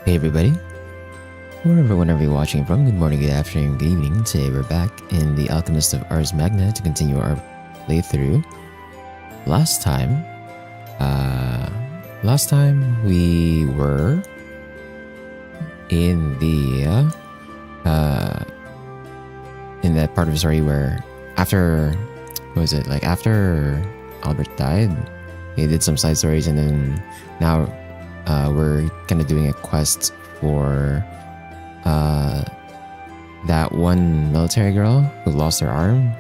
Hey everybody, whenever you're watching from, good morning, good afternoon, good evening. Today we're back in the Alchemist of Ars Magna to continue our playthrough. Last time we were in the in that part of the story where after Albert died, they did some side stories, and then now we're kind of doing a quest for that one military girl who lost her arm,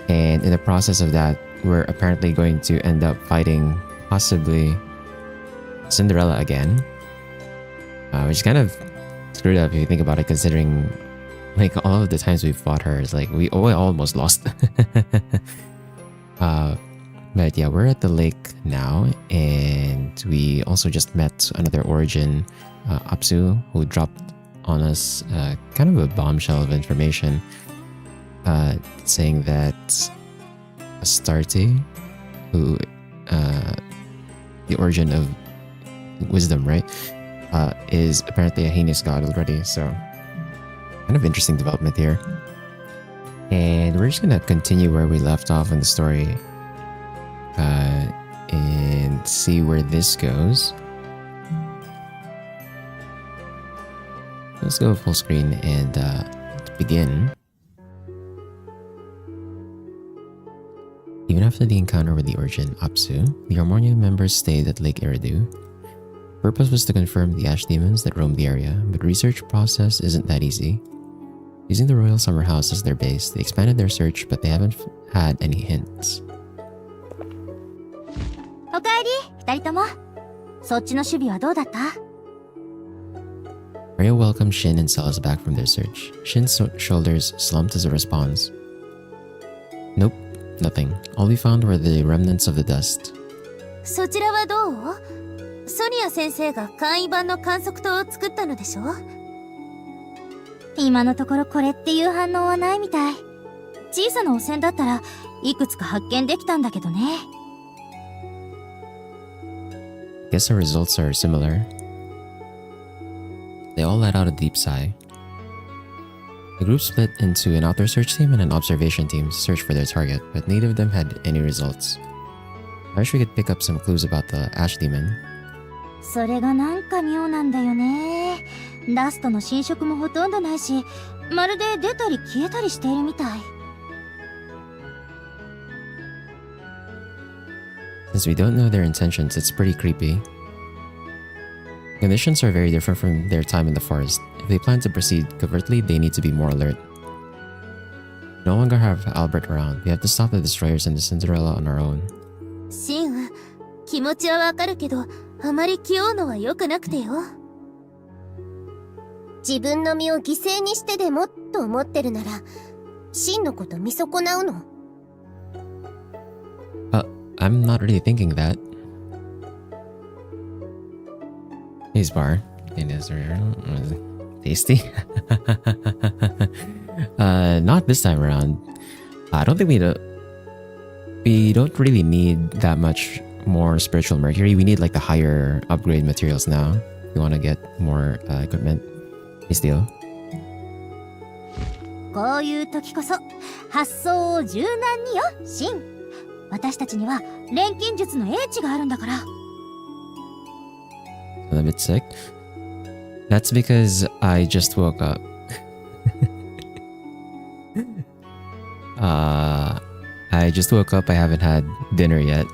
and in the process of that we're apparently going to end up fighting possibly Cinderella again, which is kind of screwed up if you think about it, considering like all of the times we fought her is like we almost lost. But yeah, we're at the lake now, and we also just met another origin, Apsu, who dropped on us kind of a bombshell of information, saying that Astarte, who the origin of wisdom, right, is apparently a heinous god already. So kind of interesting development here. And we're just gonna continue where we left off in the story and see where this goes. Let's go full screen and begin. Even after the encounter with the origin Apsu, the Harmonia members stayed at Lake Eridu. Purpose was to confirm the ash demons that roam the area, but research process isn't that easy. Using the Royal Summer House as their base, they expanded their search, but they haven't had any hints. おかえり、二人とも。そっちの守備はどうだった？ Arya welcomed Shin and Celis back from their search. Shin's shoulders slumped as a response. Nope, nothing. All we found were the remnants of the dust. そちらはどう？ソニア先生が簡易版の観測灯を作ったのでしょ？今のところこれっていう反応はないみたい。小さな汚染だったらいくつか発見できたんだけどね。Guess our results are similar. They all let out a deep sigh. The group split into an outdoor search team and an observation team to search for their target, but neither of them had any results. I wish we could pick up some clues about the ash demon. それがなんか妙なんだよね。ダストの侵食もほとんどないし、まるで出たり消えたりしているみたい。Since we don't know their intentions, it's pretty creepy. Conditions are very different from their time in the forest. If they plan to proceed covertly, they need to be more alert. We no longer have Albert around. We have to stop the destroyers and the Cinderella on our own. シン、気持ちはわかるけど、あまり気負うのは良くなくてよ。自分の身を犠牲にしてでもと思ってるなら、シンのこと見損なうの。I'm not really thinking that. He's bar. It is tasty. Not this time around. I don't think we don't really need that much more spiritual mercury. We need like the higher upgrade materials now. We want to get more equipment. Hey, Steel. こういう時こそ発想を柔軟によ、シン。私たちには錬金術の英知があるんだから。A bit sick. That's because I just woke up. I just woke up. I haven't had dinner yet.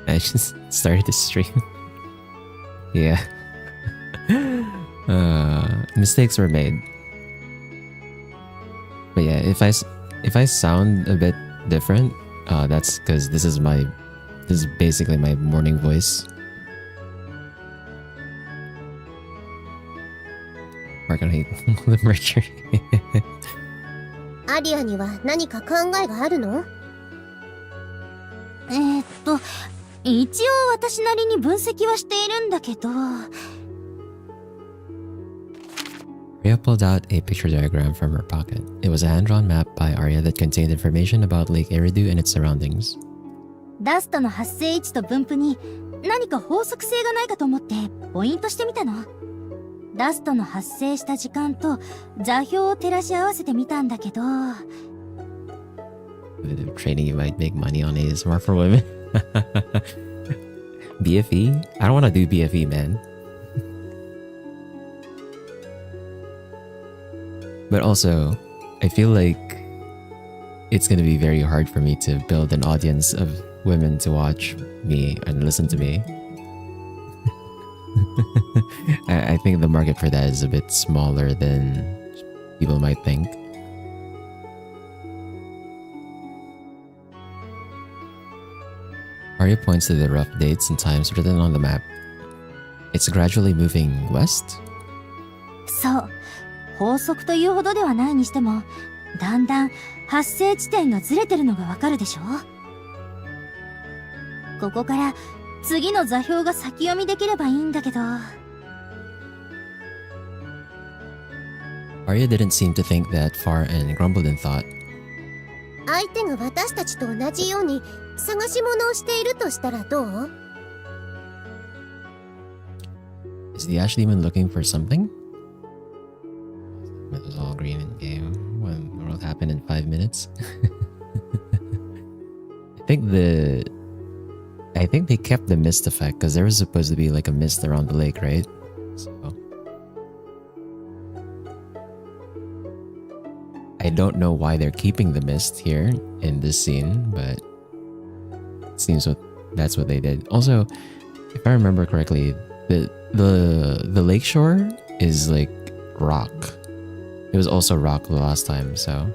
I just started to stream. Yeah. Mistakes were made. But yeah, if I sound a bit different, that's because this is basically my morning voice. Mark on the mercury. アリアには何か考えがあるの？一応私なりに分析はしているんだけど。Rhea pulled out a picture diagram from her pocket. It was a hand-drawn map by Arya that contained information about Lake Eridu and its surroundings. ダストの発生位置と分布に何か法則性がないかと思ってポイントしてみたの。ダストの発生した時間と座標を照らし合わせてみたんだけど。Trading you might make money on ASMR for women. BFE? I don't want to do BFE, man. But also, I feel like it's going to be very hard for me to build an audience of women to watch me and listen to me. I think the market for that is a bit smaller than people might think. Arya points to the rough dates and times written on the map. It's gradually moving west? そう。法則というほどではないにしても、だんだん発生地点がずれてるのがわかるでしょ。ここから次の座標が先読みできればいいんだけど。Arya didn't seem to think that far and grumbled in thought. 相手が私たちと同じように探し物をしているとしたらどう？ Is the Ash Demon looking for something? It was all green in game when the world happened in 5 minutes. I think they kept the mist effect because there was supposed to be like a mist around the lake, right? So I don't know why they're keeping the mist here in this scene, but it seems that's what they did. Also, if I remember correctly, the lakeshore is like rock. It was also rock the last time, so.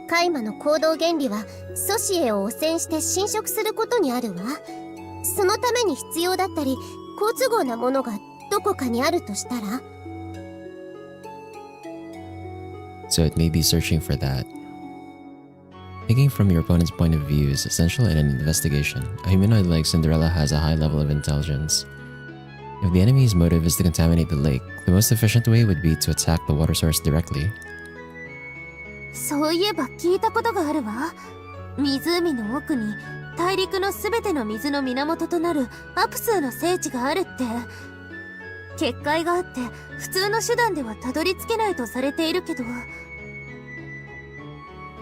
カイマの行動原理はソシエを汚染して侵食することにあるわ。そのために必要だったり好都合なものがどこかにあるとしたら So it may be searching for that. Thinking from your opponent's point of view is essential in an investigation. A humanoid like Cinderella has a high level of intelligence. If the enemy's motive is to contaminate the lake, the most efficient way would be to attack the water source directly. そういえば聞いたことがあるわ。湖の奥に大陸のすべての水の源となるアプスーの聖地があるって。結界があって普通の手段ではたどり着けないとされているけど。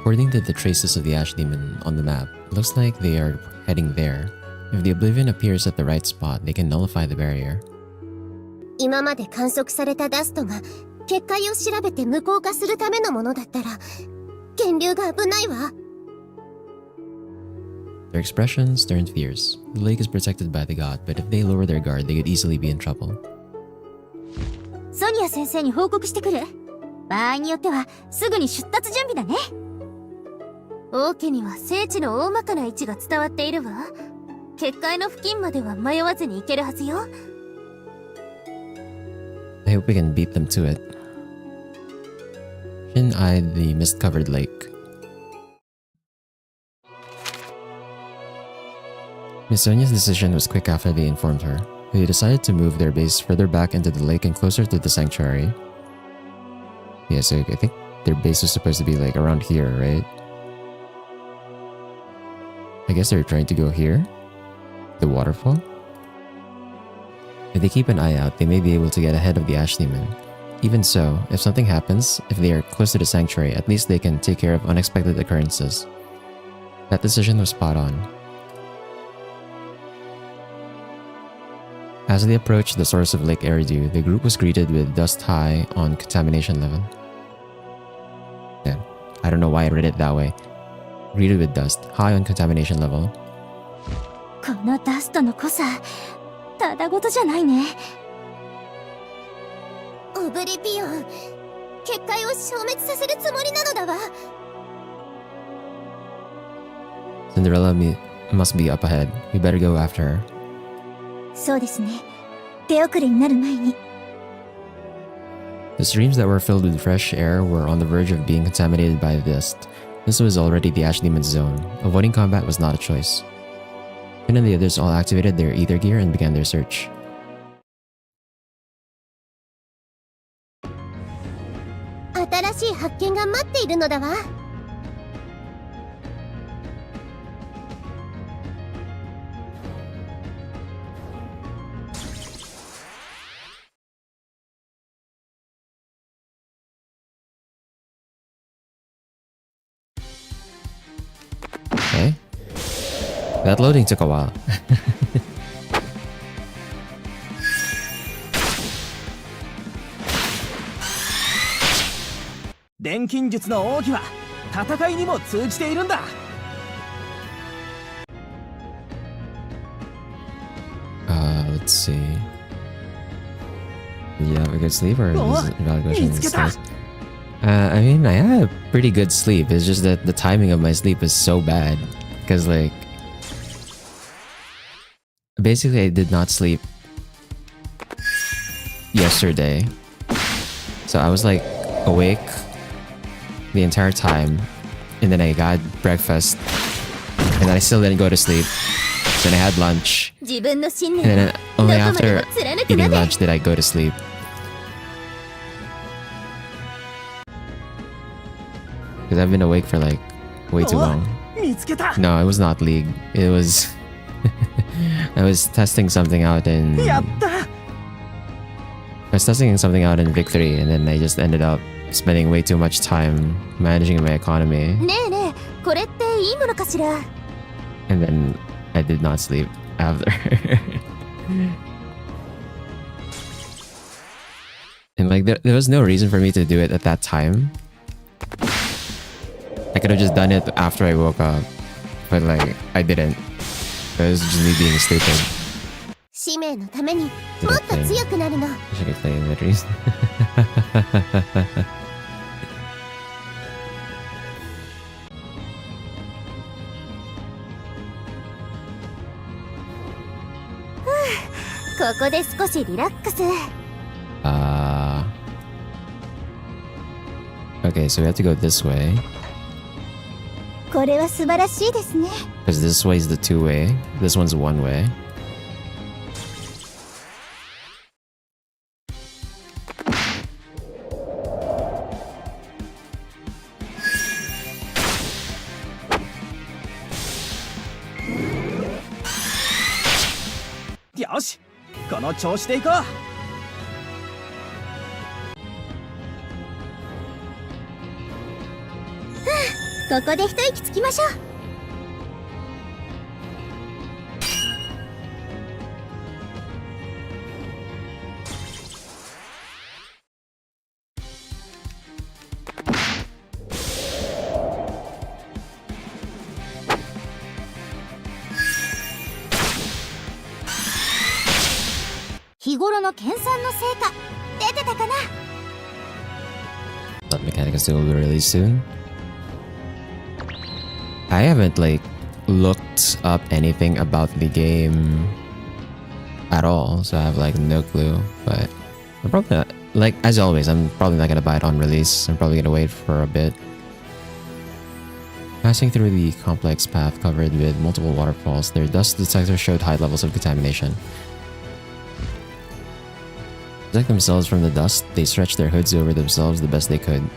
According to the traces of the Ash Demon on the map, it looks like they are heading there. If the Oblivion appears at the right spot, they can nullify the barrier. 今まで観測されたダストが結界を調べて無効化するためのものだったら源流が危ないわ。Their expressions turned fierce. The lake is protected by the god, but if they lower their guard, they could easily be in trouble. ソニア先生に報告してくる。場合によってはすぐに出立準備だね。王家には聖地の大まかな位置が伝わっているわ。結界の付近までは迷わずに行けるはずよ。I hope we can beat them to it. Shin eyed the mist-covered lake. Miss Sonia's decision was quick after they informed her. They decided to move their base further back into the lake and closer to the sanctuary. Yeah, so I think their base was supposed to be like around here, right? I guess they're trying to go here? The waterfall? If they keep an eye out, they may be able to get ahead of the Ash Demon. Even so, if something happens, if they are close to the sanctuary, at least they can take care of unexpected occurrences. That decision was spot on. As they approached the source of Lake Eridu, the group was greeted with dust high on contamination level. Yeah, I don't know why I read it that way. Greeted with dust high on contamination level. このダストの濃さ、ただごとじゃないね。オブリビオン、結界を消滅させるつもりなのだわ。Cinderella must be up ahead. We better go after her. そうですね。手遅れになる前に。The streams that were filled with fresh air were on the verge of being contaminated by dust. This was already the Ash Demon's zone. Avoiding combat was not a choice. Finn and the others all activated their ether gear and began their search. 新しい発見が待っているのだわ。That loading took a while. 錬金術の奥義は戦いにも通じているんだ。Let's see. Did you have a good sleep or was it evaluation? I mean, I had a pretty good sleep. It's just that the timing of my sleep is so bad. Because, like, basically, I did not sleep yesterday. So I was, like, awake the entire time. And then I got breakfast. And then I still didn't go to sleep. Then I had lunch. And then only after eating lunch did I go to sleep. Because I've been awake for like way too long. No, it was not League. It was... I was testing something out in... I was testing something out in Victory, and then I just ended up spending way too much time managing my economy. And then I did not sleep after. And like there was no reason for me to do it at that time. I could have just done it after I woke up, but like I didn't. It was just me being stupid. I should play inventories. Okay, so we have to go this way. Because this way is the two-way. This one's one-way. Yosh! この調子でいこう。ここで一息つきましょう。日頃の研鑽の成果出てたかな。 That mechanic is will be released soon. I haven't like looked up anything about the game at all, so I have like no clue. But I'm probably not, like as always, I'm probably not gonna buy it on release. I'm probably gonna wait for a bit. Passing through the complex path covered with multiple waterfalls, their dust detector showed high levels of contamination. To protect themselves from the dust, they stretched their hoods over themselves the best they could.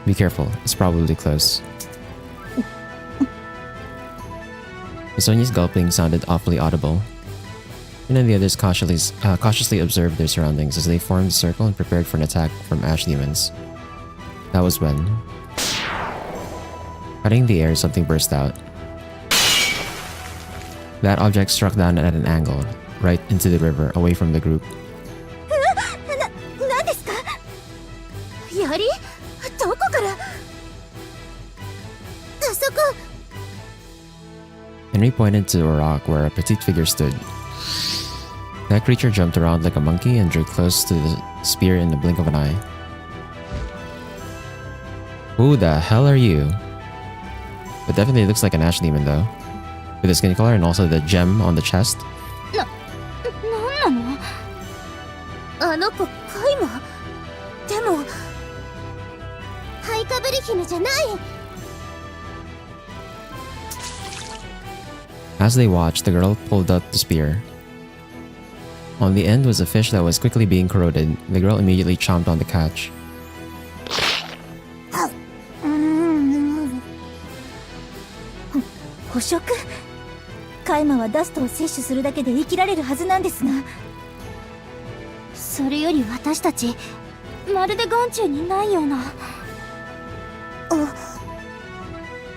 Be careful, it's probably close. Sonia's gulping sounded awfully audible. And then the others cautiously observed their surroundings as they formed a circle and prepared for an attack from ash demons. That was when... Cutting the air, something burst out. That object struck down at an angle, right into the river, away from the group. Henry pointed to a rock where a petite figure stood. That creature jumped around like a monkey and drew close to the spear in the blink of an eye. Who the hell are you? It definitely looks like an ash demon though. With the skin color and also the gem on the chest. As they watched, the girl pulled out the spear. On the end was a fish that was quickly being corroded. The girl immediately chomped on the catch.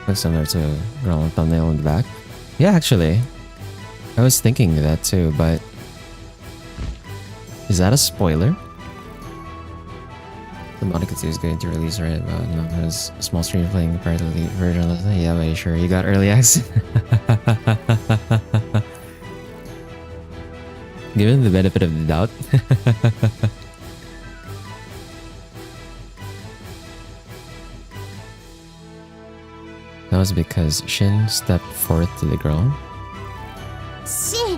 Looks similar to a girl with thumbnail in the back. Yeah, actually. I was thinking that too, but... Is that a spoiler? The Monica 2 is going to release right about now. There's a small stream playing prior to the version of the... Yeah, but sure, you got early access. Given the benefit of the doubt. That was because Shin stepped forth to the girl. シン、う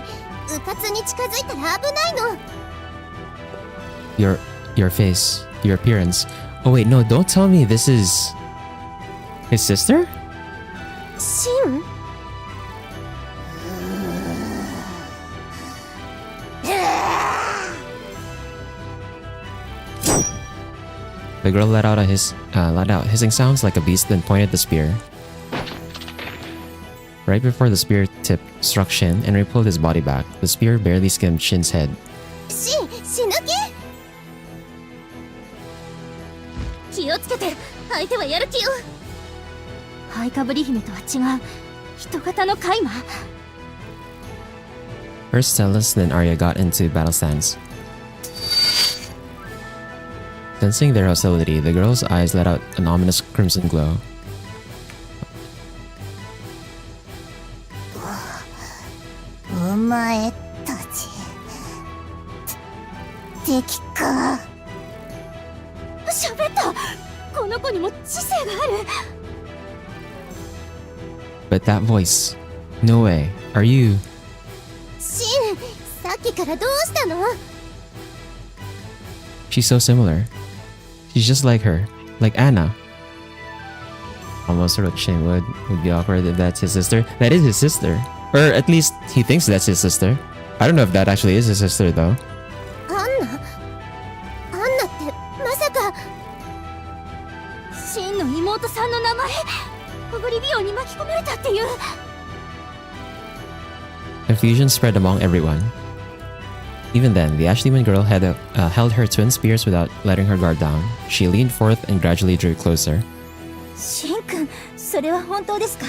かつに近づいたら危ないの。Your face, your appearance. Oh wait, no, don't tell me this is... his sister? シン The girl let out hissing sounds like a beast, then pointed the spear. Right before the spear tip struck Shin, Henry pulled his body back. The spear barely skimmed Shin's head. シン、死ぬ気気をつけて、相手はやる気よ。ハイカブリ姫とは違う人型のカイマ。 First Celis, then Arya got into battle stance. Sensing their hostility, the girl's eyes let out an ominous crimson glow. お前たち敵か。喋った。この子にも知性がある。 But that voice... No way. Are you... シン、さっきからどうしたの？ She's so similar. She's just like her. Like Anna. Almost sort of Shin would be awkward if that's his sister. That is his sister. Or at least he thinks that's his sister. I don't know if that actually is his sister though. アンナってまさか。シンの妹さんの名前オブリビオンに巻き込まれたっていう。 Confusion spread among everyone. Even then, the Ash Demon girl held her twin spears without letting her guard down. She leaned forth and gradually drew closer. シン君、それは本当ですか？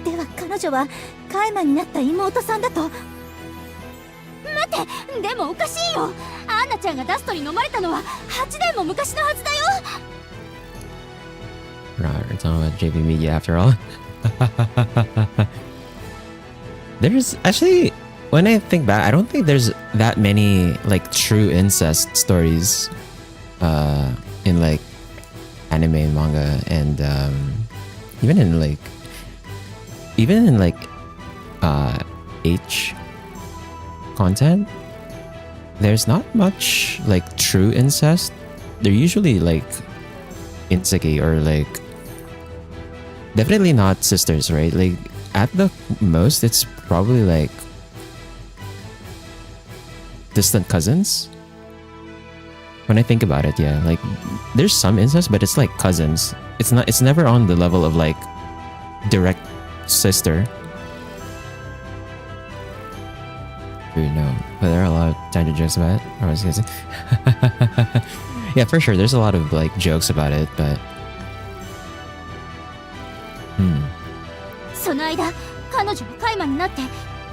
では彼女はカイマになった妹さんだと。待って、でもおかしいよ。アンナちゃんがダストに飲まれたのは8年も昔のはずだよ。 Right, we're talking about JP Media after all. There's actually, when I think back, I don't think there's that many like true incest stories in like anime and manga, and even in like H content. There's not much like true incest. They're usually like isekai or like definitely not sisters, right? Like at the most it's probably like distant cousins. When I think about it, yeah, like there's some incest, but it's like cousins. It's never on the level of like direct sister. No, but there are a lot of tangent jokes about it. I was gonna say. Yeah, for sure. There's a lot of like jokes about it, but その間、彼女がカイマになって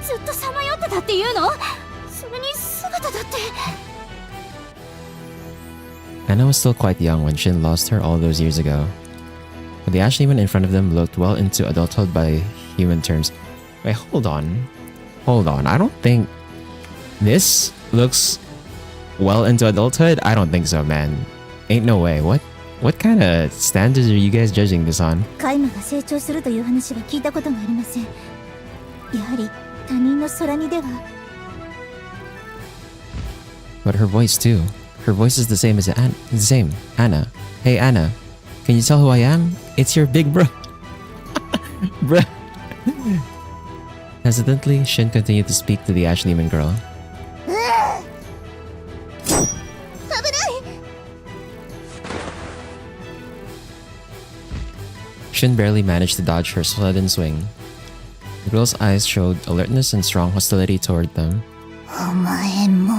ずっとさまよってたっていうの？それに姿だって。 Anna was still quite young when Shin lost her all those years ago. But the Ash Demon in front of them looked well into adulthood by human terms. Wait, hold on. I don't think this looks well into adulthood. I don't think so, man. Ain't no way. What kind of standards are you guys judging this on? カイマが成長するという話は聞いたことがありません。やはり他人の空似では。 But her voice too. Her voice is the same as Anna. Hey Anna, can you tell who I am? It's your big bro. Bruh. Hesitantly, Shin continued to speak to the Ash Demon girl. 危ない。 Shin barely managed to dodge her sudden swing. The girl's eyes showed alertness and strong hostility toward them. お前も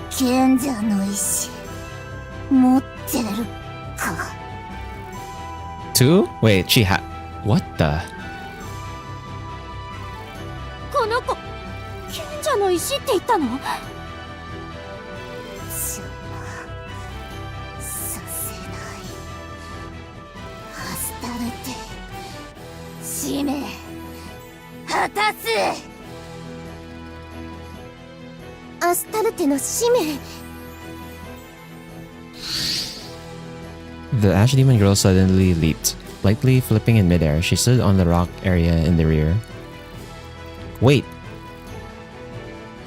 賢者の意志持ってるか。too? Wait, what the? この子賢者の石って言ったの？邪魔させない。アスタルテ使命果たす。アスタルテの使命。 The ash demon girl suddenly leaped. Lightly flipping in midair, she stood on the rock area in the rear. Wait!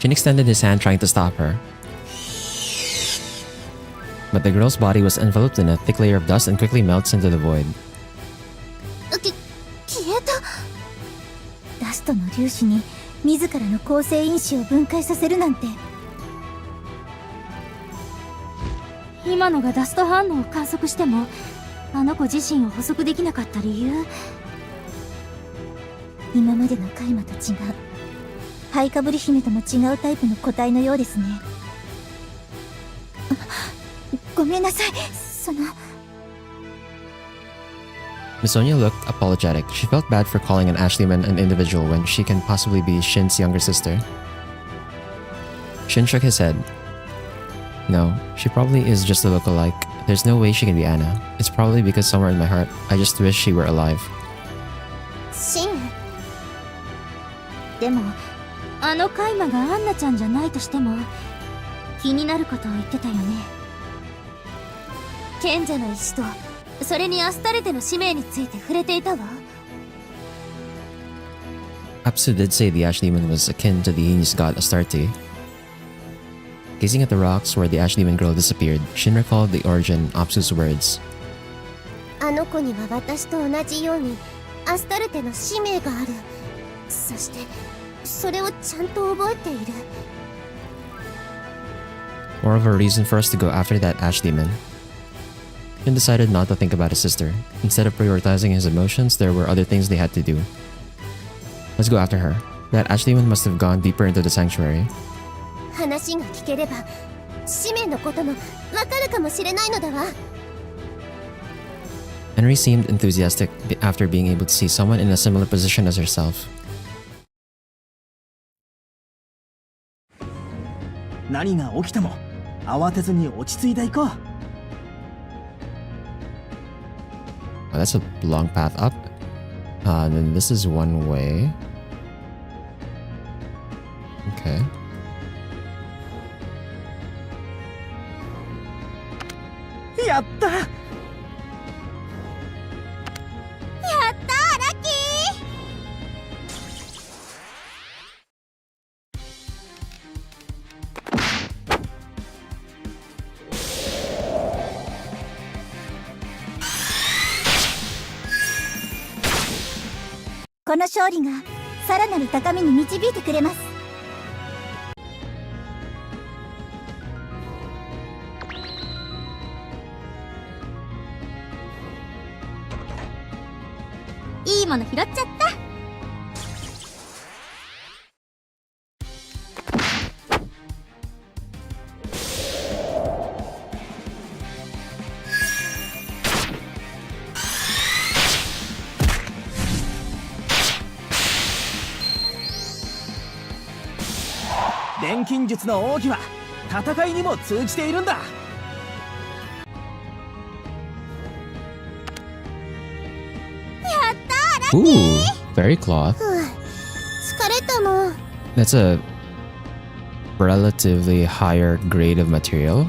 Shin extended his hand trying to stop her. But the girl's body was enveloped in a thick layer of dust and quickly melts into the void. 消えた。ダストの粒子に自らの構成因子を分解させるなんて。今のがダスト反応を観測してもあの子自身を捕捉できなかった理由。今までのカイマと違う、ハイカブリ姫とも違うタイプの個体のようですね。ごめんなさい、その。 Miss Sonia looked apologetic. She felt bad for calling an ash demon an individual when she can possibly be Shin's younger sister. Shin shook his head. No, she probably is just a lookalike. There's no way she can be Anna. It's probably because somewhere in my heart, I just wish she were alive. シン。でもあのカイマがアンナちゃんじゃないとしても気になることを言ってたよね。賢者の石とそれにアスタルテの使命について触れていたわ。 Apsu did say the ash demon was akin to the heinous god Astarte. Gazing at the rocks where the ash demon girl disappeared, Shin recalled the origin Apsu's words. あの子には私と同じようにアスタルテの使命がある。そしてそれをちゃんと覚えている。 More of a reason for us to go after that ash demon. Shin decided not to think about his sister. Instead of prioritizing his emotions, there were other things they had to do. Let's go after her. That ash demon must have gone deeper into the sanctuary. 話が聞ければ使命のこともわかるかもしれないのだわ。 Henry seemed enthusiastic after being able to see someone in a similar position as herself. 何が起きても慌てずに落ち着いていこう。 Oh, that's a long path up. And then this is one way. Okay. やったやったー、ラッキー。この勝利がさらなる高みに導いてくれます。 いいもの拾っちゃった。錬金術の奥義は戦いにも通じているんだ。 Ooh, fairy cloth. 疲れたの。 That's a relatively higher grade of material.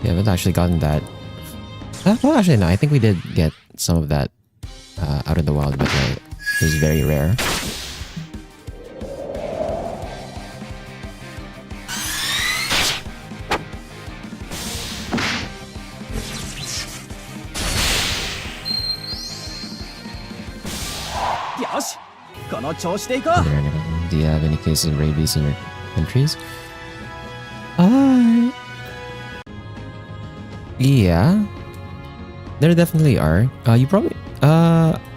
Yeah, I haven't actually gotten that. Well, actually, no. I think we did get some of that out in the wild, but it was very rare. Do you have any cases of rabies in your countries? Yeah, there definitely are. You probably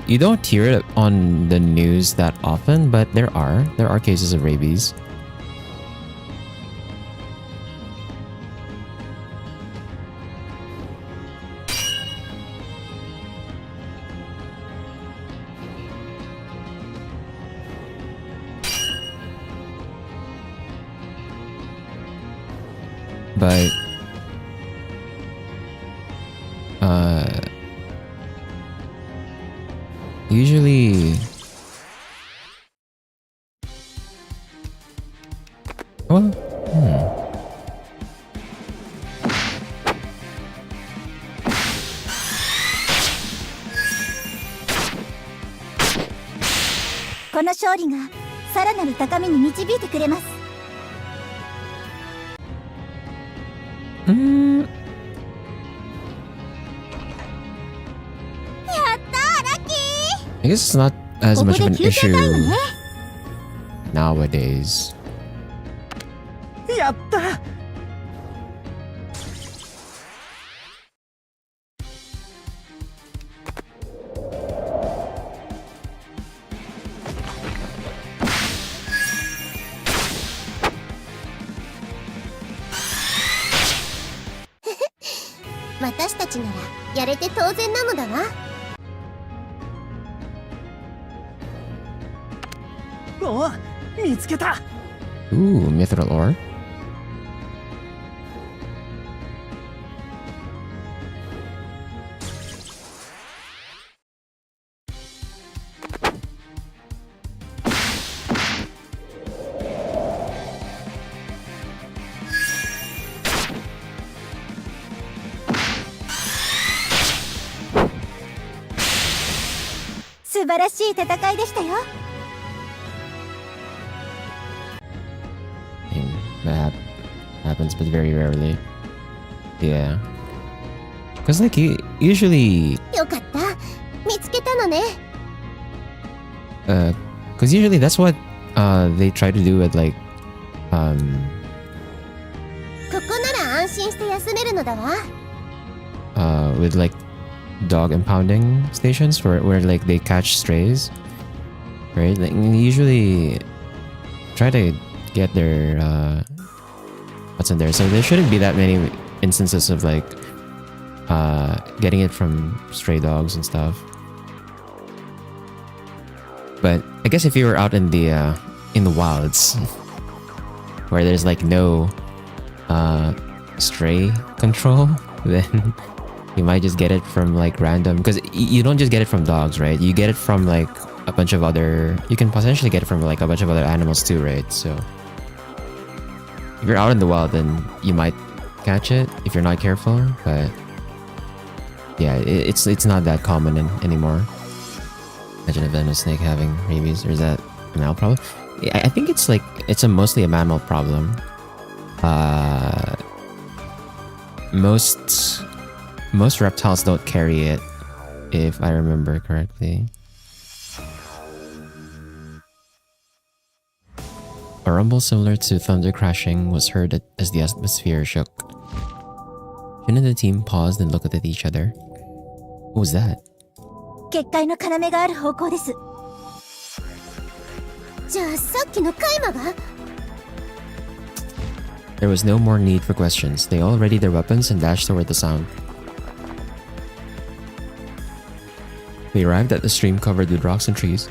you don't hear it on the news that often, but there are cases of rabies. But usually well, この勝利がさらなる高みに導いてくれます。I guess it's not as ここ much で of an 休憩 issue タイムね。 nowadays. やった。私たちならやれて当然なのだわ。お、見つけた。 Ooh, mithril ore. "素晴らしい戦いでしたよ。 That happens, but very rarely. Yeah. Because, like, usually... よかった。見つけたのね。Because usually that's what they try to do at, like, ここなら安心して休めるのだわ。with, like, dog impounding stations where like, they catch strays. Right? Like, they usually try to get their, what's in there. So there shouldn't be that many instances of, like, getting it from stray dogs and stuff. But I guess if you were out in the wilds, where there's like no stray control, then you might just get it from like random. Because you don't just get it from dogs, right? You get it from like a bunch of other. You can potentially get it from like a bunch of other animals too, right? So if you're out in the wild, then you might catch it if you're not careful. But yeah, it's not that common anymore. Imagine a venomous snake having rabies, or is that a mammal problem? I think it's like it's mostly a mammal problem. Most reptiles don't carry it, if I remember correctly. A rumble similar to thunder crashing was heard as the atmosphere shook. Jin and the team paused and looked at each other. What was that? 結界の要がある方向です。じゃあさっきのカイマが？ There was no more need for questions. They all readied their weapons and dashed toward the sound. They arrived at the stream covered with rocks and trees.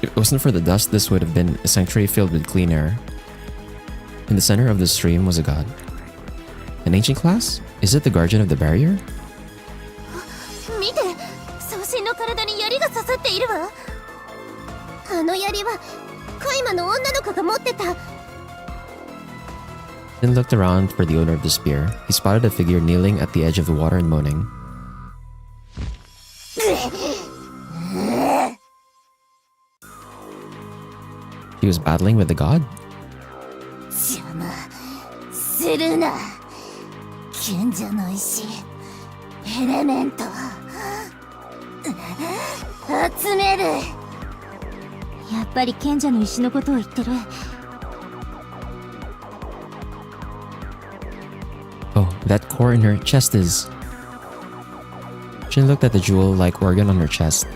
If it wasn't for the dust, this would have been a sanctuary filled with clean air. In the center of the stream was a god. An ancient class? Is it the guardian of the barrier? 見て、送信の体に槍が刺さっているわ。あの槍はカイマの女の子が持ってた。 Then looked around for the owner of the spear. He spotted a figure kneeling at the edge of the water and moaning. He was battling with the god? 邪魔するな。賢者の石、エレメント集める。やっぱり賢者の石のことを言ってる。Oh, that core in her chest is... Jin looked at the jewel-like organ on her chest.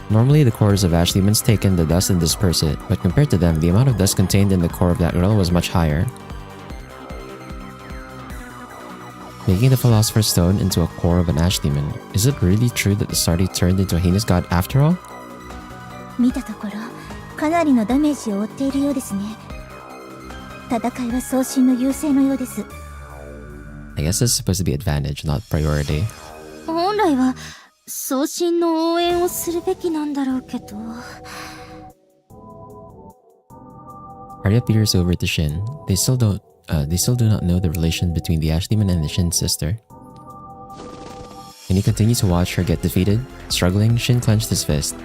Normally, the cores of ash demons take in the dust and disperse it, but compared to them, the amount of dust contained in the core of that girl was much higher. Making the Philosopher's Stone into a core of an ash demon, is it really true that the Sardi turned into a heinous god after all? 見たところ、かなりのダメージを負っているようですね。戦いは送信の優勢のようです。I guess it's supposed to be advantage, not priority. 本来は送信の応援をするべきなんだろうけど。Arya peers over to Shin. They still do not know the relation between the Ash Demon and the Shin sister. Can he continue to watch her get defeated? Struggling, Shin clenched his fist.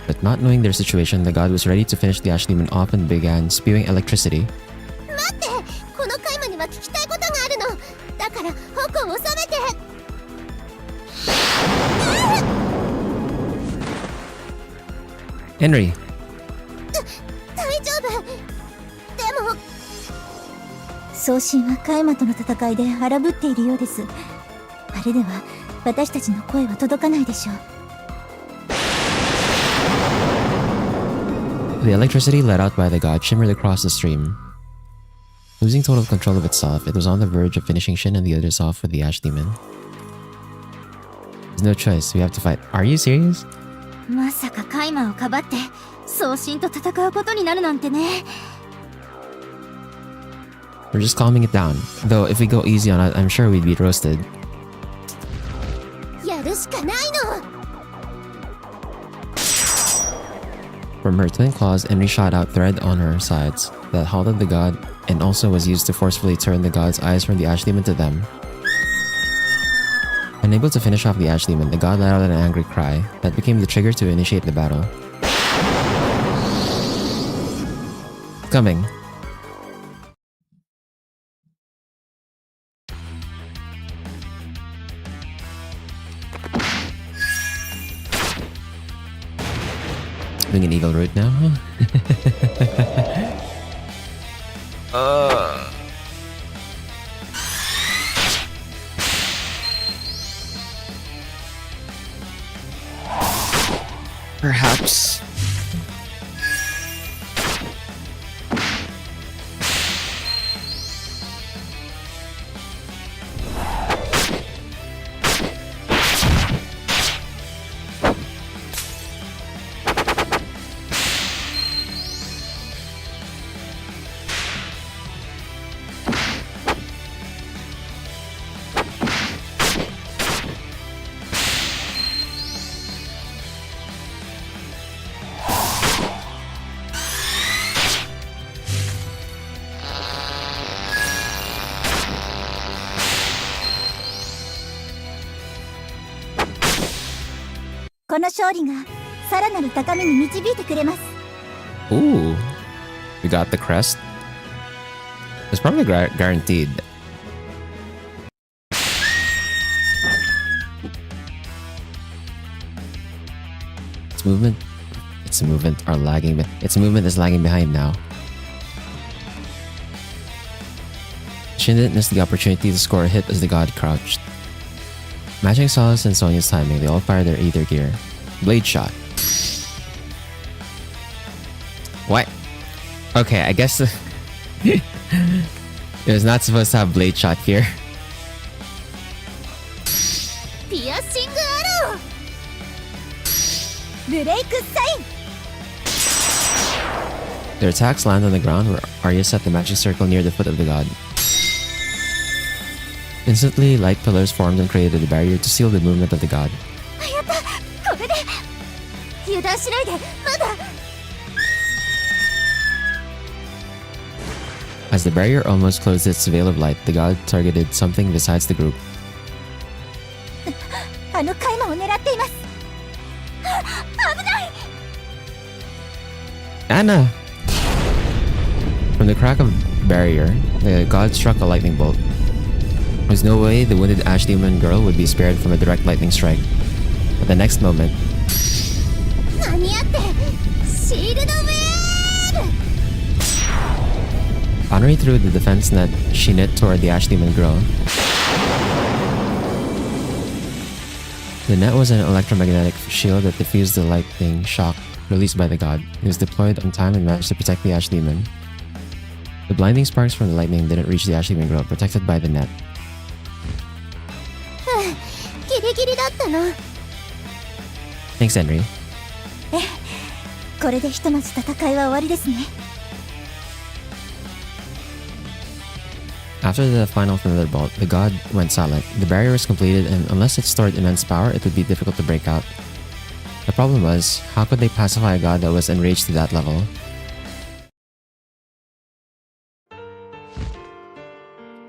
But not knowing their situation, the god was ready to finish the Ash Demon off and began spewing electricity. 待って、このカイマには聞きたいことがあるの。だから矛を収めて。Henry! 大丈夫。でも送信はカイマとの戦いで荒ぶっているようです。あれでは私たちの声は届かないでしょう。The electricity let out by the god shimmered across the stream. Losing total control of itself, it was on the verge of finishing Shin and the others off with the Ash Demon. There's no choice, we have to fight. Are you serious? まさかカイマをかばって送信と戦うことになるなんてね。We're just calming it down. Though if we go easy on it, I'm sure we'd be roasted. やるしかないの。From her twin claws, Henry shot out thread on her sides that halted the god and also was used to forcefully turn the god's eyes from the Ash Demon to them. Unable to finish off the Ash Demon, the god let out an angry cry that became the trigger to initiate the battle. Coming. Doing an eagle route now, huh? Perhaps. Ooh, we got the crest. It's probably guaranteed. Its movement is lagging behind now. Shin didn't miss the opportunity to score a hit as the god crouched. Matching Solace and Sonya's timing, they all fired their Aether gear. Blade shot. What? Okay, I guess it was not supposed to have blade shot here. ピアシングアロー。ブレイクサイン。 Their attacks land on the ground where Arya set the magic circle near the foot of the god. Instantly, light pillars formed and created a barrier to seal the movement of the god. やった、これで。油断しないで、まだ。As the barrier almost closed its veil of light, the god targeted something besides the group. あのカイマを狙っています。危ない。 Anna! From the crack of the barrier, the god struck a lightning bolt. There was no way the wounded Ash Demon girl would be spared from a direct lightning strike. But the next moment, 間に合って、シールドウェーブ。 Honoree threw the defense net she knit toward the Ash Demon girl. The net was an electromagnetic shield that diffused the lightning shock released by the god. It was deployed on time and managed to protect the Ash Demon. The blinding sparks from the lightning didn't reach the Ash Demon girl, protected by the net. ギリギリだったな。 Thanks, Henry. これでひとまず戦いは終わりですね。After the final thunderbolt, the god went silent. The barrier was completed, and unless it stored immense power, it would be difficult to break out. The problem was, how could they pacify a god that was enraged to that level?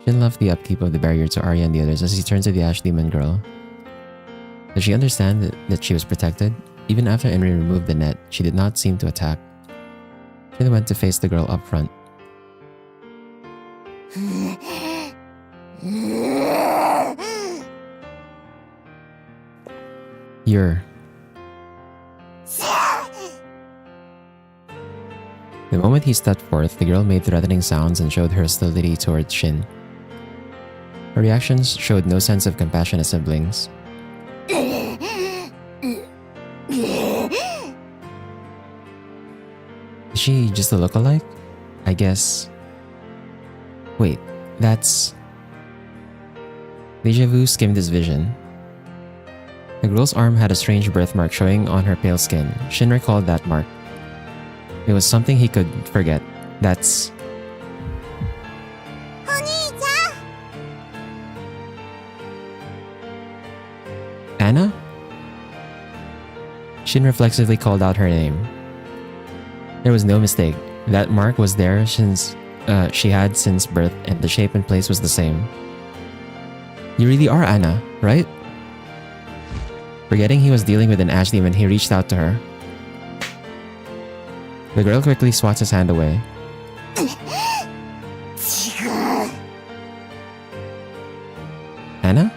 Shin left the upkeep of the barrier to Arya and the others as he turned to the Ash Demon girl. Did she understand that she was protected? Even after Enri removed the net, she did not seem to attack. Shin went to face the girl up front. You're... The moment he stepped forth, the girl made threatening sounds and showed her hostility towards Shin. Her reactions showed no sense of compassion as siblings. Is she just a lookalike? I guess... Wait, that's... Deja vu skimmed his vision. The girl's arm had a strange birthmark showing on her pale skin. Shin recalled that mark. It was something he could forget. That's... Anna? Shin reflexively called out her name. There was no mistake. That mark was there since she had since birth, and the shape and place was the same. You really are Anna, right? Forgetting he was dealing with an ash demon, he reached out to her. The girl quickly swats his hand away. Anna?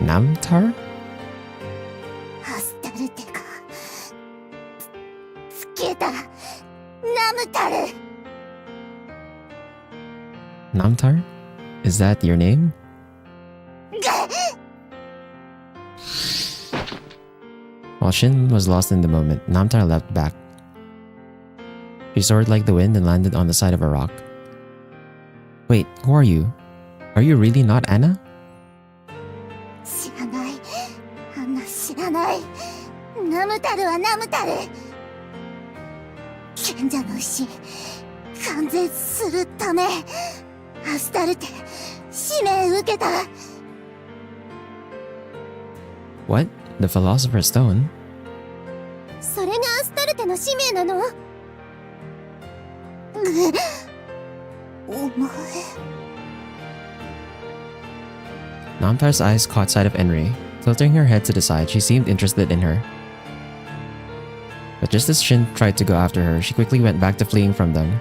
Namtar? Namtar? Is that your name? While Shin was lost in the moment, Namtar leapt back. She soared like the wind and landed on the side of a rock. Wait, who are you? Are you really not Anna? What? The Philosopher's Stone? それがアスタルテの使命なの？お前。 Namtar's eyes caught sight of Enri. Tilting her head to the side, she seemed interested in her. But just as Shin tried to go after her, she quickly went back to fleeing from them.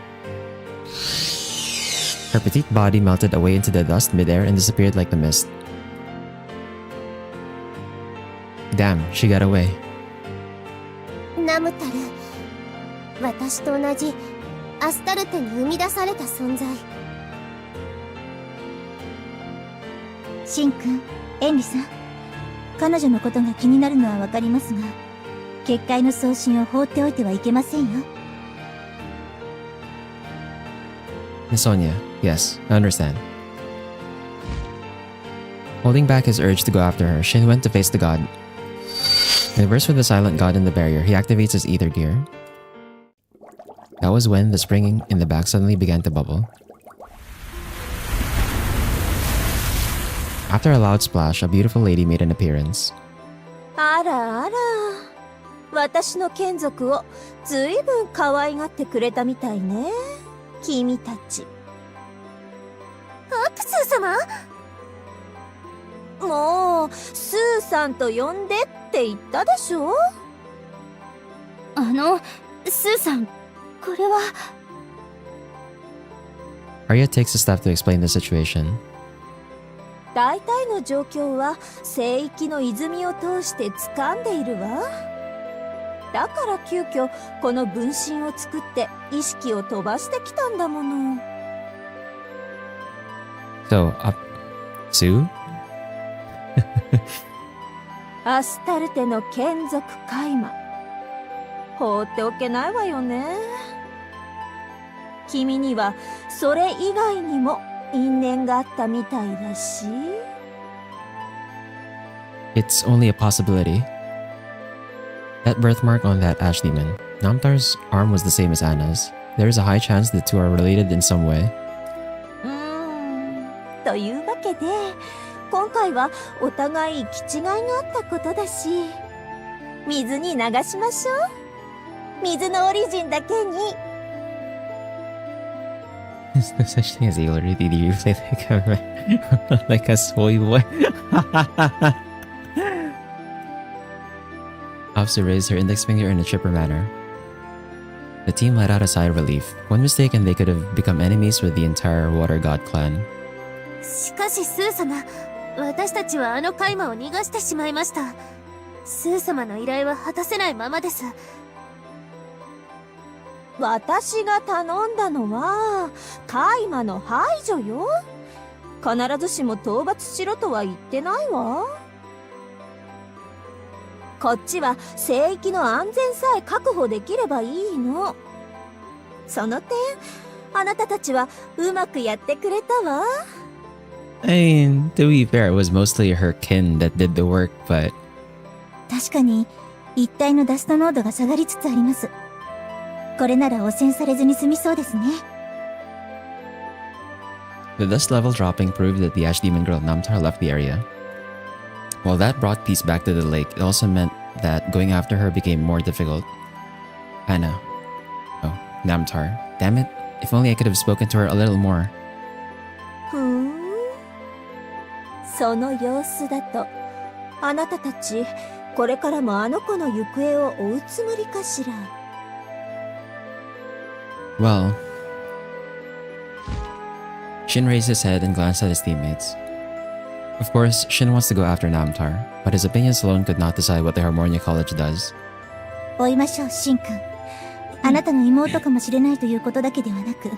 Her petite body melted away into the dust midair and disappeared like the mist. Damn, she got away. ナムタル、私と同じアスタルテに生み出された存在。シン君、エンリさん、彼女のことが気になるのはわかりますが、結界の送信を放っておいてはいけませんよ。Miss Sonia, yes, I understand. Holding back his urge to go after her, Shin went to face the god. In a verse with the silent god in the barrier, he activates his ether gear. That was when the spring in the back suddenly began to bubble. After a loud splash, a beautiful lady made an appearance. あらあら、私の眷属をずいぶん可愛がってくれたみたいね、君たち。アプスー様？もう、スーさんと呼んでって言ったでしょ？スーさん、これは。Arya takes a step to explain the situation. 大体の状況は聖域の泉を通して掴んでいるわ。だから急遽この分身を作って意識を飛ばしてきたんだもの。So, Sue? アスタルテの眷属カイマ。放っておけないわよね。君にはそれ以外にも因縁があったみたいだし。 It's only a possibility. That birthmark on that ash demon. Namtar's arm was the same as Anna's. There is a high chance the two are related in some way. というわけで今回はお互い行き違いがあったことだし水に流しましょう。水のオリジンだけに。There's no such thing as a already. Do you play like a soy boy? Apsu raised her index finger in a chipper manner. The team let out a sigh of relief. One mistake and they could have become enemies with the entire Water God clan. しかしスー様、私たちはあのカイマを逃がしてしまいました。スー様の依頼は果たせないままです。私が頼んだのはカイマの排除よ。必ずしも討伐しろとは言ってないわ。こっちは聖域の安全さえ確保できればいいの。その点あなたたちはうまくやってくれたわ。I mean, to be fair, it was mostly her kin that did the work, but 確かに一体のダスト濃度が下がりつつあります。これなら汚染されずに済みそうですね。the dust level dropping proved that the Ash Demon girl Namtar left the area. While that brought peace back to the lake, it also meant that going after her became more difficult. Anna. Oh, Namtar. Damn it. If only I could have spoken to her a little more. ふーん。その様子だと、あなたたち、これからもあの子の行方を追うつもりかしら。Well, Shin raised his head and glanced at his teammates. Of course, Shin wants to go after Namtar, but his opinions alone could not decide what the Harmonia College does. 追いましょう、シンくん。あなたの妹かもしれないということだけではなく、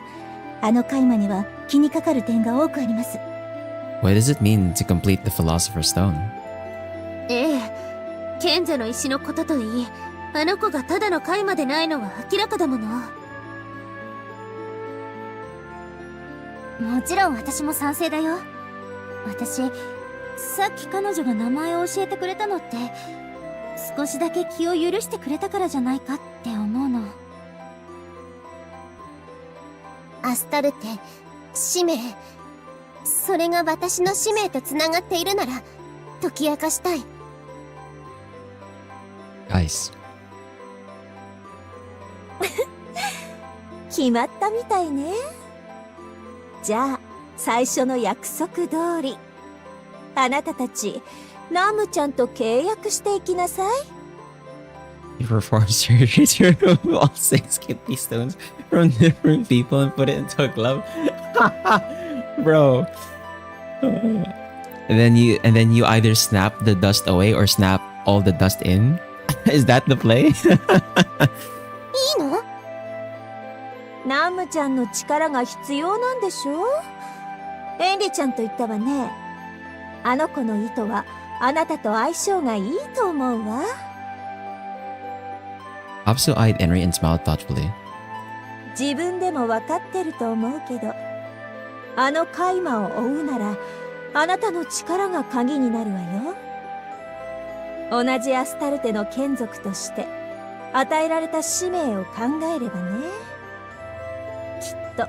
あのカイマには気にかかる点が多くあります。What does it mean to complete the Philosopher's Stone? ええ、賢者の石のことといい、あの子がただのカイマでないのは明らかだもの。もちろん私も賛成だよ。私、さっき彼女が名前を教えてくれたのって、少しだけ気を許してくれたからじゃないかって思うの。アスタルテ、使命。それが私の使命とつながっているなら、解き明かしたい。Guys. 決まったみたいね。じゃあ、最初の約束通り、あなたたち、ナムちゃんと契約していきなさい。You perform surgery to remove all 6 kidney stones from different people and put it into a glove. Bro. And then you either snap the dust away or snap all the dust in. Is that the play? いいの？ナムちゃんの力が必要なんでしょ？エンリちゃんと言ったわね。あの子の糸はあなたと相性がいいと思うわ。Apsu eyed Henry and smiled thoughtfully. 自分でも分かってると思うけど、あのカイマを追うなら、あなたの力が鍵になるわよ。同じアスタルテの眷属として与えられた使命を考えればね、きっと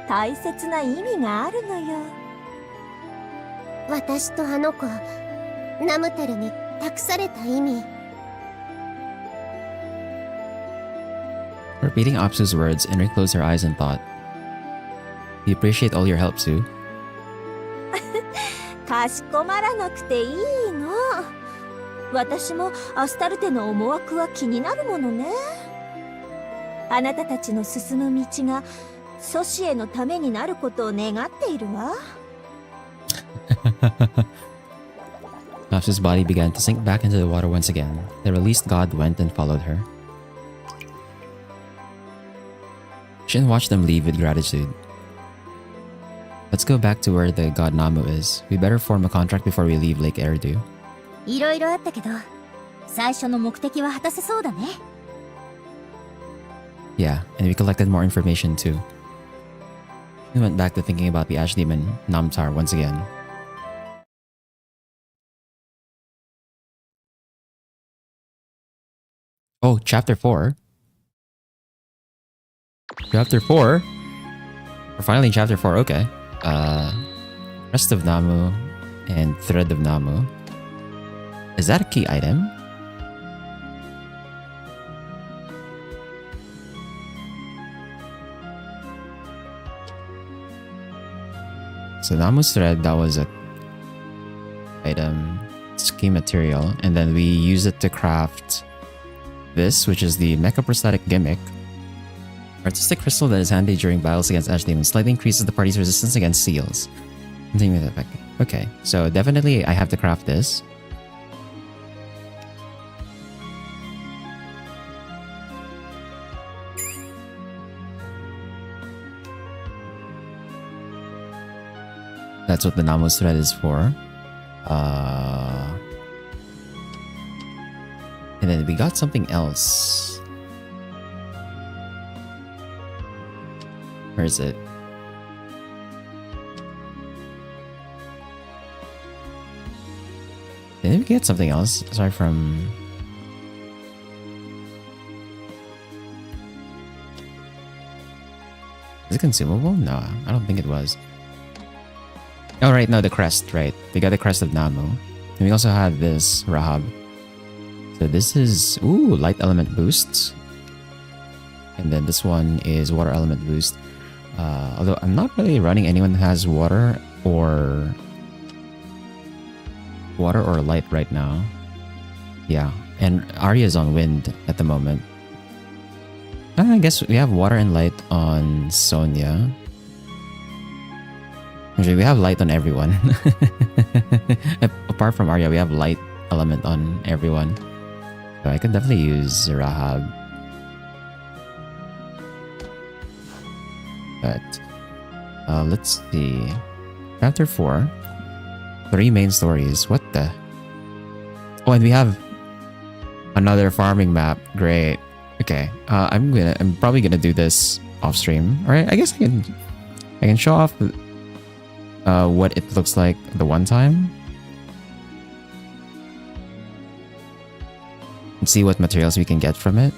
大切な意味があるのよ。私とあの子、ナムテルに託された意味。Repeating Apsu's words, Henry closed her eyes and thought. We appreciate all your help, Sue. かしこまらなくていいの。私もアスタルテの思惑は気になるものね。あなたたちの進む道がソシエのためになることを願っているわ。Apsu's body began to sink back into the water once again. The released god went and followed her. Shin watched them leave with gratitude. Let's go back to where the god Namu is. We better form a contract before we leave Lake Eridu. いろいろあったけど、最初の目的は果たせそうだね。Yeah, and we collected more information too. We went back to thinking about the Ash Demon, Namtar, once again. Oh, chapter 4. Chapter 4? We're finally in chapter 4, okay. Crest of Namu and Thread of Namu. Is that a key item? So Namu's thread, that was a item, it's key material, and then we use it to craft this, which is the Mecha Prosthetic Gimmick. Artistic crystal that is handy during battles against Ash Demons. Slightly increases the party's resistance against seals. Continue with effect. Okay, so definitely I have to craft this. That's what the Namu's thread is for. And then we got something else. Where is it? Did we get something else aside from... Is it consumable? No, I don't think it was. Oh right, no, the crest, right. We got the crest of Namu. And we also have this Rahab. So this is, ooh, light element boost. And then this one is water element boost. Although I'm not really running anyone that has water or light right now. Yeah, and Arya's on wind at the moment. I guess we have water and light on Sonya. Actually, we have light on everyone. Apart from Arya, we have light element on everyone. So I could definitely use Rahab. But let's see. Chapter 4. 3 main stories. What the? Oh, and we have another farming map. Great. Okay. I'm probably gonna do this off stream. Alright, I guess I can show off what it looks like the one time. And see what materials we can get from it.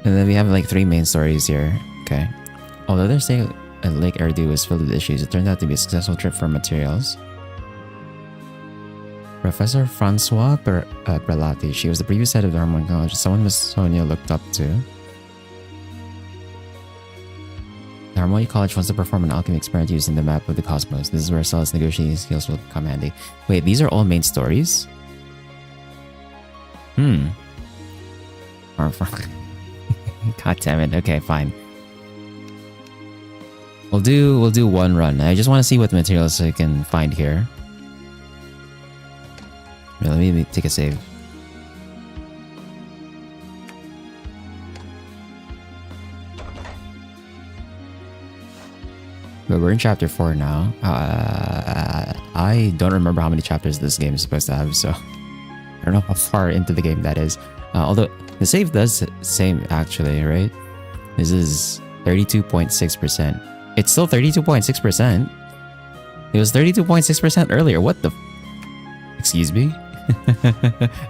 And then we have like 3 main stories here. Okay. Although they're saying Lake Eridu was filled with issues, it turned out to be a successful trip for materials. Professor Francois Prelati. She was the previous head of the Harmonic College. Someone Miss Sonia looked up to. The Harmonic College wants to perform an alchemy experiment using the map of the cosmos. This is where Stella's negotiating skills will come handy. Wait, these are all main stories? God damn it. Okay, fine. We'll do one run. I just want to see what materials I can find here. Let me take a save. But we're in chapter 4 now. I don't remember how many chapters this game is supposed to have, so I don't know how far into the game that is. Although the save does same actually, right? This is 32.6%. It's still 32.6%. It was 32.6% earlier. What the? Excuse me?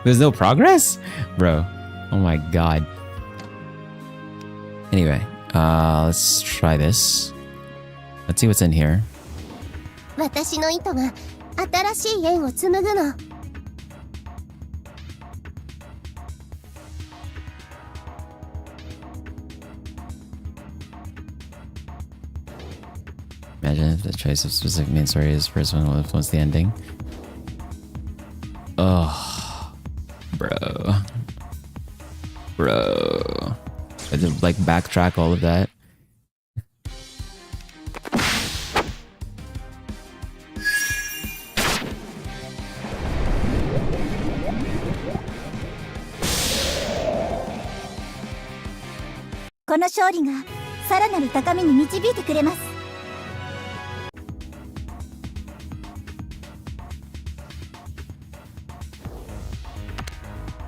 There's no progress? Bro. Oh my god. Anyway, let's try this. Let's see what's in here. 私の糸が新しい縁を紡ぐの。Imagine if the choice of specific main story is first one will influence the ending. Oh, bro. I just like backtrack all of that. This victory will further take me to greater heights.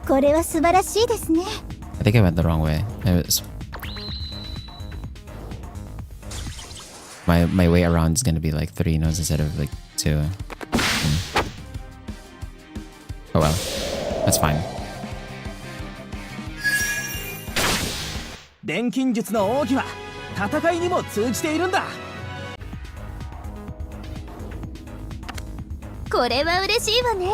This is amazing. I think I went the wrong way. my way around is gonna be like 3 nodes instead of like 2. Oh well, that's fine. 錬金術の奥義は戦いにも通じているんだ。これは嬉しいわね。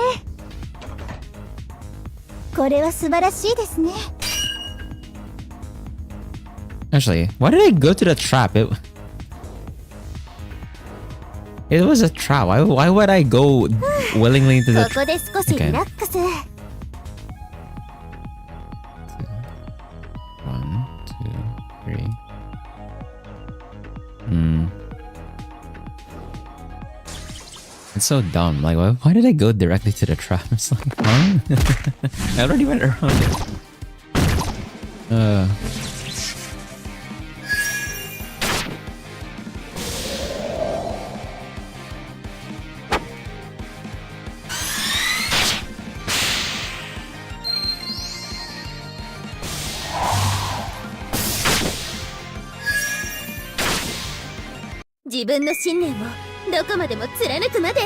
これは素晴らしいですね。 Actually, why did I go to the trap? It was a trap. Why would I go willingly into the ここで少しリラックス。 1, 2, 3. It's so dumb. Like, why did I go directly to the trap? It's like, huh? I already went around it.「自分の信念をどこまでも貫くまで」。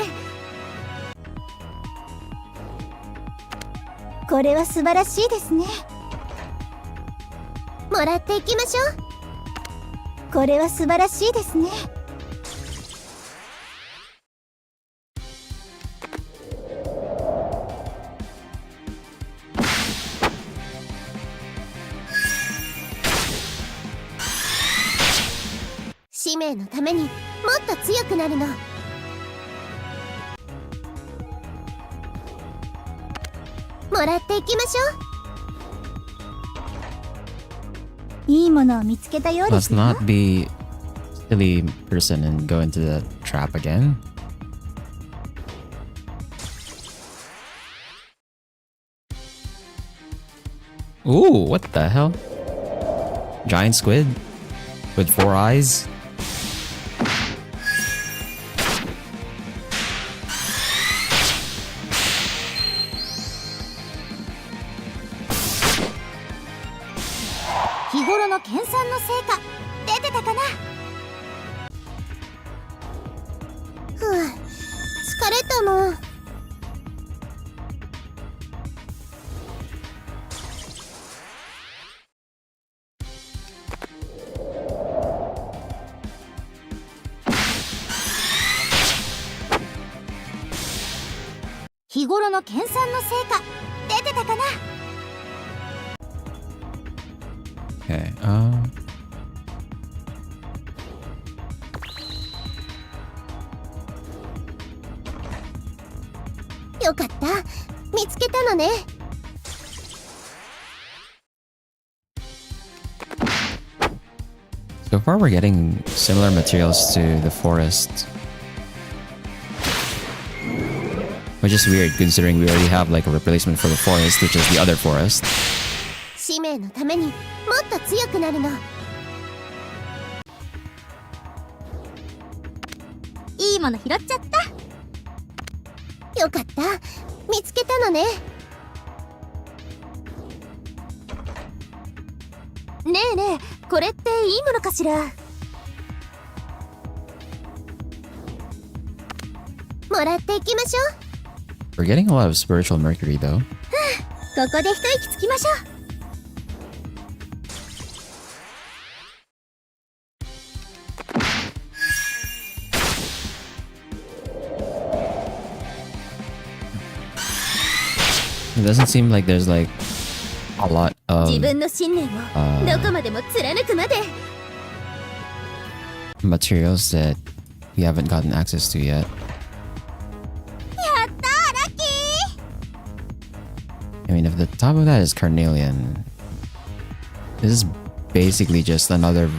これは素晴らしいですね。もらっていきましょう。これは素晴らしいですね。使命のためにもっと強くなるの。もらっていきましょう。いいものを見つけたようで Let's すよ。 not be silly person and go into the trap again. Ooh, what the hell? Giant squid with 4 eyes?「日頃の研鑽の成果出てたかな？」ふう、疲れたもん。日頃の研鑽の成果出てたかな？ Okay, よかった、見つけたのね。so far we're getting similar materials to the forest. Which is weird considering we already have like a replacement for the forest, which is the other forest. 使命のためにもっと強くなるの。いいもの拾っちゃった。よかった、見つけたのね。ねえねえ、これっていいものかしら。もらっていきましょう。 We're getting a lot of spiritual mercury though. ここで一息つきましょう。 It doesn't seem like there's like a lot of 自分の信念をどこまでも貫くまで。 materials that we haven't gotten access to yet. やったー、ラッキー。 I mean, if the top of that is carnelian, this is basically just another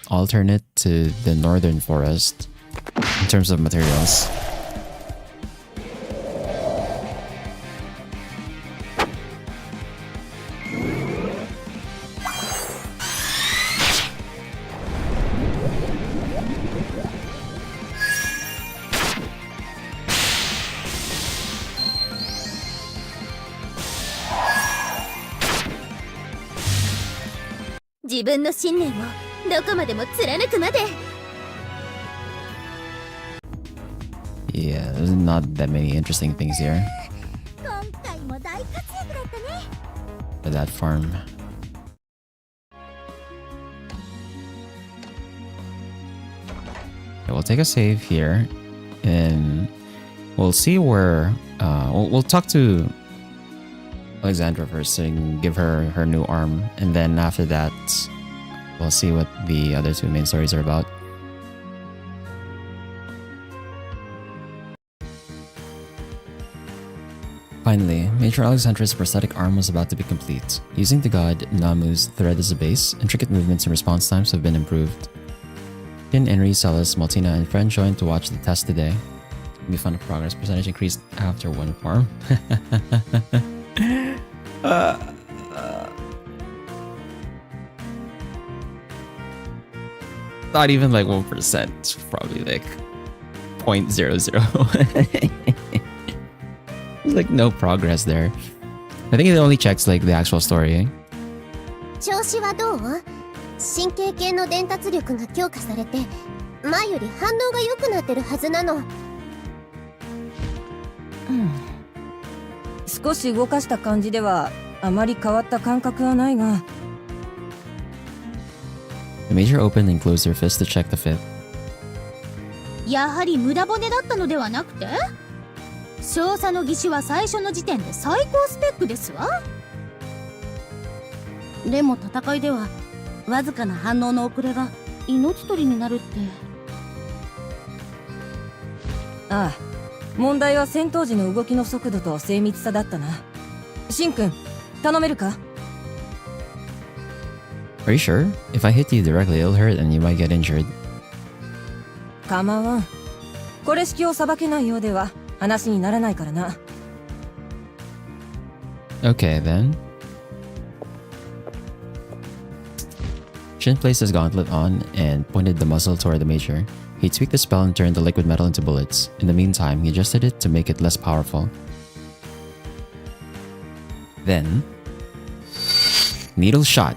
alternate to the northern forest in terms of materials.自分の信念をどこまでも貫くまで。Yeah, there's not that many interesting things here 今回も大活躍だったね。 for that farm. Okay, we'll take a save here, and we'll see where we'll talk to Alexandra first and give her her new arm, and then after that, we'll see what the other two main stories are about. Finally, Major Alexandra's prosthetic arm was about to be complete. Using the god Namu's thread as a base, intricate movements and response times have been improved. Shin, Enri, Celis, Maltina, and friend joined to watch the test today. It'll be fun if progress percentage increased after one farm. Not even like 1%, it's probably like 0.00. There's like no progress there. I think it only checks like the actual story. 調子はどう？神経系の伝達力が強化されて前より反応が良くなってるはずなの。少し動かした感じではあまり変わった感覚はないが。 The Major opened and closed her fist to check the fit. やはり無駄骨だったのではなくて、少佐の義手は最初の時点で最高スペックですわ。でも戦いではわずかな反応の遅れが命取りになるって。ああ、問題は戦闘時の動きの速度と精密さだったな。シン君、頼めるか？ Are you sure? If I hit you directly, it'll hurt and you might get injured. 構わん。これ式をさばけないようでは話にならないからな。Okay then. Shin placed his gauntlet on and pointed the muzzle toward the Major. He tweaked the spell and turned the liquid metal into bullets. In the meantime, he adjusted it to make it less powerful. Then... Needle shot.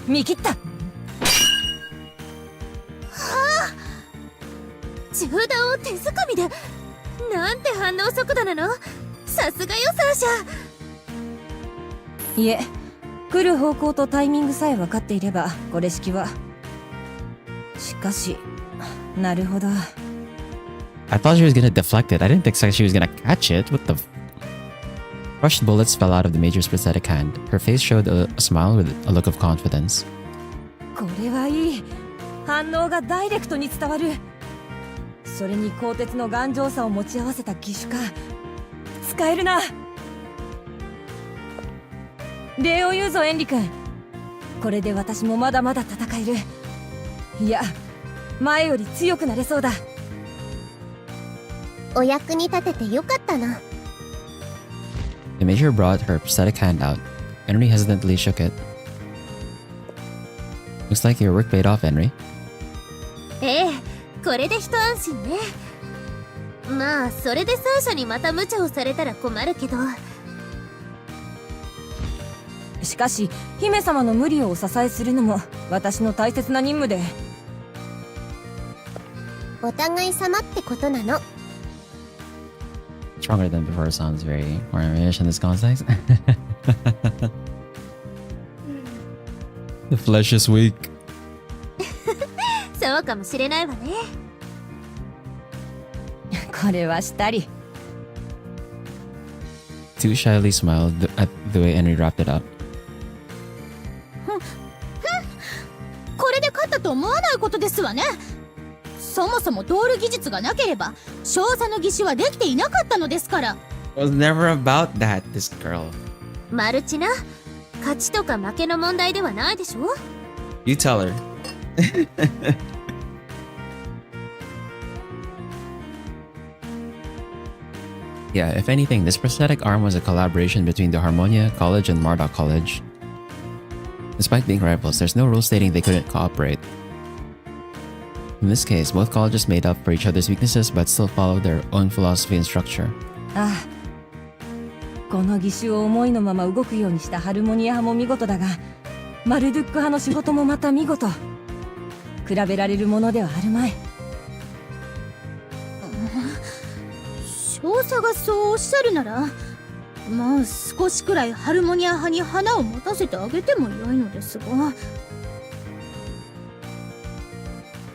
見切った。銃弾を手づかみでなんて反応速度なの？さすがよサーシャ。いえ、来る方向とタイミングさえ分かっていればこれ式は。しかし、なるほど。I thought she was gonna deflect it. I didn't expect she was gonna catch it. What the Crushed bullets fell out of the Major's prosthetic hand. Her face showed a smile with a look of confidence. これはいい。反応がダイレクトに伝わる。それに鋼鉄の頑丈さを持ち合わせた義手か。使えるな。礼を言うぞエンリ君。これで私もまだまだ戦える。いや、前より強くなれそうだ。お役に立ててよかったな。The Major brought her prosthetic hand out. Henry hesitantly shook it. Looks like your work paid off, Henry. ええ、これで一安心ね。まあそれで三者にまた無茶をされたら困るけど。しかし姫様の無理をお支えするのも私の大切な任務で。お互い様ってことなの。Stronger than before sounds very Warhammer-ish in this context. The flesh is weak. そうかもしれないわね。これはしたり。Too shyly smiled at the way Henry wrapped it up. これで勝ったと思わないことですわね。そもそもドール技術がなければ少佐の義手はできていなかったのですから。It was never about that, this girl. マルチな、勝ちとか負けの問題ではないでしょ。 You tell her. Yeah, if anything, this prosthetic arm was a collaboration between the Harmonia College and Marduk College. Despite being rivals, there's no rule stating they couldn't cooperate. In this case, both colleges made up for each other's weaknesses but still followed their own philosophy and structure. ああ、この義手を思いのまま動くようにしたハルモニア派も見事だが、マルドゥック派の仕事もまた見事。比べられるものではあるまい。たがそうおっしゃるなら、まあ少しくらいハルモニア派に花を持たせてあげてもよいのですが。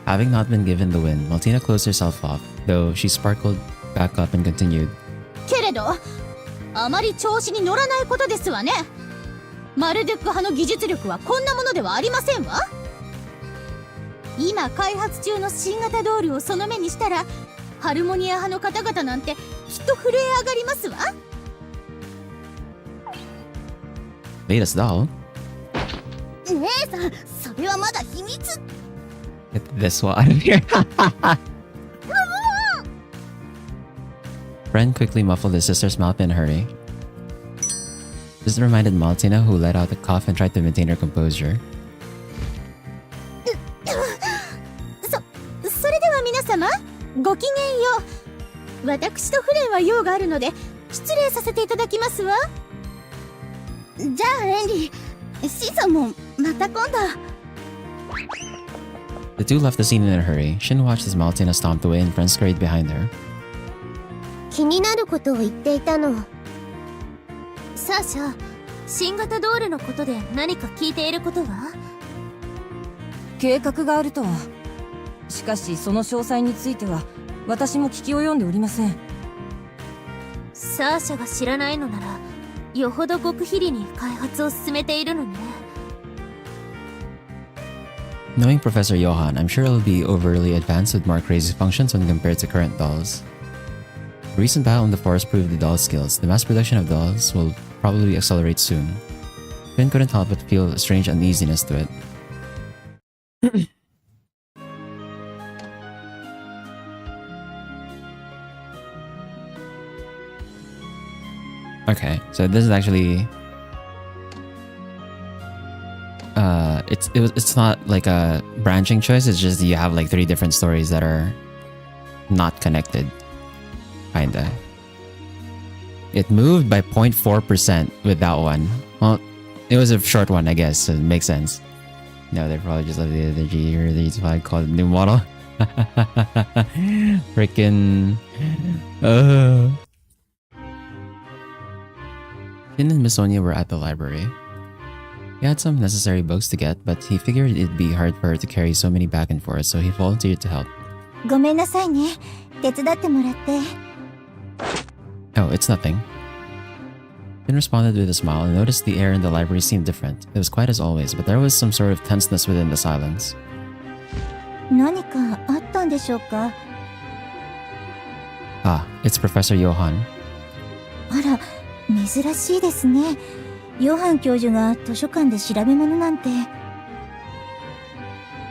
Having not been given the win, Maltina closed herself off, though she sparkled back up and continued. けれど、あまり調子に乗らないことですわね。マルドゥック派の技術力はこんなものではありませんわ。今開発中の新型ドールをその目にしたら、ハルモニア派の方々なんてきっと震え上がりますわ。Latest doll? 姉さん、それはまだ秘密。 Get this one out of here. Ren quickly muffled his sister's mouth in a hurry. This reminded Maltina, who let out a cough and tried to maintain her composure. それでは皆様、ごきげんよう。私とフレンは用があるので失礼させていただきますわ。じゃあエンリー、シンさんもまた今度。 The two left the scene in a hurry. Shin watched as Maltina stomped away and Ren scurried behind her. 気になることを言っていたの。サーシャ、新型ドールのことで何か聞いていることは？計画があるとは。しかしその詳細については私も聞き及んでおりません。サーシャが知らないのなら、よほど極秘裏に開発を進めているのね。Knowing Professor Johann, I'm sure it'll be overly advanced with more crazy functions when compared to current dolls. The recent battle in the forest proved the doll's skills. The mass production of dolls will probably accelerate soon. Finn couldn't help but feel a strange uneasiness to it. Okay, so this is actually it's not like a branching choice, it's just you have like 3 different stories that are not connected. Kinda. It moved by 0.4% with that one. Well, it was a short one, I guess, so it makes sense. No, they probably just left the energy here. They just probably called it new model. Freaking Finn and Miss Sonia were at the library. He had some necessary books to get, but he figured it'd be hard for her to carry so many back and forth, so he volunteered to help. ごめんなさいね。手伝ってもらって。Oh, it's nothing. Finn responded with a smile and noticed the air in the library seemed different. It was quiet as always, but there was some sort of tenseness within the silence. 何かあったんでしょうか。Ah, it's Professor Johann. あら、珍しいですね。ヨハン教授が図書館で調べ物なんて。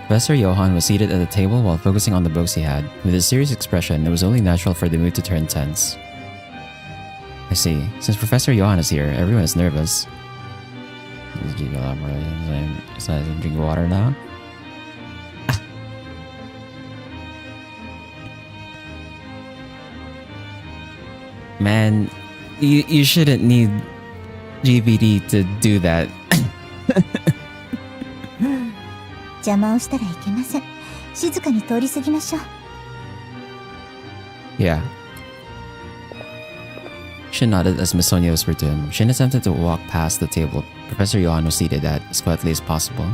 Professor Johann was seated at the table while focusing on the books he had. With a serious expression, it was only natural for the mood to turn tense. I see. Since Professor Johann is here, everyone is nervous. Drink water now. Man, you shouldn't need GPT to do that. 邪魔をしたらいけません。静かに通り過ぎましょう。Yeah. Shin nodded as Miss Sonia whispered to him. Shin attempted to walk past the table Professor Johann was seated at as quietly as possible.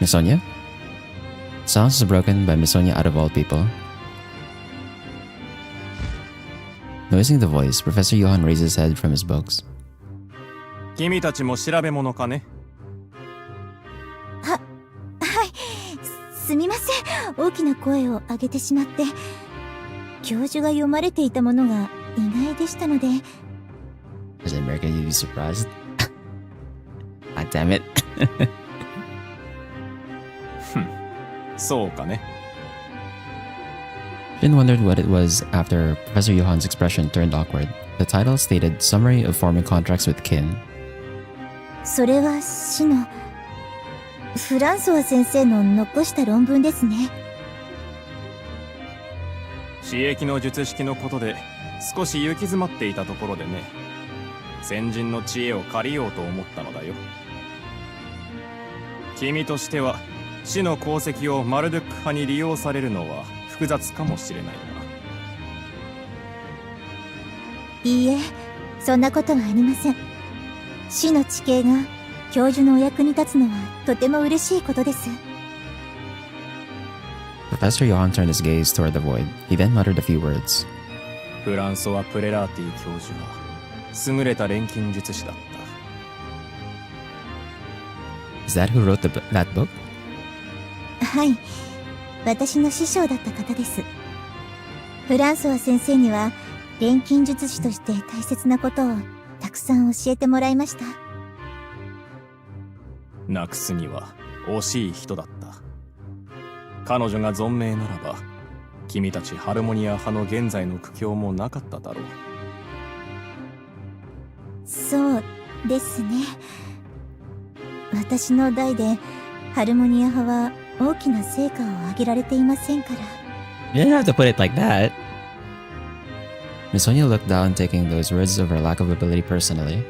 Miss Sonia? Silence was broken by Miss Sonia out of all people. Noticing the voice, Professor Johann raised his head from his books. 君たちも調べ物かね？はい、すみません。大きな声を上げてしまって。教授が読まれていたものが意外でしたので。As an American, you'd be surprised. God damn it. そうかね。Finn wondered what it was after Professor Johann's expression turned awkward. The title stated Summary of Forming Contracts with Kin. それは市のフランソワ先生の残した論文ですね。刺激の術式のことで少し行き詰まっていたところでね、先人の知恵を借りようと思ったのだよ。君としては死の功績をマルドゥック派に利用されるのは複雑かもしれないいいえ、そんなことはありません。死の地形が教授のお役に立つのはとても嬉しいことです。Professor Johann turned his gaze toward the void. He then muttered a few words. フランソワ・プレラーティ教授は優れた錬金術師だった。 Is that who wrote that book? はい、私の師匠だった方です。フランソワ先生には錬金術師として大切なことをたくさん教えてもらいました。なくすには惜しい人だった。彼女が存命ならば君たちハルモニア派の現在の苦境もなかっただろう。そうですね。私の代でハルモニア派は大きな成果を上げられていませんから。 You didn't have to put it like that. Miss Sonia looked down, taking those words of her lack of ability personally.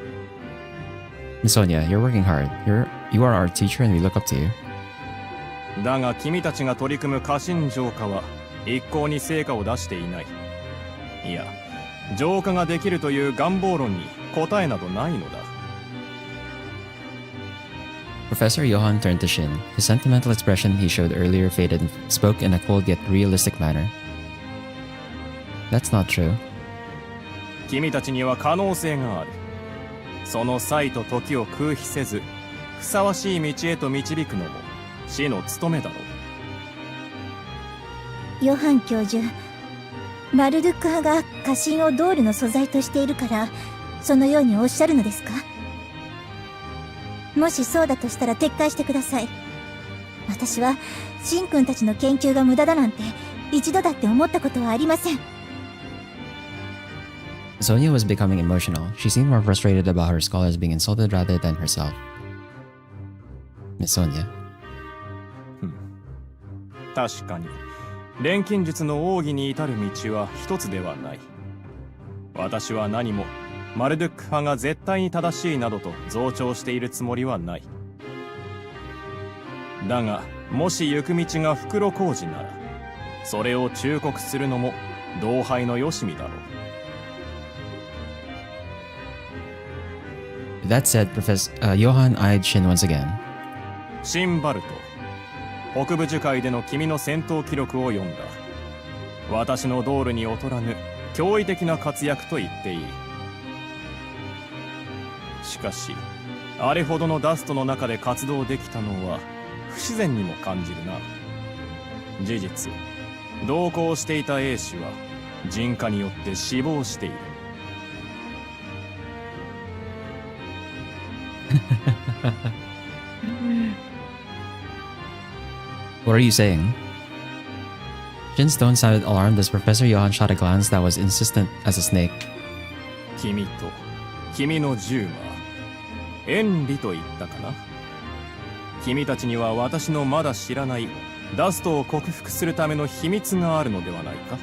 Miss Sonia, you're working hard. You are our teacher and we look up to you. だが君たちが取り組む家臣浄化は一向に成果を出していない。いや、浄化ができるという願望論に答えなどないのだ。Professor Johann turned to Shin. His sentimental expression he showed earlier faded and spoke in a cold yet realistic manner. That's not true. 君たちには可能性がある。その際と時を空飛せず、ふさわしい道へと導くのも死の務めだろう。ヨハン教授、マルドゥック派が家臣をドールの素材としているからそのようにおっしゃるのですか？もしそうだとしたら撤回してください。私はシン君たちの研究が無駄だなんて一度だって思ったことはありません。 Sonia was becoming emotional. She seemed more frustrated about her scholars being insulted rather than herself. Miss Sonia. 確かに錬金術の奥義に至る道は一つではない。私は何もマルドゥック派が絶対に正しいなどと増長しているつもりはない。だがもし行く道が袋小路ならそれを忠告するのも同輩のよしみだろう。 That said, Professor Johann eyed Shin once again. シンバルト、北部樹海での君の戦闘記録を読んだ。私のドールに劣らぬ驚異的な活躍と言っていい。しかしあれほどのダストの中で活動できたのは不自然にも感じるな。事実、同行していた兵士は人火によって死亡している。What are you saying? Shin's tone sounded alarmed as Professor Johann shot a glance that was insistent as a snake. 君と君のジューマー、縁理と言ったかな。君たちには私のまだ知らないダストを克服するための秘密があるのではないか。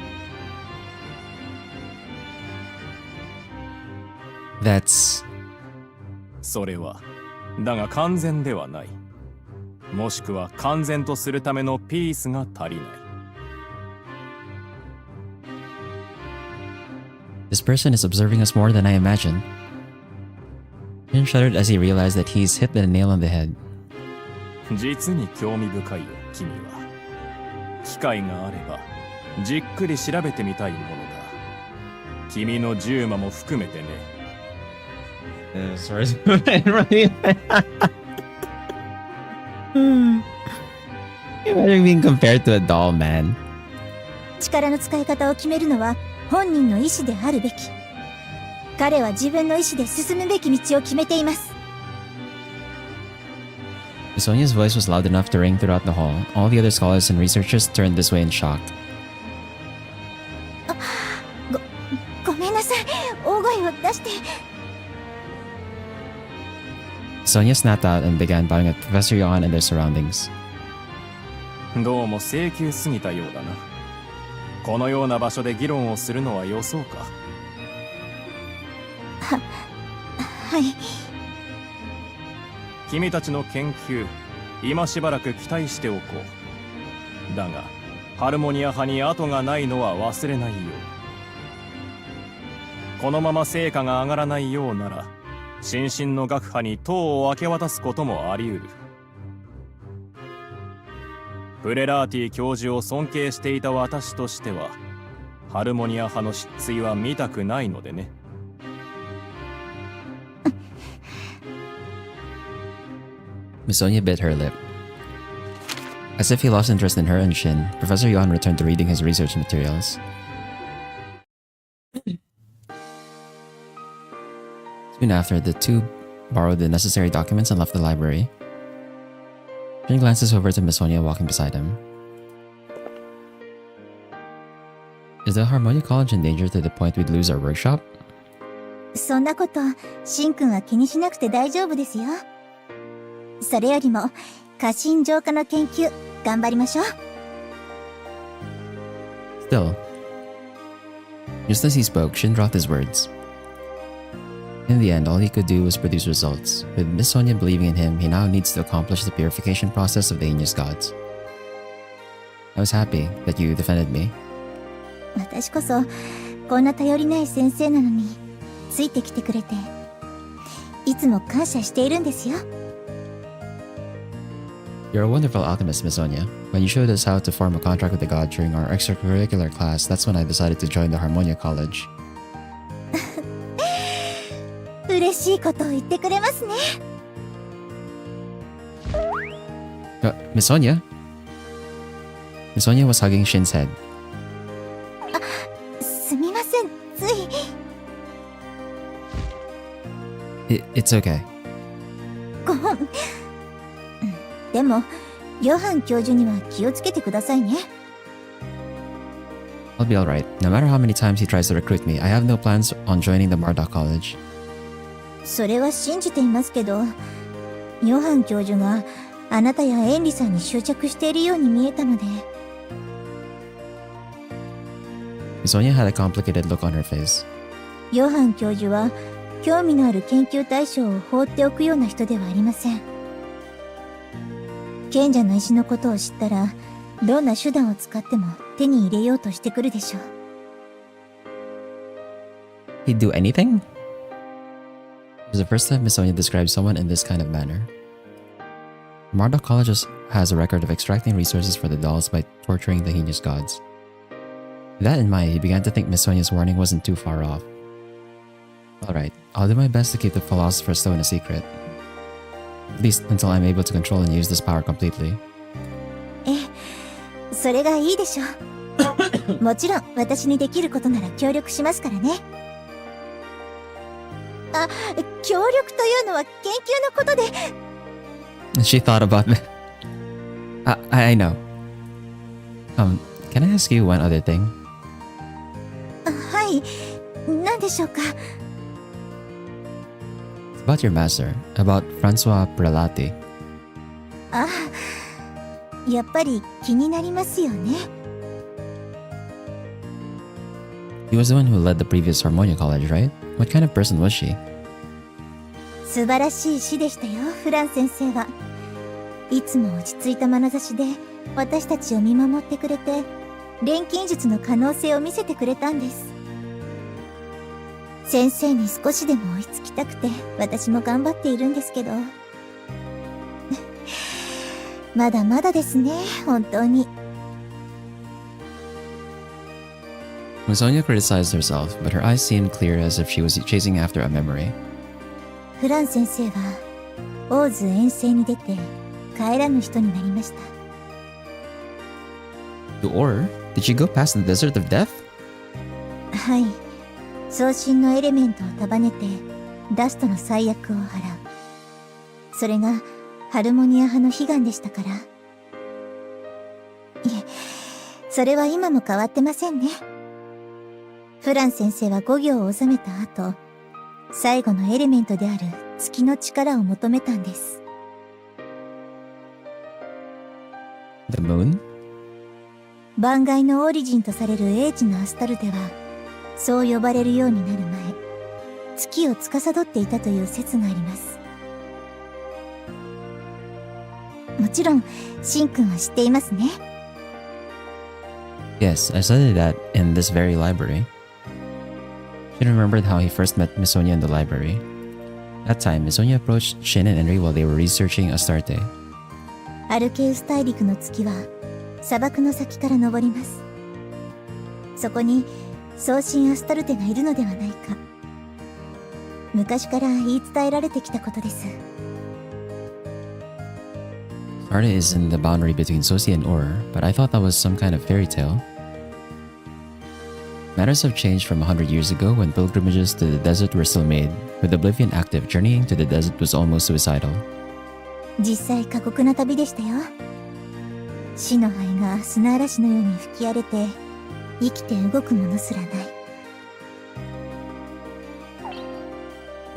That's... それはだが完全ではない。もしくは完全とするためのピースが足りない。This person is observing us more than I imagined. Shin shuddered as he realized that he's hit the nail on the head. 実に興味深いよ、君は。機会があればじっくり調べてみたいものだ。君のジューマも含めてね。Imagine being compared to a doll, man. 力の使い方を決めるのは本人の意志であるべき。彼は自分の意志で進むべき道を決めています。 Sonia's voice was loud enough to ring throughout the hall. All the other scholars and researchers turned this way in shock. ごめんなさい。大声を出して。Sonia snapped out and began bowing at Professor Johann and their surroundings. どうも請求すぎたようだな。このような場所で議論をするのは予想か。はい。君たちの研究、今しばらく期待しておこう。だがハルモニア派に後がないのは忘れないよう。このまま成果が上がらないようなら新進の学派に党を明け渡すこともあり得る。プレラーティ教授を尊敬していた私としてはハルモニア派の失墜は見たくないのでね。Misonia bit her lip. As if he lost interest in her and Shin, Professor Yuan returned to reading his research materials. Soon after, the two borrowed the necessary documents and left the library. Shin glances over to Misonia walking beside him. Is the Harmonia College in danger to the point we'd lose our workshop? そんなこと、シンくんは気にしなくて大丈夫ですよ。それよりも、過信浄化の研究、頑張りましょう。Still, just as he spoke, Shin dropped his words. In the end, all he could do was produce results. With Miss Sonia believing in him, he now needs to accomplish the purification process of the Aegis gods. I was happy that you defended me. 私こそ、こんな頼りない先生なのに、ついてきてくれて、いつも感謝しているんですよ。You're a wonderful alchemist, Miss Sonia. When you showed us how to form a contract with the god during our extracurricular class, that's when I decided to join the Harmonia College. 嬉しいことを言ってくれますね。Miss Sonia? Miss Sonia was hugging Shin's head. すみません、つい。It's okay. ごめん。でも、ヨハン教授には気をつけてくださいね。I'll be alright. No matter how many times he tries to recruit me, I have no plans on joining the Marduk College. それは信じていますけど、ヨハン教授があなたやエンリさんに執着しているように見えたので。Miss Sonia had a complicated look on her face. ヨハン教授は興味のある研究対象を放っておくような人ではありません。賢者の石のことを知ったら、どんな手段を使っても手に入れようとしてくるでしょう。He'd do anything? It was the first time Miss Sonia described someone in this kind of manner. Marduk College has a record of extracting resources for the dolls by torturing the heinous gods. With that in mind, he began to think Miss Sonia's warning wasn't too far off. Alright, I'll do my best to keep the Philosopher's Stone a secret. At least until I'm able to control and use this power completely. それがいいでしょう。もちろん私にできることなら協力しますからね。あ、協力というのは研究のことで。She thought about it. I know. Can I ask you one other thing? はい、何でしょうか。It's about your master, about Francois Prelati. あ、やっぱり気になりますよね。He was the one who led the previous Harmonia College, right? What kind of person was she? 素晴らしい師でしたよ、フラン先生は。いつも落ち着いた眼差しで私たちを見守ってくれて、錬金術の可能性を見せてくれたんです。先生に少しでも追いつきたくて私も頑張っているんですけどまだまだですね、本当に。Miss Sonia criticized herself, but her eyes seemed clear as if she was chasing after a memory. フラン先生はオーズ遠征に出て帰らぬ人になりました。 To Or? Did she go past the desert of death? はい、送信のエレメントを束ねてダストの災厄を払う。それがハルモニア派の悲願でしたから。いえ、それは今も変わってませんね。フラン先生は5行を収めた後、最後のエレメントである月の力を求めたんです。The moon? 万骸のオリジンとされる英知のアスタルテは、そう呼ばれるようになる前、月を司っていたという説があります。もちろん、シンくんは知っていますね。Yes, I studied that in this very library. Shin remembered how he first met Misonia in the library. That time, Misonia approached Shin and Enri while they were researching Astarte. アルケウス大陸の月は砂漠の先から昇ります。そこに送信アスタルテがいるのではないか。昔から言い伝えられてきたことです。Astarte is in the boundary between Sosi and Ur, but I thought that was some kind of fairy tale. Matters have changed from 100 years ago when pilgrimages to the desert were still made. With Oblivion active, journeying to the desert was almost suicidal. 実際過酷な旅でしたよ。死の灰が砂嵐のように吹き荒れて生きて動くものすらない。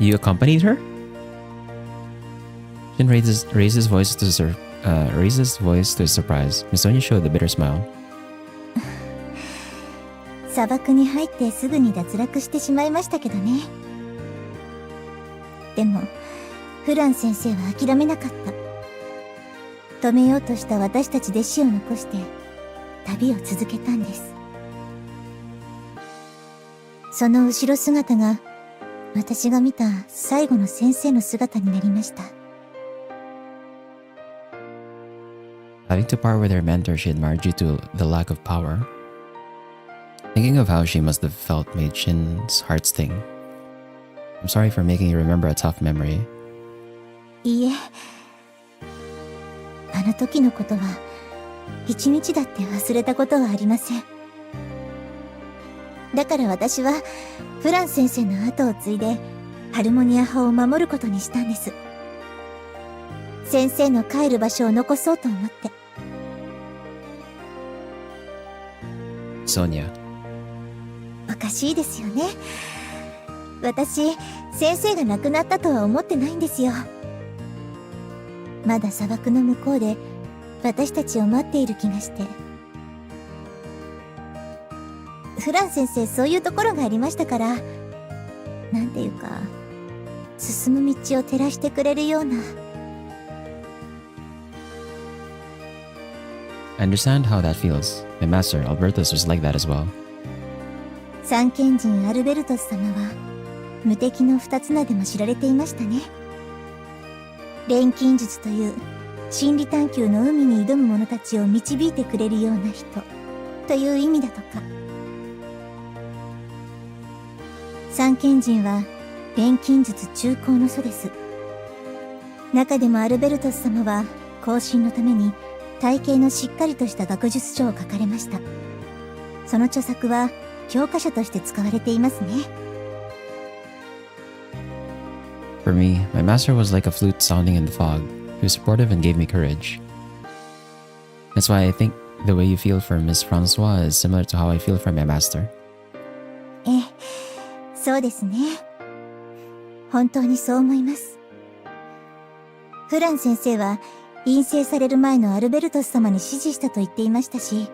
You accompanied her? Shin raises his voice to his surprise. Misonia showed a bitter smile. 砂漠に入ってすぐに脱落してしまいましたけどね。でもフラン先生は諦めなかった。止めようとした私たち弟子を残して旅を続けたんです。その後ろ姿が私が見た最後の先生の姿になりました。Having to part with her mentor she admired due to the lack of power. Thinking of how she must have felt made Shin's heart sting. I'm sorry for making you remember a tough memory. いいえ、あの時のことは一日だって忘れたことはありません。だから私はフラン先生の後を継いでハルモニア派を守ることにしたんです。先生の帰る場所を残そうと思って。Sonia. おかしいですよね。私、先生が亡くなったとは思ってないんですよ。まだ砂漠の向こうで私たちを待っている気がして。フラン先生、そういうところがありましたから、なんていうか進む道を照らしてくれるような。I understand how that feels. My master, Albertus, was like that as well. 三賢人アルベルトス様は無敵の二つ名でも知られていましたね。錬金術という心理探求の海に挑む者たちを導いてくれるような人という意味だとか。三賢人は錬金術中高の祖です。中でもアルベルトス様は後進のために体系のしっかりとした学術書を書かれました。その著作は教科書として使われていますね。For me, my master was like a flute sounding in the fog. He was supportive and gave me courage. That's why I think the way you feel for Miss Francois is similar to how I feel for my master. ええ、そうですね。本当にそう思います。フラン先生は陰性される前のアルベルトス様に指示したと言っていましたし、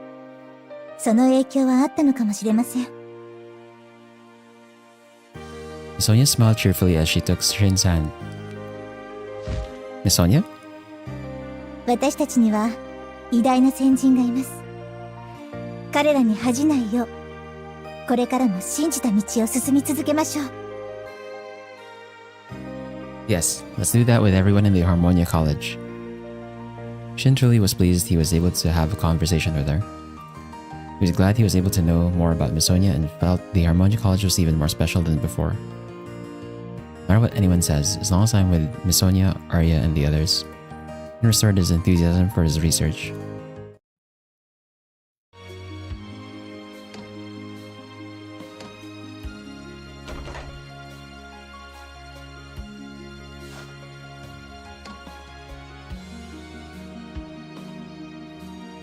その影響はあったのかもしれません。Misonia smiled cheerfully as she took Shin's hand. Misonia? 私たちには偉大な先人がいます。彼らに恥じないよう、これからも信じた道を進み続けましょう。Yes, let's do that with everyone in the Harmonia College. Shin truly was pleased he was able to have a conversation with her. He was glad he was able to know more about Misonia and felt the Harmonia College was even more special than before. No matter what anyone says, as long as I'm with Misonia, Arya, and the others, he restored his enthusiasm for his research.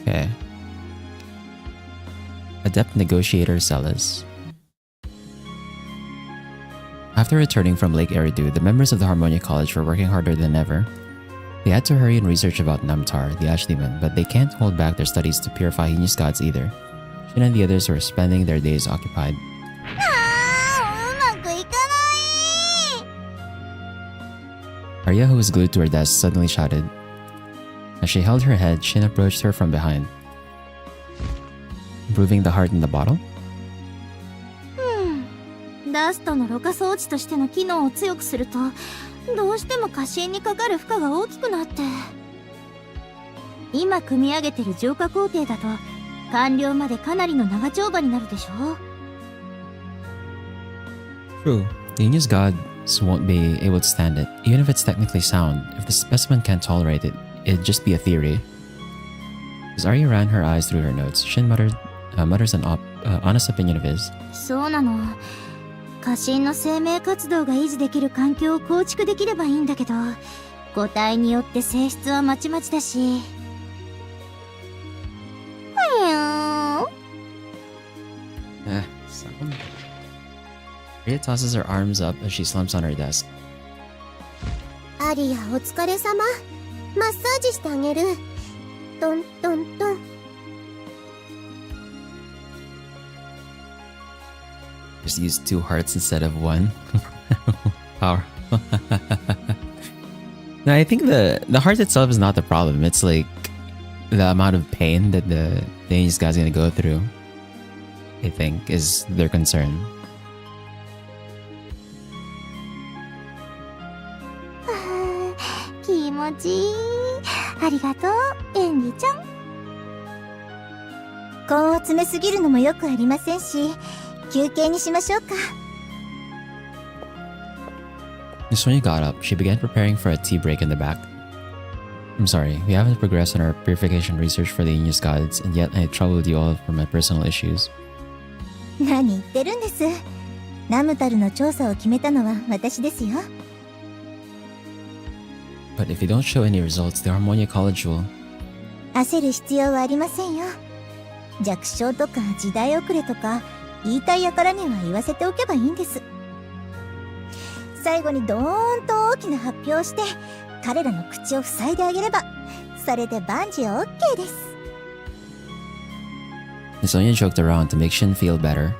Okay. Adept Negotiator Celis. After returning from Lake Eridu, the members of the Harmonia College were working harder than ever. They had to hurry and research about Namtar, the Ash Demon, but they can't hold back their studies to purify heinous gods either. Shin and the others were spending their days occupied. Arya, who was glued to her desk, suddenly shouted. As she held her head, Shin approached her from behind. Improving the heart in the bottle? ダストのろ過装置としての機能を強くすると、どうしても過信にかかる負荷が大きくなって。今組み上げてる浄化工程だと、完了までかなりの長丁場になるでしょ。 True. The Aegis gods won't be able to stand it, even if it's technically sound. If the specimen can't tolerate it, it'd just be a theory. As Arya ran her eyes through her notes, Shin mutters an honest opinion of his. そうなの。過信の生命活動が維持できる環境を構築できればいいんだけど、個体によって性質はまちまちだし。Someone. Arya tosses her arms up as she slumps on her desk. アリアお疲れ様。マッサージしてあげる。トントントン。Just use 2 hearts instead of 1. Power. No, I think the heart itself is not the problem. It's like the amount of pain that the Aegis guy's gonna go through, I think, is their concern. 気持ちいい。ありがとう、エンリちゃん。根を詰めすぎるのもよくありませんし、休憩にしましょうか。As Sonia got up, she began preparing for a tea break in the back. I'm sorry, we haven't progressed in our purification research for the Aegis gods, and yet I had trouble with you all for my personal issues. 何言ってるんです。ナムタルの調査を決めたのは私ですよ。But if you don't show any results, the Harmonia College will... 焦る必要はありませんよ。弱小とか時代遅れとか言いたいやからには言わせておけばいいんです。最後にドーンと大きな発表をして彼らの口を塞いであげれば、それで万事 OK です。Sonia joked around to make Shin feel better.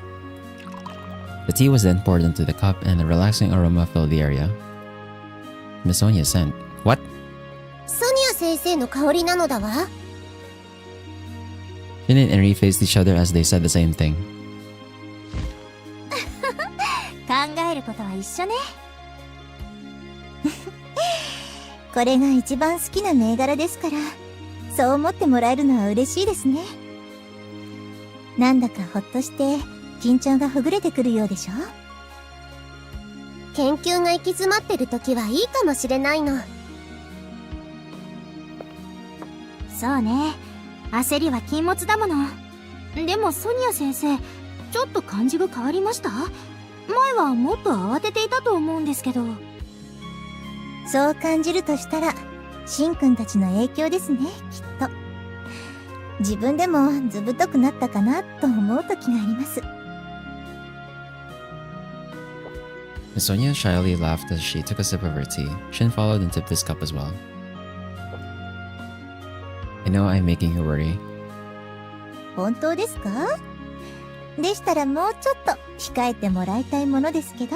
The tea was then poured into the cup and a relaxing aroma filled the area. Miss Sonia sent, "What?" ソニア先生の香りなのだわ。Shin and Enri faced each other as they said the same thing. 考えることは一緒ね。これが一番好きな銘柄ですから、そう思ってもらえるのは嬉しいですね。なんだかほっとして緊張がほぐれてくるようでしょ。研究が行き詰まってる時はいいかもしれないの。そうね。焦りは禁物だもの。でもソニア先生、ちょっと感じが変わりました？前はもっと慌てていたと思うんですけど。そう感じるとしたら、シンくんたちの影響ですね、きっと。自分でもずぶとくなったかなと思う時があります。Miss Sonia shyly laughed as she took a sip of her tea. Shin followed and tipped his cup as well. I know I'm making you worry. 本当ですか？でしたらもうちょっと控えてもらいたいものですけど。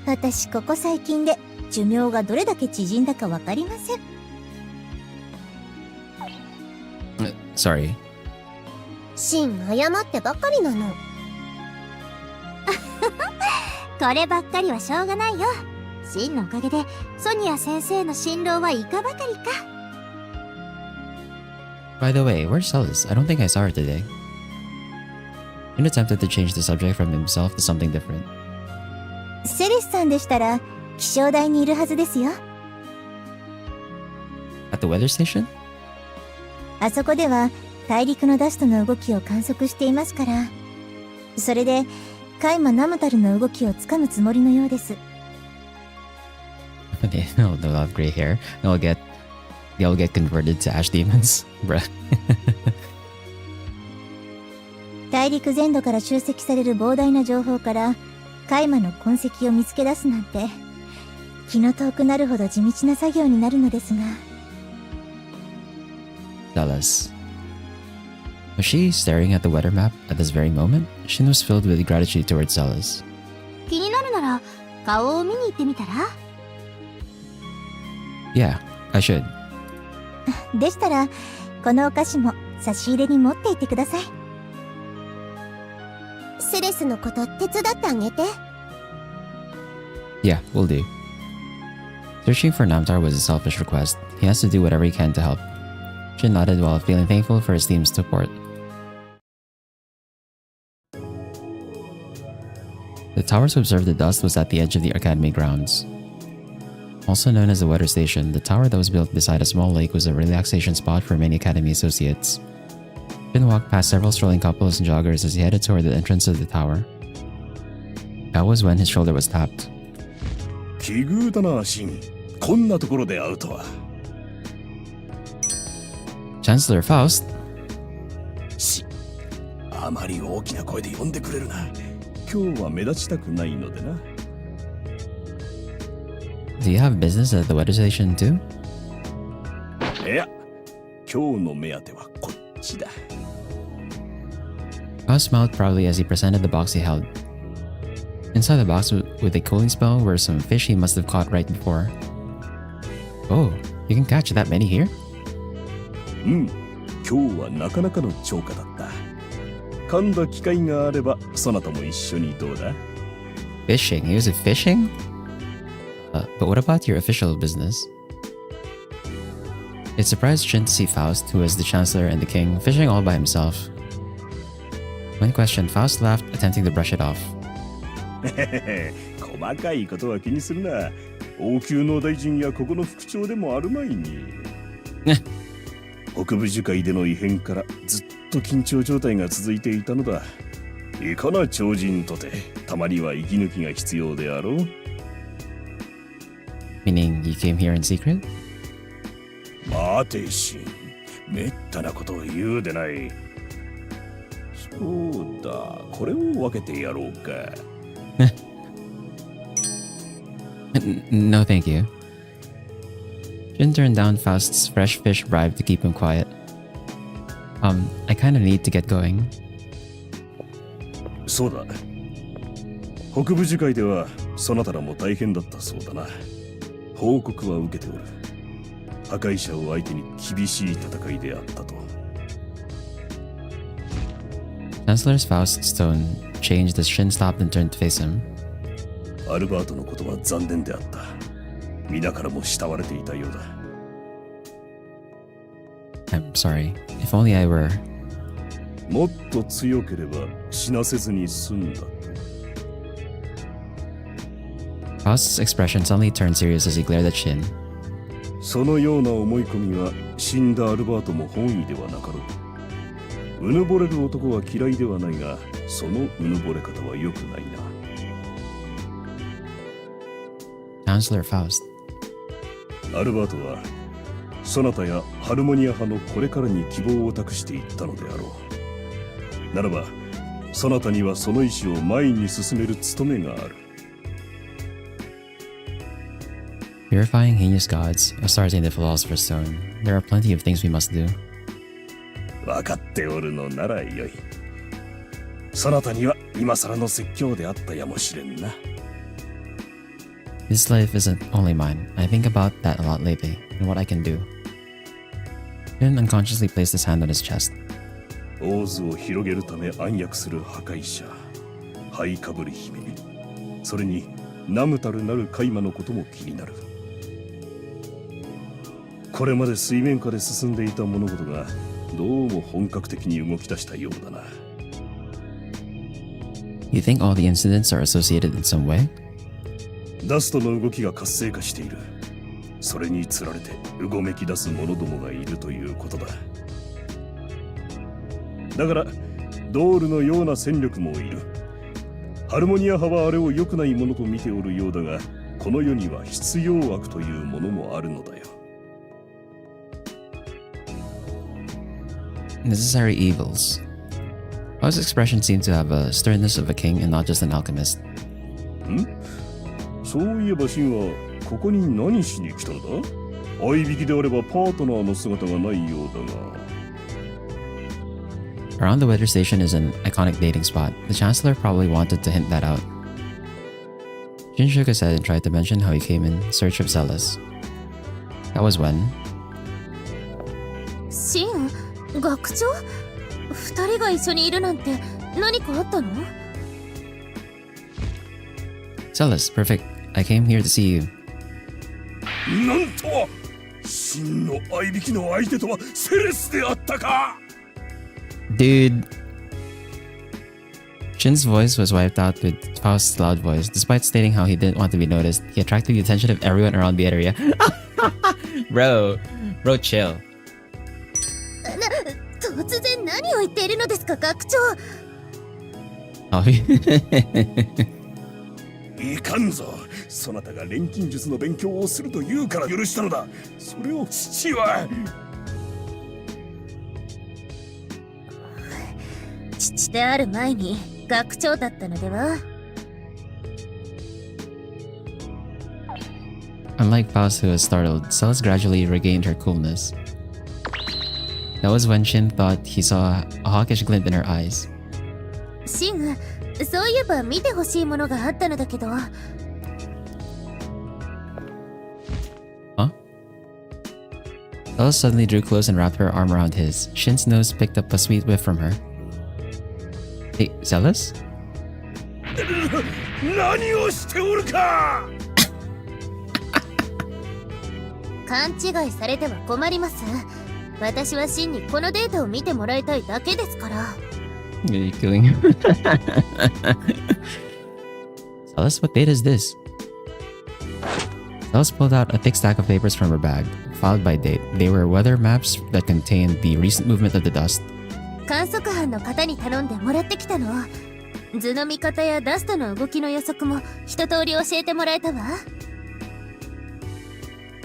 私ここ最近で寿命がどれだけ縮んだかわかりません。Sorry. シン謝ってばかりなの。こればっかりはしょうがないよ。シンのおかげでソニア先生の辛労はいかばかりか。By the way, where's Celis? I don't think I saw her today. Shin attempted to change the subject from himself to something different. セレスさんでしたら気象台にいるはずですよ。At the weather station? あそこでは大陸のダストの動きを観測していますから、それでカイマナムタルの動きをつかむつもりのようです。They'll have gray hair. They'll get converted to ash demons. Bruh. 大陸全土から集積される膨大な情報からカイマの痕跡を見つけ出すなんて、気の遠くなるほど地道な作業になるのですが。Celis. Was she staring at the weather map at this very moment? Shin was filled with gratitude towards Celis. 気になるなら顔を見に行ってみたら？ Yeah, I should. でしたらこのお菓子も差し入れに持っていってください。セレスのこと手伝ってあげて。 Yeah, will do. Searching for Namtar was a selfish request. He has to do whatever he can to help. Shin nodded while feeling thankful for his team's support. The tower to observe the dust was at the edge of the academy grounds. Also known as the weather station, the tower that was built beside a small lake was a relaxation spot for many academy associates. Shin walked past several strolling couples and joggers as he headed toward the entrance of the tower. That was when his shoulder was tapped. 奇遇だな、シン。こんなところで会うとは。Chancellor Faust? あまり大きな声で呼んでくれるな。今日は目立ちたくないのでな。Do you have business at the weather station too? いや、今日の目当てはこっちだ。Faust smiled proudly as he presented the box he held. Inside the box with a cooling spell were some fish he must have caught right before. Oh, you can catch that many here? うん、今日はなかなかの超過だった。噛んだ機会があれば、そなたも一緒にどうだ？ Fishing? He was it fishing? But what about your official business? It surprised Shin to see Faust, who was the Chancellor and the King, fishing all by himself. When questioned, Faust laughed, attempting to brush it off. 細かいことは気にするな。王宮の大臣やここの副長でもあるまいに。北部樹海での異変からずっと緊張状態が続いていたのだ。いかな超人とて、たまには息抜きが必要であろう。Meaning you came here in secret? 待てしん。めったなことを言うでない。そうだ、これを分けてやろうか。No, thank you. Shin turned down Faust's fresh fish bribe to keep him quiet. I kinda need to get going. そうだ。北部樹海ではそなたらも大変だったそうだな。報告は受けておる。破壊者を相手に厳しい戦いであったと。Chancellor Faust's tone changed as Shin stopped and turned to face him. アルバートのことは残念であった。皆からも慕われていたようだ。I'm sorry. If only I were... もっと強ければ死なせずに済んだと。Faust's expression suddenly turned serious as he glared at Shin. そのような思い込みは死んだアルバートも本意ではなかろう。うぬぼれる男は嫌いではないが、そのうぬぼれ方は良くないな。Chancellor Faust. アルバートはそなたやハルモニア派のこれからに希望を託していったのであろう。ならばそなたにはその意志を前に進める務めがある。Purifying heinous gods, astarting the philosopher's stone. There are plenty of things we must do. 分かっておるのならよい。そなたには今更の説教であったやもしれんな。This life isn't only mine. I think about that a lot lately, and what I can do. Shin unconsciously placed his hand on his chest. オーズを広げるため暗躍する破壊者、ハイカブリ姫、それにナムタルなるカイマのことも気になる。これまで水面下で進んでいた物事がどうも本格的に動き出したようだな。You think all the incidents are associated in some way? ダストの動きが活性化している。それにつられてうごめき出す者どもがいるということだ。だからドールのような戦力もいる。ハルモニア派はあれを良くないものと見ておるようだが、この世には必要悪というものもあるのだよ。Necessary evils. Faust's expression seemed to have a sternness of a king and not just an alchemist. ん？そういえばシンはここに何しに来たのだ？相引きであればパートナーの姿がないようだが。Around the weather station is an iconic dating spot. The Chancellor probably wanted to hint that out. Jin shook his head and tried to mention how he came in search of Zealous. That was when... シン、学長？二人が一緒にいるなんて何かあったの？ Celis, perfect. I came here to see you. なんと真の合いびきの相手とはセレスであったか。 Dude. Shin's voice was wiped out with Faust's loud voice. Despite stating how he didn't want to be noticed, he attracted the attention of everyone around the area. Bro, chill. 突然何を言っているのですか、学長。 Oh, いかんぞ。そなたが錬金術の勉強をすると言うから許したのだ。それを父は。父である前に学長だったのでは。 Unlike Faust, who was startled, Celis gradually regained her coolness. That was when Shin thought he saw a hawkish glint in her eyes. シン、そういえば見てほしいものがあったのだけど。 Huh? Celis suddenly drew close and wrapped her arm around his. Shin's nose picked up a sweet whiff from her. Hey, Celis? 何をしておるか。勘違いされては困ります。私はシンにこのデータを見てもらいたいだけですから。 Are you killing him? Celis, what data is this? Celis pulled out a thick stack of papers from her bag, filed by date. They were weather maps that contained the recent movement of the dust. 観測班の方に頼んでもらってきたの。図の見方やダストの動きの予測も一通り教えてもらえたわ。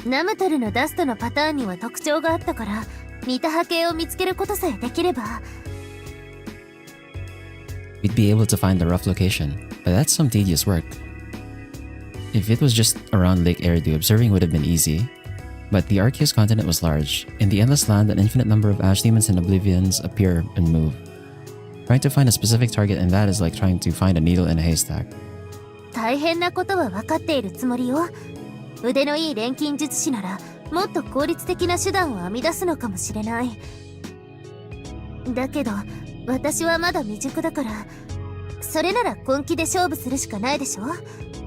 ナムトルのダストのパターンには特徴があったから、似た波形を見つけることさえできれば。 We'd be able to find the rough location, but that's some tedious work. If it was just around Lake Eridu, observing would have been easy. But the Arceus continent was large. In the endless land, an infinite number of ash demons and oblivions appear and move. Trying to find a specific target in that is like trying to find a needle in a haystack. 大変なことは分かっているつもりよ。腕のいい錬金術師ならもっと効率的な手段を編み出すのかもしれない。だけど私はまだ未熟だから、それなら根気で勝負するしかないでしょ。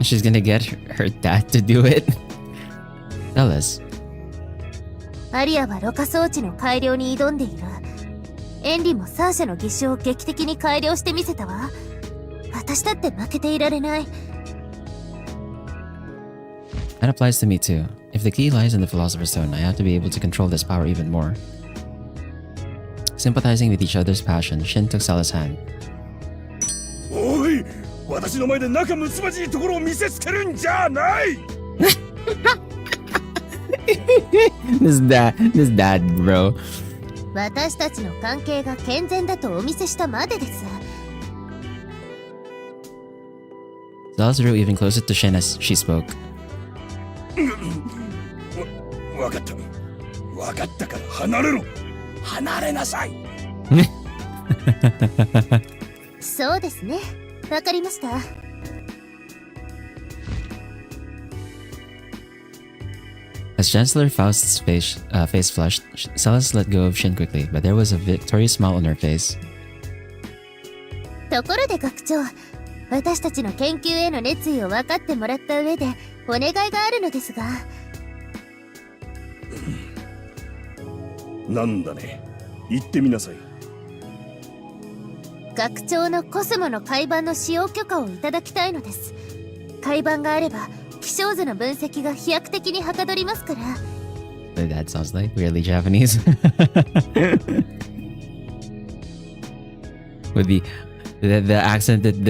She's gonna get her dad to do it. Tell us. アリアはろ過装置の改良に挑んでいる。エンリもサーシャの義手を劇的に改良してみせたわ。私だって負けていられない。 That applies to me too. If the key lies in the Philosopher's Stone, I have to be able to control this power even more. Sympathizing with each other's passion, Shin took Celis' hand. おい、私の前で仲睦まじいところを見せつけるんじゃない。This dad, bro. 私たちの関係が健全だとお見せしたまでです。 Celis drew even closer to Shin as she spoke. わかった。わかったから離れろ。離れなさい。そうですね。わかりました。 As Chancellor Faust's face flushed, Celis let go of Shin quickly, but there was a victorious smile on her face. ところで学長、私たちの研究への熱意を分かってもらった上でお願いがあるのですが。なんだね。言ってみなさい。学長のコスモの海板の使用許可をいただきたいのです。海板があれば気象図の分析が飛躍的にはかどりますから。 That sounds like weirdly Japanese. With the accent that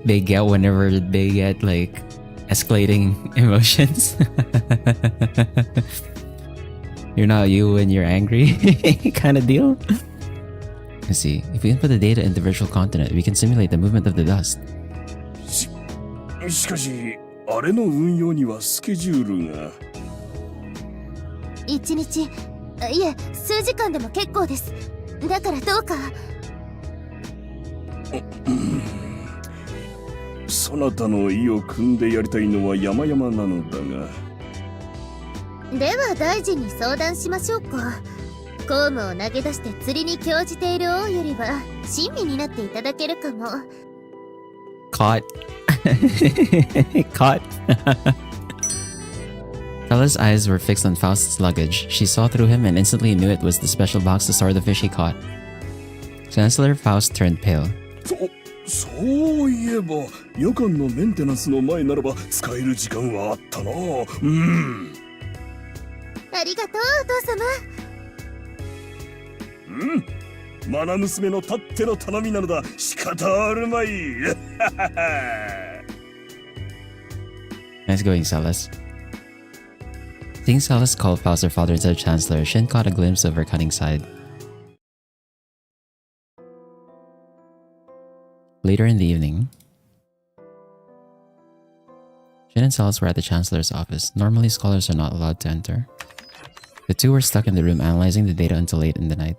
they get whenever they get like escalating emotions. You're not you when you're angry kind of deal. Let's see. If we input the data in the virtual continent, we can simulate the movement of the dust. しかし、あれの運用にはスケジュールが。1日、いえ、数時間でも結構です。だからどうか。そなたの意を組んでやりたいのは山々なのだが。では大臣に相談しましょうか。公務を投げ出して釣りに興じている王よりは親身になっていただけるかも。Caught. Caught. Stella's eyes were fixed on Faust's luggage. She saw through him and instantly knew it was the special box to store the fish he caught. Chancellor Faust turned pale. そういえば夜間のメンテナンスの前ならば使える時間はあったな。ありがとうお父様。マナ娘のたっての頼みなのだ。仕方あるまい。Nice going, Celis. Seeing Celis call Faust her father instead of Chancellor, Shin caught a glimpse of her cunning side. Later in the evening, Shin and Celis were at the Chancellor's office. Normally, scholars are not allowed to enter. The two were stuck in the room analyzing the data until late in the night.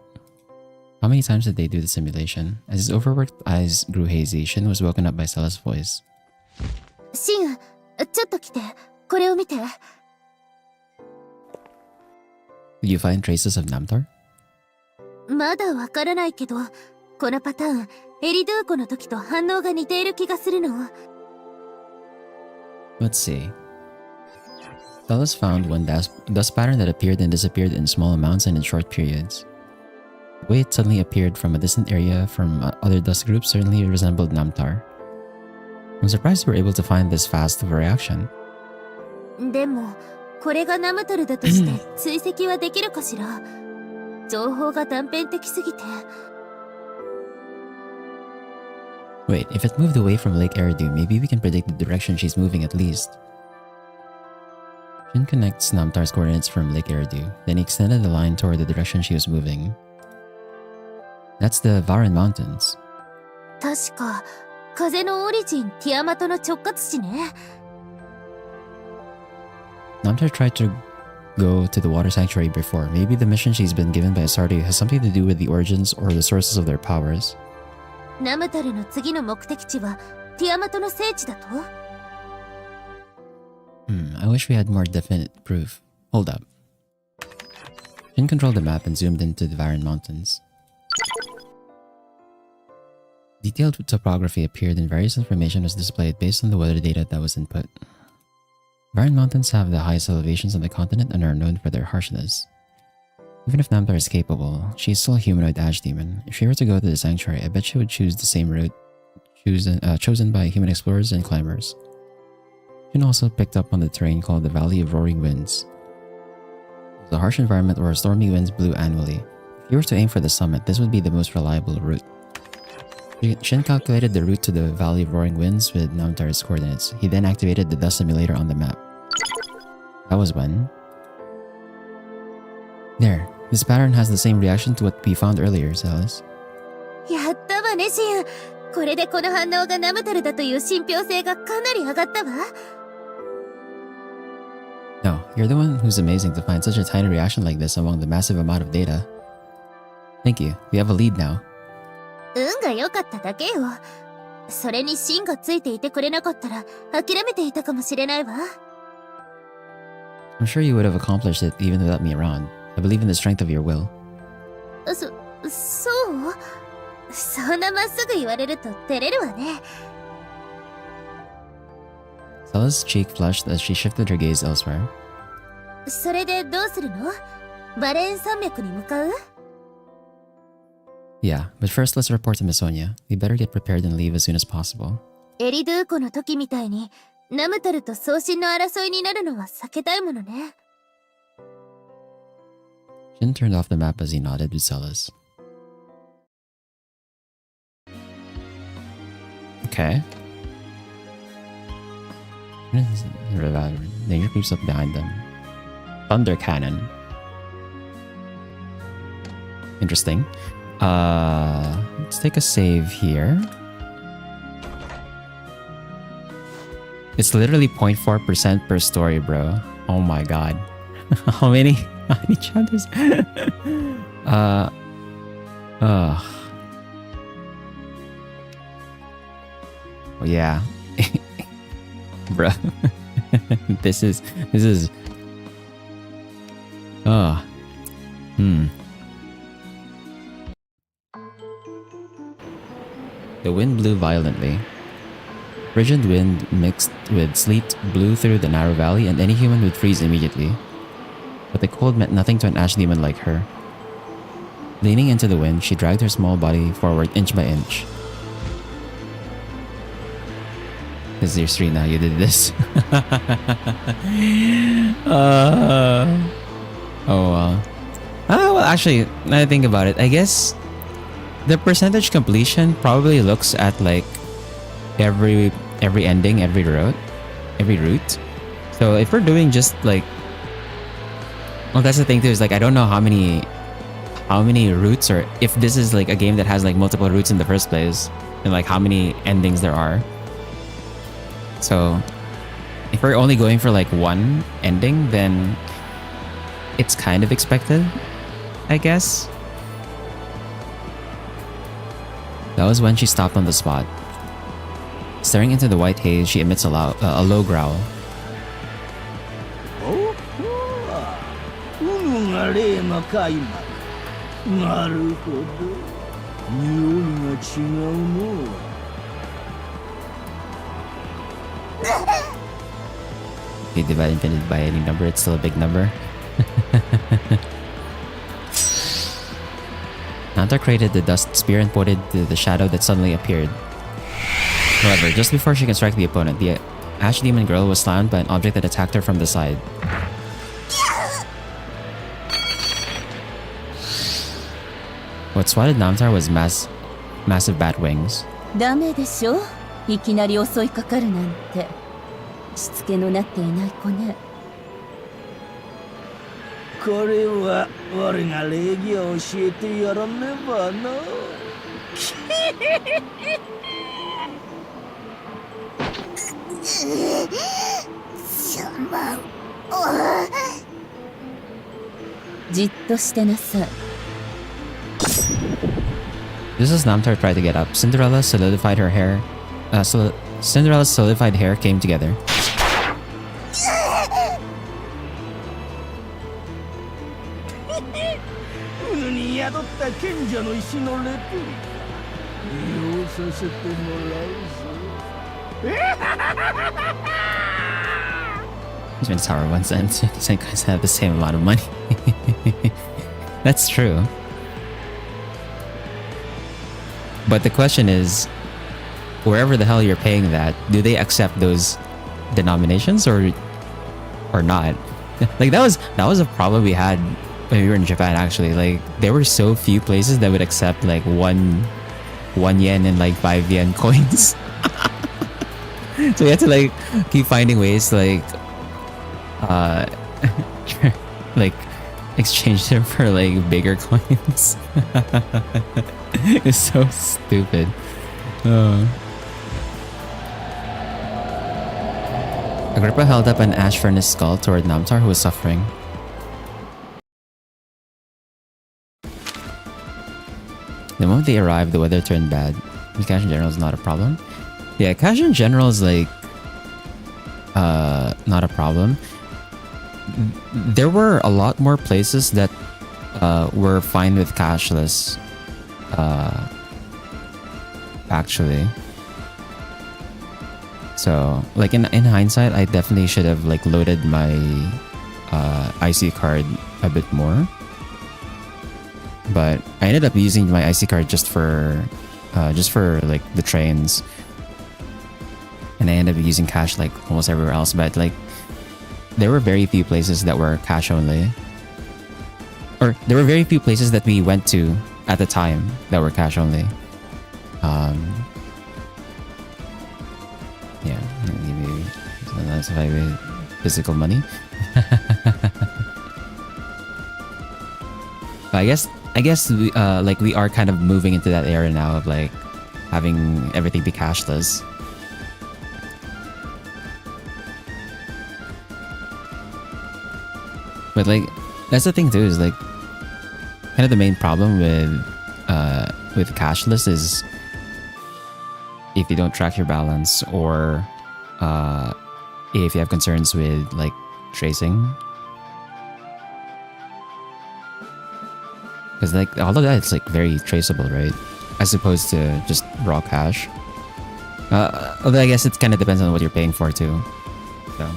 How many times did they do the simulation? As his overworked eyes grew hazy, Shin was woken up by Celis' voice. シン、ちょっと来て。これを見て。Did you find traces of Namtar? まだわからないけど、このパターン、エリドゥーコの時と反応が似ている気がするの。Let's see. Celis found one dust pattern that appeared and disappeared in small amounts and in short periods. The way it suddenly appeared from a distant area from other dust groups certainly resembled Namtar. I'm surprised we were able to find this fast of a reaction. でも、これがナムトルだとして追跡はできるかしら。情報が断片的すぎて。Wait, if it moved away from Lake Eridu, maybe we can predict the direction she's moving at least. Shin connects Namtar's coordinates from Lake Eridu, then he extended the line toward the direction she was moving. That's the Varan Mountains. 確か、風のオリジン、ティアマトの直轄地ね。Namtar tried to go to the water sanctuary before. Maybe the mission she's been given by Asardi has something to do with the origins or the sources of their powers. ナムトルの次の目的地はティアマトの聖地だと？ I wish we had more definite proof. Hold up. Shin controlled the map and zoomed into the Varan Mountains. Detailed topography appeared and various information was displayed based on the weather data that was input. Varan Mountains have the highest elevations on the continent and are known for their harshness. Even if Namtar is capable, she is still a humanoid ash demon. If she were to go to the sanctuary, I bet she would choose the same route chosen by human explorers and climbers. Shin also picked up on the terrain called the Valley of Roaring Winds. It was a harsh environment where stormy winds blew annually. If you were to aim for the summit, this would be the most reliable route. Shin calculated the route to the Valley of Roaring Winds with Namtar's coordinates. He then activated the dust simulator on the map. That was when... There. This pattern has the same reaction to what we found earlier, Celis. やったわね、シン。これでこの反応がナムトルだという信憑性がかなり上がったわ。No, you're the one who's amazing to find such a tiny reaction like this among the massive amount of data. Thank you. We have a lead now. 運が良かっただけよ。それにシンがついていてくれなかったら諦めていたかもしれないわ。I'm sure you would have accomplished it even without me around. I believe in the strength of your will. そう?そんなまっすぐ言われると照れるわね。Celis' cheek flushed as she shifted her gaze elsewhere. それでどうするの？バレーン山脈に向かう？ Yeah, but first let's report to Misonia. We better get prepared and leave as soon as possible. エリドゥーコの時みたいにナムトルと送信の争いになるのは避けたいものね。Shin turned off the map as he nodded with Celis. Okay. Danger creeps up behind them. Thunder cannon. Interesting. Let's take a save here. It's literally 0.4% per story, bro. Oh my god. How many chapters? Oh yeah. Bruh. This is The wind blew violently. Frigid wind mixed with sleet blew through the narrow valley, and any human would freeze immediately. But the cold meant nothing to an ash demon like her. Leaning into the wind, she dragged her small body forward inch by inch. This is your street now, you did this. Oh well. Well, actually, now I think about it, I guess the percentage completion probably looks at like every ending, every route. So if we're doing just like, well, that's the thing too, is like I don't know how many routes, or if this is like a game that has like multiple routes in the first place, and like how many endings there are. So if we're only going for like one ending, then it's kind of expected, I guess. That was when she stopped on the spot. Staring into the white haze, she emits a low growl. が例の開幕。なるほど。匂いが違うの。Okay, divided by any number, it's still a big number. Nanta created the dust spear and pointed to the shadow that suddenly appeared. However, just before she can strike the opponent, the Ash Demon girl was slammed by an object that attacked her from the side. What swatted Namtar was massive bat wings. ダメでしょ、いきなり襲いかかるなんて。しつけのなっていない子ね。これは我が礼儀を教えてやらねばな。じっとしてなさい。Just as Namtar tried to get up, Cinderella's solidified hair came together. He's been sour once, and these guys have the same amount of money. That's true. But the question is, wherever the hell you're paying that, do they accept those denominations or not? Like that was a problem we had when we were in Japan, actually. Like there were so few places that would accept like one yen and like 5 yen coins. So we had to like keep finding ways to like exchange them for like bigger coins. It's so stupid. Agrippa held up an ash furnace skull toward Namtar, who was suffering. The moment they arrived, the weather turned bad. Cash in general is not a problem. Yeah, cash in general is like not a problem. There were a lot more places that were fine with cashless. Actually, so like in hindsight, I definitely should have like loaded my IC card a bit more. But I ended up using my IC card just for like the trains, and I ended up using cash like almost everywhere else. But like there were very few places that were cash only, or there were very few places that we went to at the time that were cash only. Yeah, maybe that's if I had physical money. But I guess we we are kind of moving into that era now of like having everything be cashless. But like that's the thing too, is like kind of the main problem with cashless is if you don't track your balance, or if you have concerns with like tracing. Because like all of that, it's like very traceable, right? As opposed to just raw cash. Although I guess it kind of depends on what you're paying for too. So.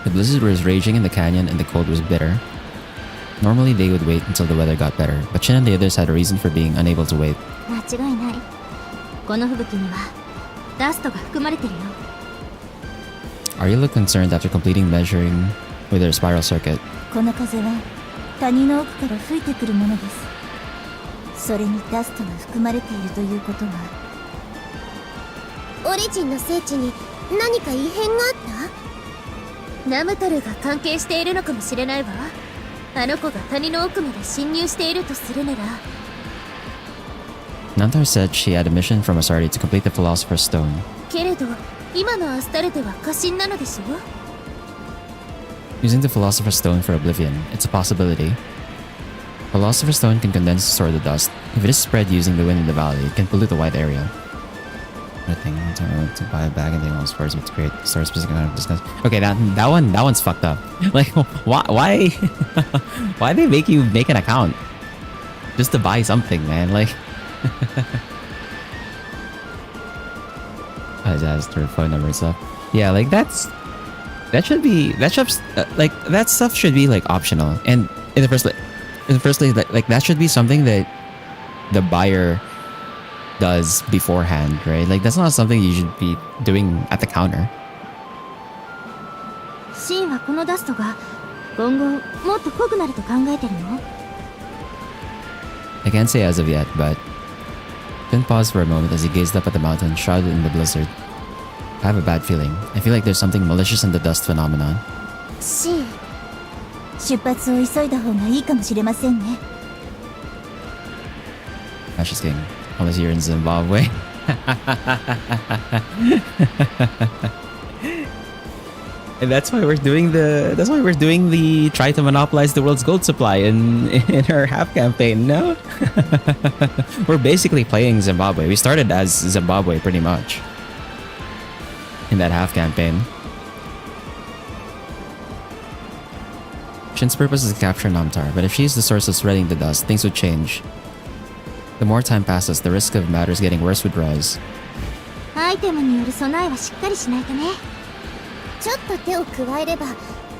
The blizzard was raging in the canyon and the cold was bitter. Normally they would wait until the weather got better, but Shin and the others had a reason for being unable to wait. 間違いない。この吹雪にはダストが含まれてるよ。Arya looked concerned after completing measuring with their spiral circuit. この風は谷の奥から吹いてくるものです。それにダストが含まれているということは、オリジンの聖地に何か異変があった？ナムトルが関係しているのかもしれないわ。あの子が谷の奥まで侵入しているとするなら。Nantar said she had a mission from Asari to complete the Philosopher's Stone. けれど今のアスタルテは過信なのでしょ？Using the Philosopher's Stone for Oblivion, it's a possibility. Philosopher's Stone can condense and store the dust. If it is spread using the wind in the valley, it can pollute a wide area. I think one time I went to buy a bag and they almost forced me to create a store specific kind of discuss. Okay, that one's fucked up. Like, why why they make you make an account just to buy something, man? Like, I just asked her phone number and stuff. Yeah, like that stuff should be like optional. And in the first place, like that should be something that the buyer does beforehand, right? Like that's not something you should be doing at the counter. シンはこのダストが今後もっと濃くなると考えてるの？ I can't say as of yet, but Finn paused for a moment as he gazed up at the mountain shrouded in the blizzard. I have a bad feeling. I feel like there's something malicious in the dust phenomenon. シン、出発を急いだ方がいいかもしれませんね。 That's just kidding. Unless you're in Zimbabwe. And that's why we're doing the try to monopolize the world's gold supply in our half campaign, no? We're basically playing Zimbabwe. We started as Zimbabwe pretty much in that half campaign. Shin's purpose is to capture Namtar, but if she's the source of spreading the dust, things would change. The more time passes, the risk of matters getting worse would rise. アイテムによる備えはしっかりしないとね。ちょっと手を加えれば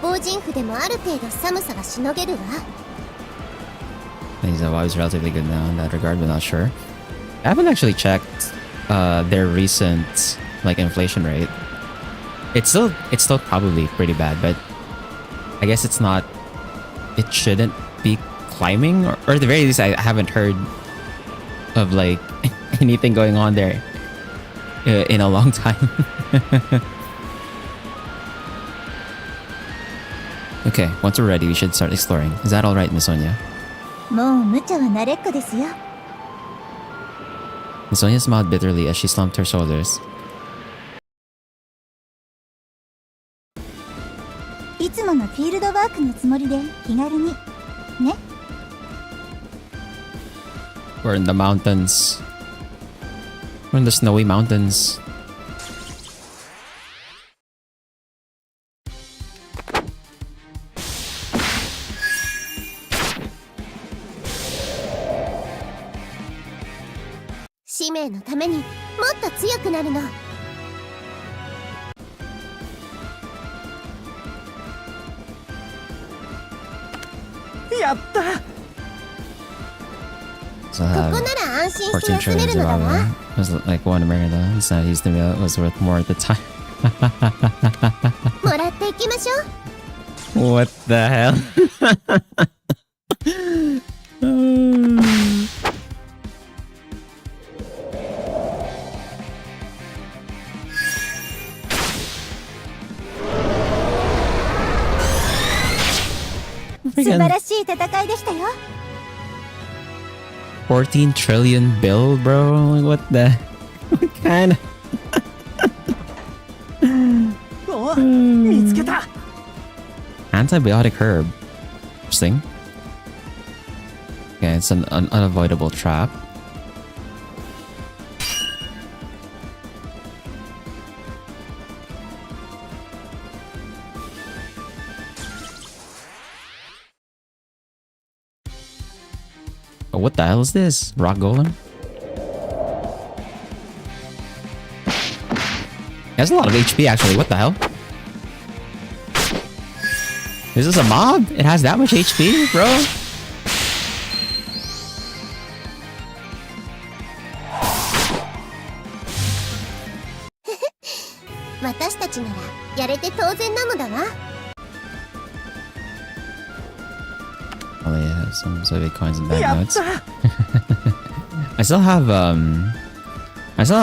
防塵符でもある程度寒さがしのげるわ。 I think Zimbabwe's relatively good now in that regard, but not sure. I haven't actually checked their recent like inflation rate. It's still probably pretty bad, but I guess it shouldn't be climbing, or at the very least I haven't heard of like anything going on there in a long time. Okay, once we're ready, we should start exploring. Is that all right, Miss Sonia? もう無茶は慣れっこですよ。 Miss Sonia smiled bitterly as she slumped her shoulders. いつものフィールドワークのつもりで気軽にね。 We're in the mountains. We're in the snowy mountains. "使命のためにもっと強くなるの。やった!So こ have こなら安心して fortune 休め traders るのだ around わ。 there. It was like one American though. It's not used to me. It was worth more at the time. もらっていきましょう。 What the hell?素晴らしい戦いでしたよ。 14 trillion bill, bro? What the? What kind of? お、見つけた! Antibiotic herb. Interesting. Okay, it's an unavoidable trap. Oh, what the hell is this? Rock golem? It has a lot of HP actually, what the hell? Is this a mob? It has that much HP, bro? Oh, they have some Soviet coins and banknotes. I still have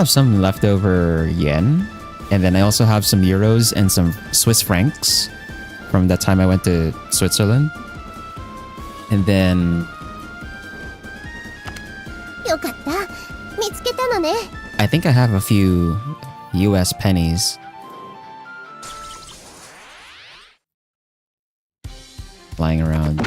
some leftover yen, and then I also have some euros and some Swiss francs from that time I went to Switzerland. And then I think I have a few US pennies. Lying around.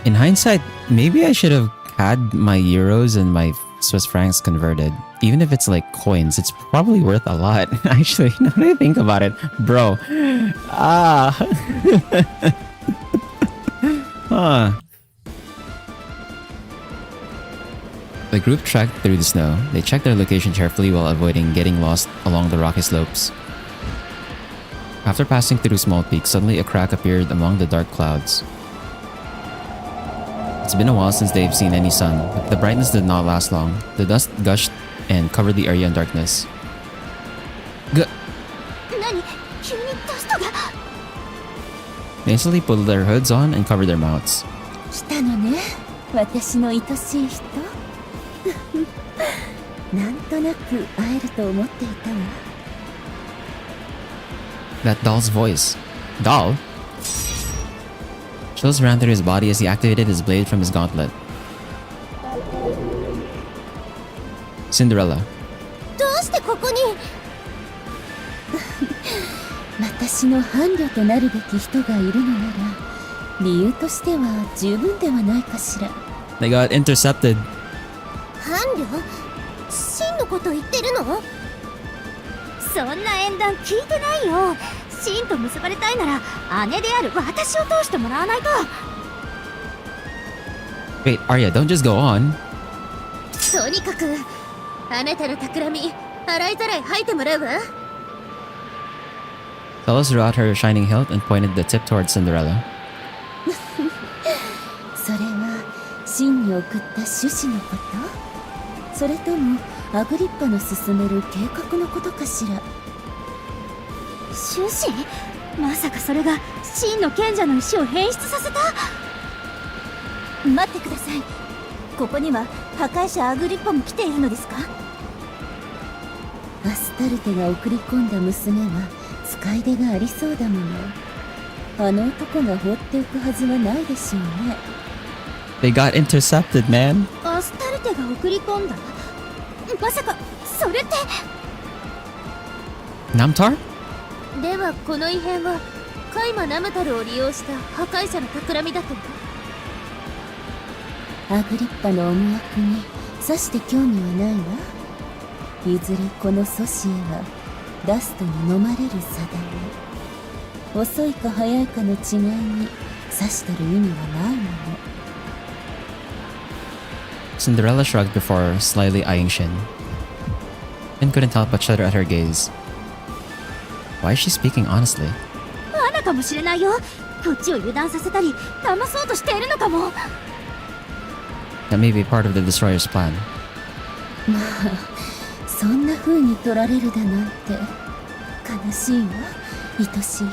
In hindsight, maybe I should have had my euros and my Swiss francs converted. Even if it's like coins, it's probably worth a lot. Actually, now that I think about it, bro. The group trekked through the snow. They checked their location carefully while avoiding getting lost along the rocky slopes. After passing through small peaks, suddenly a crack appeared among the dark clouds. It's been a while since they've seen any sun, but the brightness did not last long. The dust gushed and covered the area in darkness. They instantly pulled their hoods on and covered their mouths. That doll's voice. Doll? Chills ran through his body as he activated his blade from his gauntlet. Cinderella. 私の伴侶となるべき人がいるのなら、理由としては十分ではないかしら。 They got intercepted. 伴侶？真のこと言ってるの？そんな縁談聞いてないよ。真と結ばれたいなら姉である私を通してもらわないと。 Wait, Arya, don't just go on. とにかくあなたの企み洗いざらい吐いてもらうわ。 Celis drew out her shining hilt and pointed the tip towards Cinderella. それは真に送った種子のこと？それともアグリッパの進める計画のことかしら。種子？まさかそれが真の賢者の石を変質させた？待ってください。ここには破壊者アグリッパも来ているのですか？アスタルテが送り込んだ娘は使い手がありそうだもの。あの男が放っておくはずはないでしょうね。 They got intercepted, man. アスタルテが送り込んだ？まさかそれってNamtar? ではこの異変はカイマ・ナムタルを利用した破壊者の企みだと？アグリッパの思惑にさして興味はないわ。いずれこの阻止へはダストに飲まれる定め。遅いか早いかの違いにさしてる意味はないもの。 Cinderella shrugged before slyly eyeing Shin. Shin couldn't help but shudder at her gaze. Why is she speaking honestly? 罠かもしれないよ。こっちを油断させたり騙そうとしているのかも。 That may be part of the destroyer's plan. まあそんな風に取られるだなんて悲しいわ、愛しい人。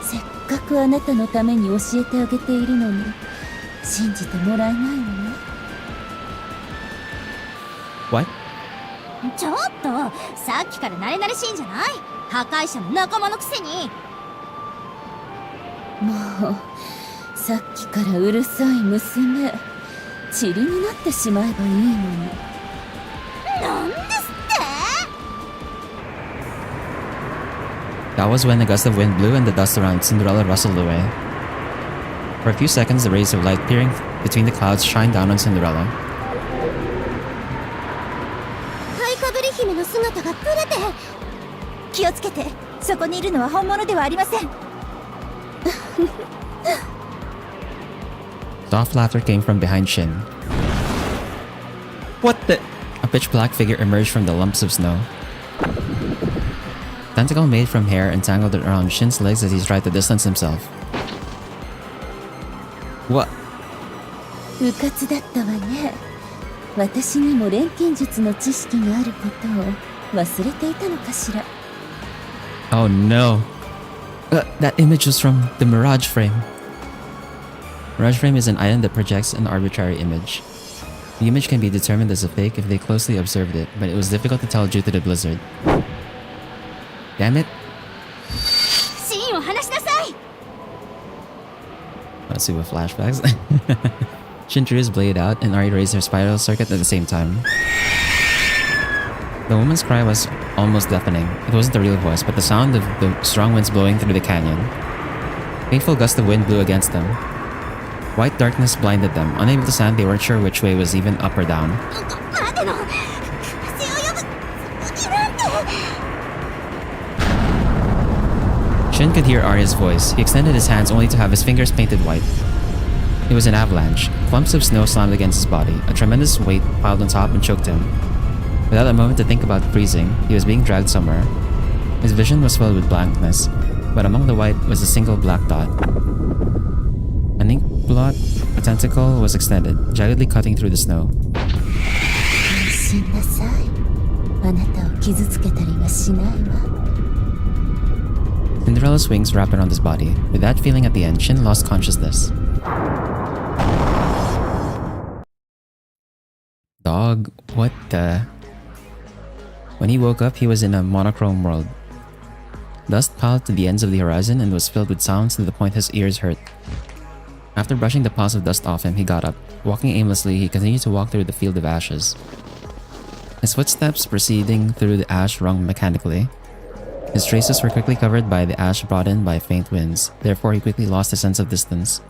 せっかくあなたのために教えてあげているのに信じてもらえないのね。 What? ちょっとさっきから慣れ慣れしいんじゃない？破壊者の仲間のくせに。もうさっきからうるさい娘、塵になってしまえばいいのに。なんですって？ That was when a gust of wind blew and the dust around Cinderella rustled away. For a few seconds, the rays of light peering between the clouds shined down on Cinderella. 姫の姿がブレて。気をつけて、そこにいるのは本物ではありません。Soft laughter came from behind Shin. What the? A pitch black figure emerged from the lumps of snow. Tentacle made from hair entangled around Shin's legs as he tried to distance himself. What? うかつだったわね。私にも錬金術の知識があることを忘れていたのかしら。Oh no. That image was from the Mirage Frame. Mirage Frame is an item that projects an arbitrary image. The image can be determined as a fake if they closely observed it, but it was difficult to tell due to the blizzard. Damn it. シーンを離しなさい。 Let's see what flashbacks. Shin drew his blade out and Ari raised her spiral circuit at the same time. The woman's cry was almost deafening. It wasn't a real voice, but the sound of the strong winds blowing through the canyon. Painful gusts of wind blew against them. White darkness blinded them. Unable to stand, they weren't sure which way was even up or down. 待ての。風を呼ぶ。なんて。 Shin could hear Arya's voice. He extended his hands only to have his fingers painted white. It was an avalanche. Clumps of snow slammed against his body. A tremendous weight piled on top and choked him. Without a moment to think about freezing, he was being dragged somewhere. His vision was filled with blankness, but among the white was a single black dot. An ink blot, a tentacle, was extended, jaggedly cutting through the snow. 安心なさい。あなたを傷つけたりはしないわ。 Cinderella's wings wrapped around his body. With that feeling at the end, Shin lost consciousness. Dog, what the... When he woke up, he was in a monochrome world. Dust piled to the ends of the horizon and was filled with sounds to the point his ears hurt. After brushing the piles of dust off him, he got up. Walking aimlessly, he continued to walk through the field of ashes. His footsteps proceeding through the ash rung mechanically. His traces were quickly covered by the ash brought in by faint winds. Therefore, he quickly lost a sense of distance.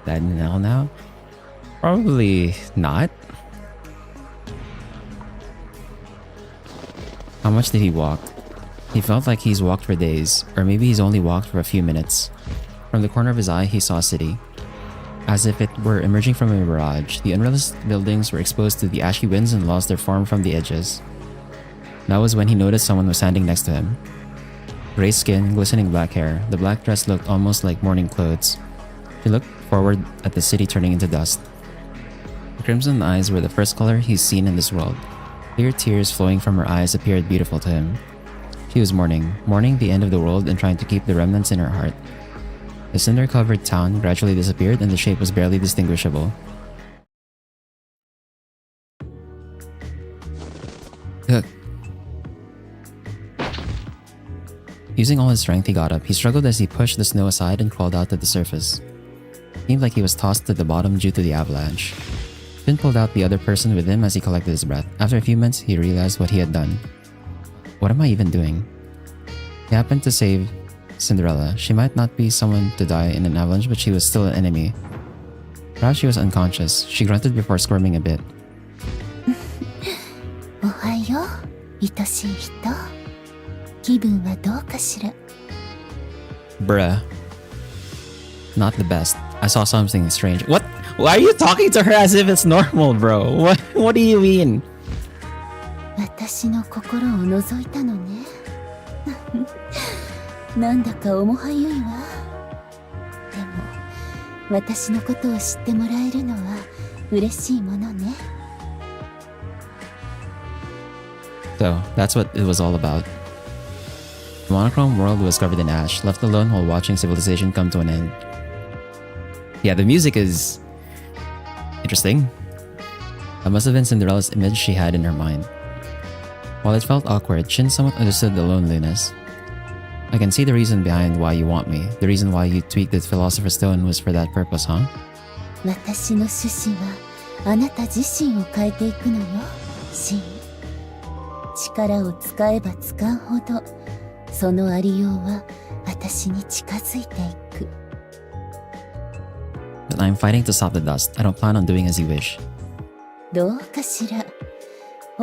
That in hell now? Probably not. How much did he walk? He felt like he's walked for days, or maybe he's only walked for a few minutes. From the corner of his eye, he saw a city. As if it were emerging from a mirage, the unrealistic buildings were exposed to the ashy winds and lost their form from the edges. That was when he noticed someone was standing next to him. Gray skin, glistening black hair, the black dress looked almost like morning clothes. He looked forward at the city turning into dust. The crimson eyes were the first color he's seen in this world. Clear tears flowing from her eyes appeared beautiful to him. She was mourning the end of the world and trying to keep the remnants in her heart. The cinder-covered town gradually disappeared and the shape was barely distinguishable. Ugh. Using all his strength, he got up. He struggled as he pushed the snow aside and crawled out to the surface. It seemed like he was tossed to the bottom due to the avalanche. Finn pulled out the other person with him as he collected his breath. After a few minutes, he realized what he had done. What am I even doing? He happened to save Cinderella. She might not be someone to die in an avalanche, but she was still an enemy. Perhaps she was unconscious. She grunted before squirming a bit. おはよう、愛しい人。気分はどうかしら。 Bruh. Not the best. I saw something strange. What? Why are you talking to her as if it's normal, bro? What do you mean? 私の心を覗いたのね。なんだか重はゆいわ。でも、私のことを知ってもらえるのは嬉しいものね。So, that's what it was all about. The monochrome world was covered in ash, left alone while watching civilization come to an end. Yeah, the music is interesting. That must have been Cinderella's image she had in her mind. While it felt awkward, Shin somewhat understood the loneliness. I can see the reason behind why you want me. The reason why you tweaked the Philosopher's Stone was for that purpose, huh? 私の趣旨はあなた自身を変えていくのよ、シン。力を使えば使うほど、そのありようは私に近づいていく。But I'm fighting to stop the dust. I don't plan on doing as you wish. どうかしら。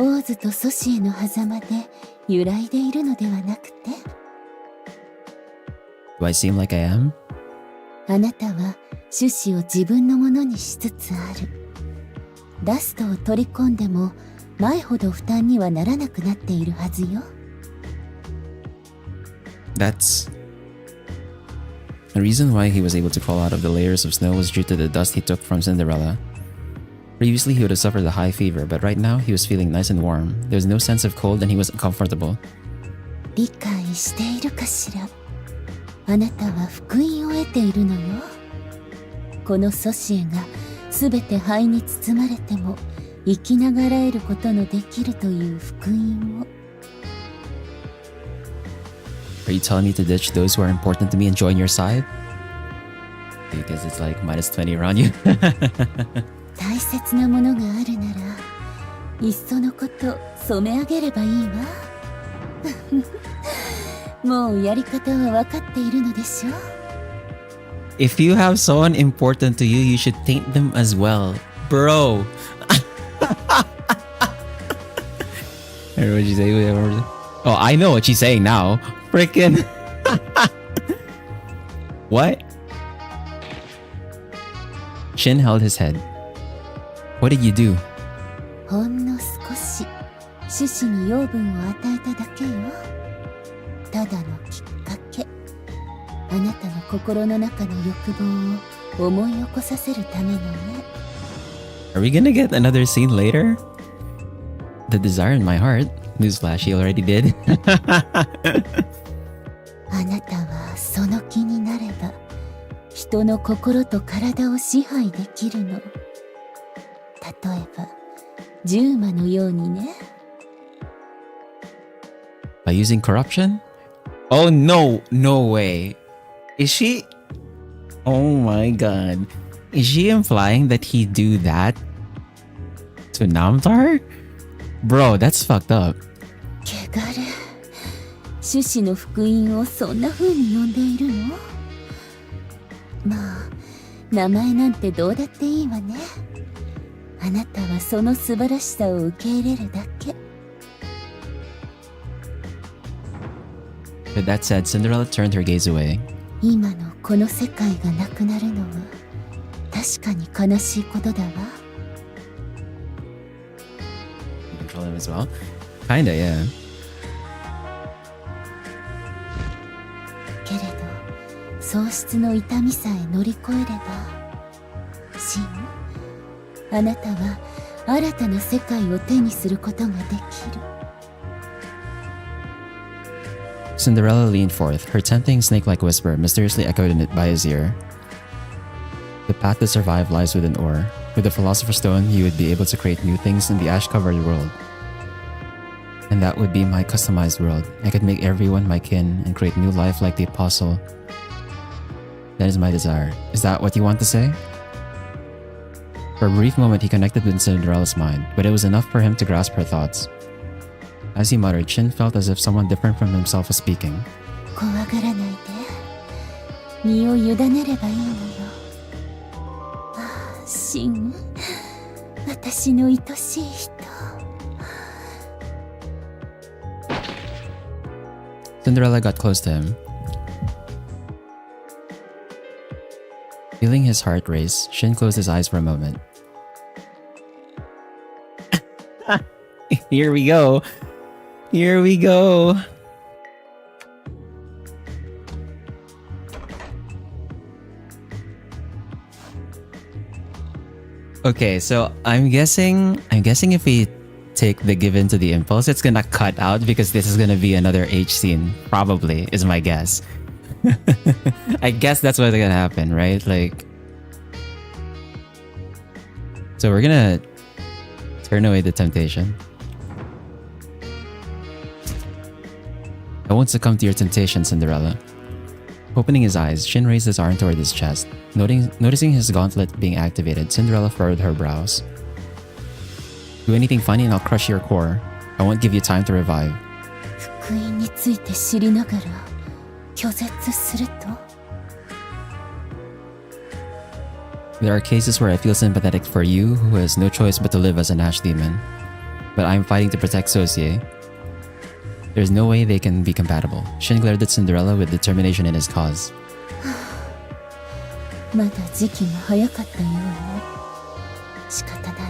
オーズとソシエの狭間で揺らいでいるのではなくて、 Do I seem like I am? あなたは種子を自分のものにしつつある。ダストを取り込んでも前ほど負担にはならなくなっているはずよ。 That's... The reason why he was able to crawl out of the layers of snow was due to the dust he took from Cinderella. Previously, he would have suffered a high fever, but right now, he was feeling nice and warm. There was no sense of cold and he was comfortable. 理解しているかしら。あなたは福音を得ているのよ。このソシエがすべて灰に包まれても生きながらえることのできるという福音を。 Are you telling me to ditch those who are important to me and join your side? Because it's like minus 20 around you. 大切なものがあるならいっそのこと染め上げればいいわ。もうやり方は分かっているのでしょう。 If you have someone important to you, you should taint them as well. Bro! I don't know what she's saying. Oh, I know what she's saying now. Frickin'. What? Shin held his head. What did you do? ほんの少し種子に養分を与えただけよ。ただのきっかけ。あなたの心の中の欲望を思い起こさせるためのね。 Are we gonna get another scene later? The desire in my heart. Newsflash, he already did. あなたはその気になれば人の心と体を支配できるの。例えばジューマのようにね。 By using corruption? Oh no, no way. Is she? Oh my god. Is she implying that he do that to Namtar? Bro, that's fucked up. 汚れ。種子の福音をそんな風に呼んでいるの？まあ、名前なんてどうだっていいわね。あなたはその素晴らしさを受け入れるだけ。 With that said, Cinderella turned her gaze away. 今のこの世界がなくなるのは確かに悲しいことだわ。 Control him as well? Kinda, yeah. けれど喪失の痛みさえ乗り越えれば、シン、あなたは新たな世界を手にすることができる。 Cinderella leaned forth, her tempting snake-like whisper mysteriously echoed by his ear. The path to survive lies within Ore. With the Philosopher's Stone, you would be able to create new things in the ash-covered world. And that would be my customized world. I could make everyone my kin and create new life like the Apostle. That is my desire. Is that what you want to say? For a brief moment, he connected with Cinderella's mind, but it was enough for him to grasp her thoughts. As he muttered, Shin felt as if someone different from himself was speaking. 怖がらないで。身を委ねればいいのよ。ああ、シン、私の愛しい人。 Cinderella got close to him. Feeling his heart race, Shin closed his eyes for a moment. Here we go. Here we go. Okay, so I'm guessing if we take the given to the impulse, it's gonna cut out because this is gonna be another H scene. Probably, is my guess. I guess that's what's gonna happen, right? Like, so we're gonna turn away the temptation. I won't succumb to your temptation, Cinderella. Opening his eyes, Shin raised his arm toward his chest. Noticing his gauntlet being activated, Cinderella furrowed her brows. Do anything funny and I'll crush your core. I won't give you time to revive. 福音について知りながら拒絶すると。 There are cases where I feel sympathetic for you who has no choice but to live as an ash demon. but I'm fighting to protect Sosie. There's no way they can be compatible. Shin glared at Cinderella with determination in his cause. まだ時期が早かったようね。仕方ないわ。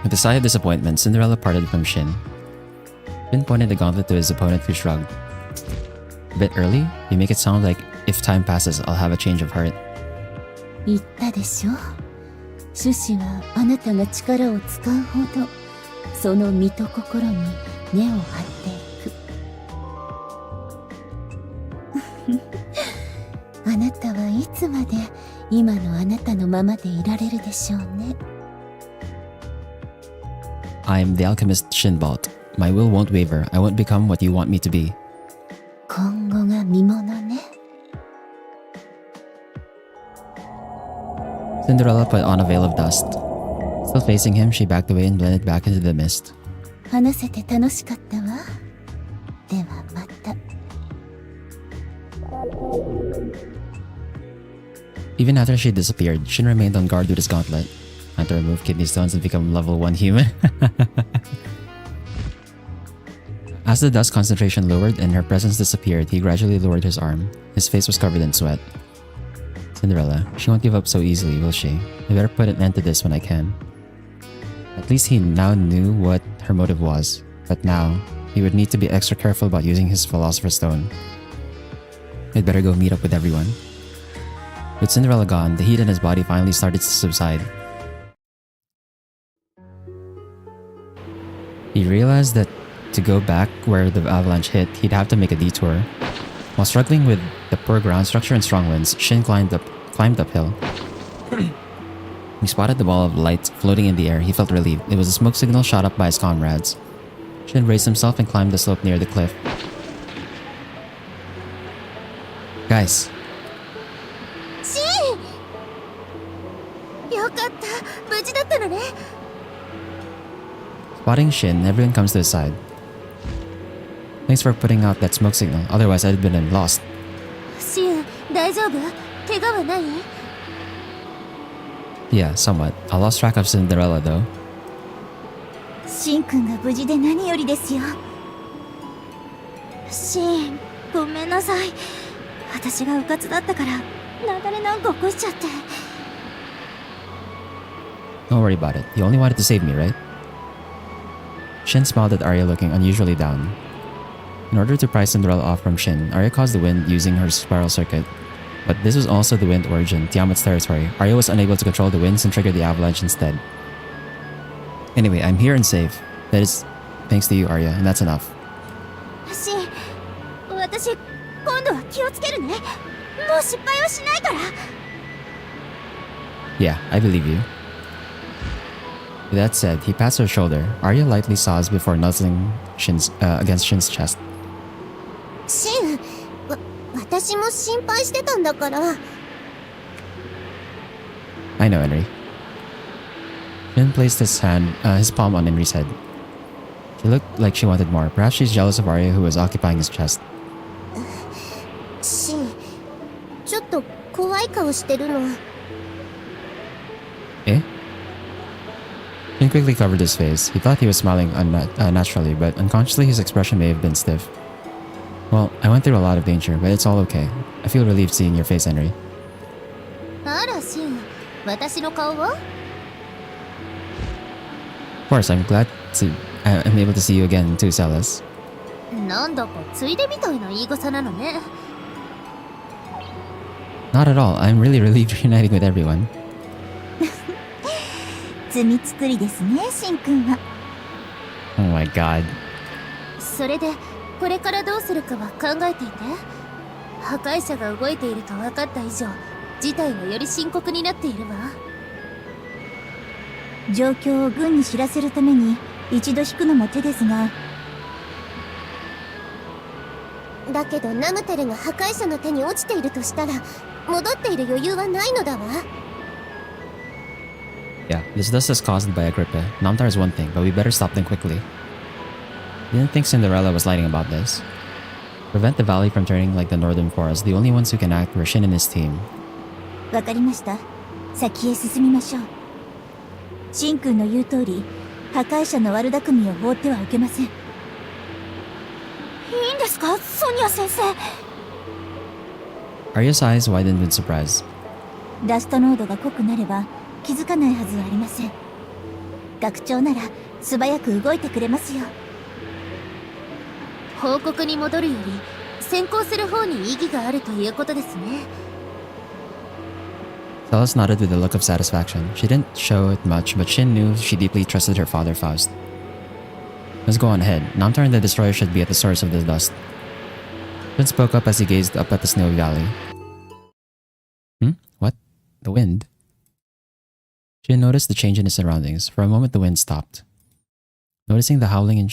With a sigh of disappointment, Cinderella parted from Shin. Shin pointed the gauntlet to his opponent who shrugged. A bit early? You make it sound like if time passes, I'll have a change of heart. 言ったでしょ。種子はあなたが力を使うほど、その身と心に根を張っていく。あなたはいつまで今のあなたのままでいられるでしょうね。I'm the Alchemist Shinbolt. My will won't waver. I won't become what you want me to be. 今後が見ものね。Cinderella put on a veil of dust. Still facing him, she backed away and blended back into the mist. 話せて楽しかったわ。ではまた。Even after she disappeared, Shin remained on guard with his gauntlet. Time to remove kidney stones and become level 1 human. As the dust concentration lowered and her presence disappeared, he gradually lowered his arm. His face was covered in sweat. Cinderella, she won't give up so easily, will she? I better put an end to this when I can. At least he now knew what her motive was, but now, he would need to be extra careful about using his Philosopher's Stone. He'd better go meet up with everyone. With Cinderella gone, the heat in his body finally started to subside. He realized that to go back where the avalanche hit, he'd have to make a detour. While struggling with the poor ground structure and strong winds, Shin climbed uphill. He spotted the ball of light floating in the air. He felt relieved. It was a smoke signal shot up by his comrades. Shin raised himself and climbed the slope near the cliff. Guys. シン！よかった。無事だったのね。Spotting Shin, everyone comes to his side. Thanks for putting out that smoke signal, otherwise I'd been lost. シン、大丈夫？怪我はない？ Yeah, somewhat. I lost track of Cinderella though. シンくんが無事で何よりですよ。シン、ごめんなさい。私がうかつだったから雪崩なんか起こしちゃって。 Don't worry about it. You only wanted to save me, right? Shin smiled at Arya, looking unusually down. In order to pry Cinderella off from Shin, Arya caused the wind using her spiral circuit. But this was also the wind origin, Tiamat's territory. Arya was unable to control the winds and triggered the avalanche instead. Anyway, I'm here and safe. That is thanks to you, Arya, and that's enough. シン、私今度は気をつけるね。もう失敗はしないから。 Yeah, I believe you. With that said, he pats her shoulder. Arya lightly saws before nuzzling against Shin's chest. シン、私も心配してたんだから。I know, Henry. Shin placed his palm on Henry's head. She looked like she wanted more. Perhaps she's jealous of Arya, who was occupying his chest. シン、ちょっと怖い顔してるの。 Eh? Shin quickly covered his face. He thought he was smiling naturally, but unconsciously his expression may have been stiff. Well, I went through a lot of danger, but it's all okay. I feel relieved seeing your face, Henry. あら、シン、私の顔は？ Of course, I'm able to see you again too, Celis. なんだかついでみたいな言い草なのね。 Not at all. I'm really relieved reuniting with everyone. 罪作りですね、シンくんは。 Oh my god. それでこれからどうするかは考えていて。破壊者が動いていると分かった以上、事態はより深刻になっているわ。状況を軍に知らせるために一度引くのも手ですが。だけどナムテルが破壊者の手に落ちているとしたら、戻っている余裕はないのだわ。 Yeah, this dust is caused by Agrippa. Namtar is one thing, but we better stop them quickly. Didn't think Cinderella was lying about this. Prevent the valley from turning like the northern forest. The only ones who can act were Shin and his team. わかりました。先へ進みましょう。シンくんの言う通り、破壊者の悪巧みを放ってはおけません。いいんですか、ソニア先生。Arya's eyes widened in surprise. ダスト濃度が濃くなれば気づかないはずはありません。学長なら素早く動いてくれますよ。報告に戻るより先行する方に意義があるということですね。Celis nodded with a look of satisfaction. She didn't show it much, but Shin knew she deeply trusted her father Faust. Let's go on ahead. Namtar and the destroyer should be at the source of the dust. Shin spoke up as he gazed up at the snowy valley. What? The wind? Shin noticed the change in his surroundings. For a moment the wind stopped. Noticing the howling and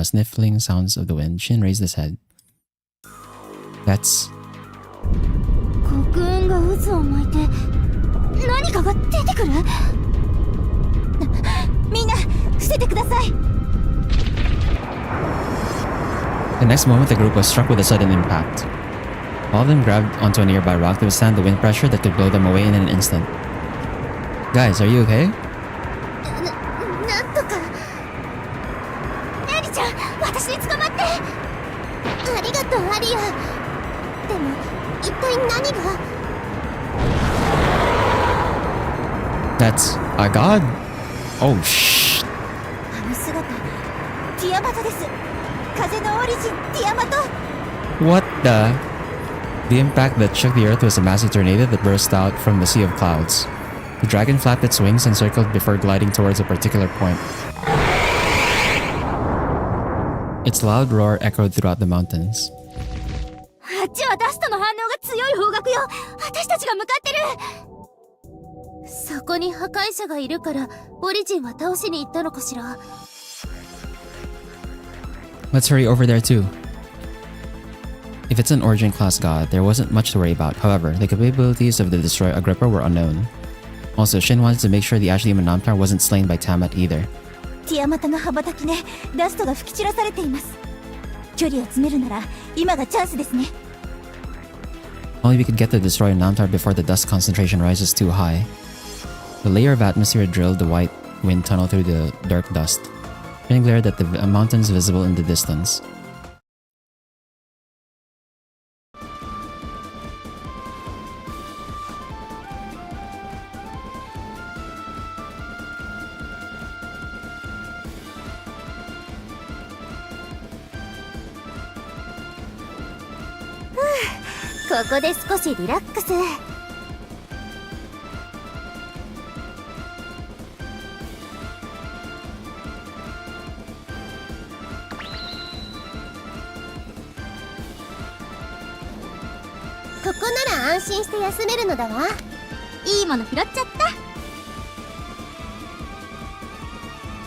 sniffling sounds of the wind, Shin raised his head. That's... 黒雲が渦を巻いて何かが出てくる。みんな伏せてください。 The next moment, the group was struck with a sudden impact. All of them grabbed onto a nearby rock to withstand the wind pressure that could blow them away in an instant. Guys, are you okay? なんとか。エリちゃん、私に捕まって。ありがとうアリア。でも一体何が。 That's a god? Oh, shh. あの姿、ティアマトです。風のオリジン、ティアマト。 What the? The impact that shook the earth was a massive tornado that burst out from the sea of clouds. The dragon flapped its wings and circled before gliding towards a particular point. Its loud roar echoed throughout the mountains. あっちはダストの反応が強い方角よ。私たちが向かってる。そこに破壊者がいるからオリジンは倒しに行ったのかしら。 Let's hurry over there too. If it's an Origin class god, there wasn't much to worry about. However, the capabilities of the Destroyer Agrippa were unknown. Also, Shin wanted to make sure the Ash Demon Namtar wasn't slain by Tiamat either. ティアマトの羽ばたきでダストが吹き散らされています。距離を詰めるなら今がチャンスですね。 Only we could get the Destroyer Namtar before the dust concentration rises too high. The layer of atmosphere drilled the white wind tunnel through the dark dust. Shin glared at the mountains visible in the distance.「ここで少しリラックス。ここなら安心して休めるのだわ。いいもの拾っちゃった。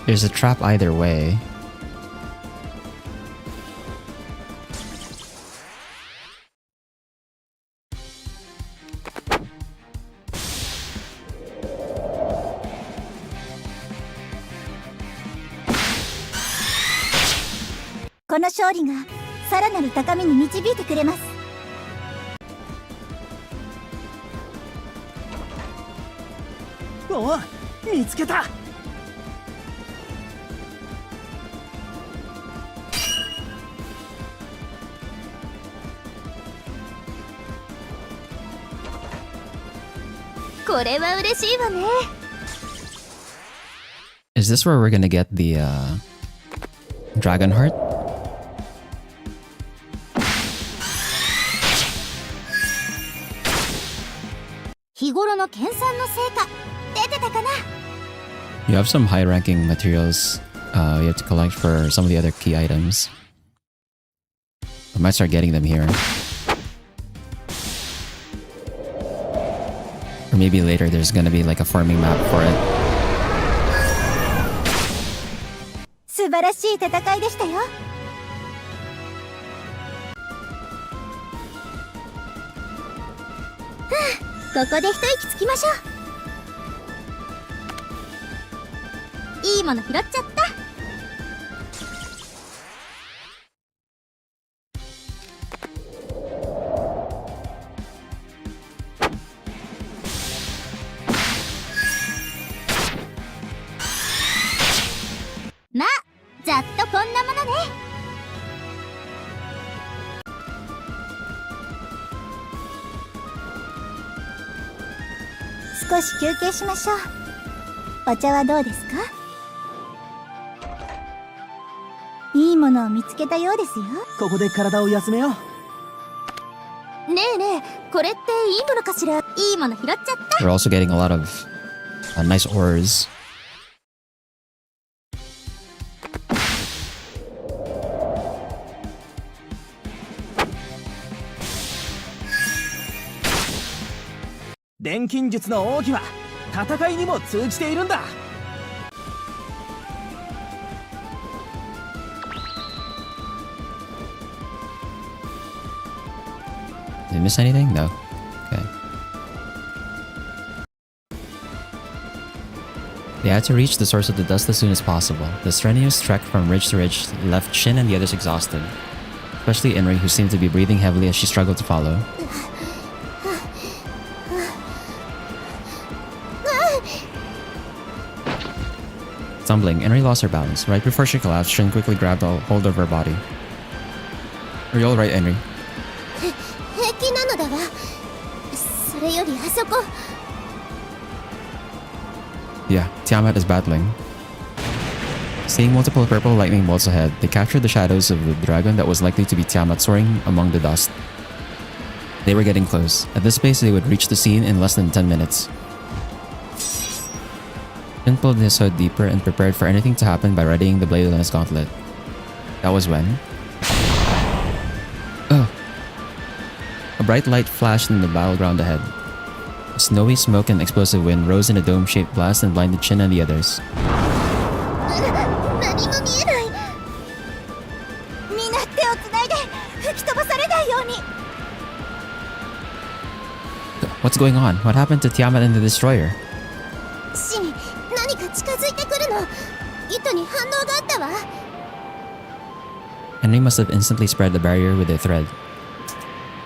There's a trap either way.「この勝利がさらなる高みに導いてくれます。」お、見つけた。これは嬉しいわね。 Is this where we're gonna get the Dragon Heart? 日頃の研鑽の成果出てたかな。 You have some high-ranking materials you have to collect for some of the other key items. I might start getting them here. Or maybe later there's gonna be like a farming map for it. 素晴らしい戦いでしたよ。ここで一息つきましょう。いいもの拾っちゃった。少し休憩しましょう。お茶はどうですか？いいものを見つけたようですよ。ここで体を休めよう。ねえねえ、これっていいものかしら？いいもの拾っちゃった。 We're also getting a lot of nice ores. 錬金術の奥義は戦いにも通じているんだ。Did I miss anything? No. Okay. They had to reach the source of the dust as soon as possible. The strenuous trek from ridge to ridge left Shin and the others exhausted, especially Inri, who seemed to be breathing heavily as she struggled to follow. Stumbling, Inri lost her balance. Right before she collapsed, Shin quickly grabbed a hold of her body. Are you alright, Inri? 平気なのだわ。それよりあそこ。Yeah, Tiamat is battling. Seeing multiple purple lightning bolts ahead, they captured the shadows of the dragon that was likely to be Tiamat soaring among the dust. They were getting close. At this pace, they would reach the scene in less than 10 minutes. Shin pulled his hood deeper and prepared for anything to happen by readying the blade on his gauntlet. That was when... Oh! A bright light flashed in the battleground ahead. A snowy smoke and explosive wind rose in a dome-shaped blast and blinded Shin and the others. 何も見えない。みんな手をつないで吹き飛ばされないように。 What's going on? What happened to Tiamat and the Destroyer? 死に何か近づいてくるの。糸に反応があったわ。Henry must have instantly spread the barrier with their thread.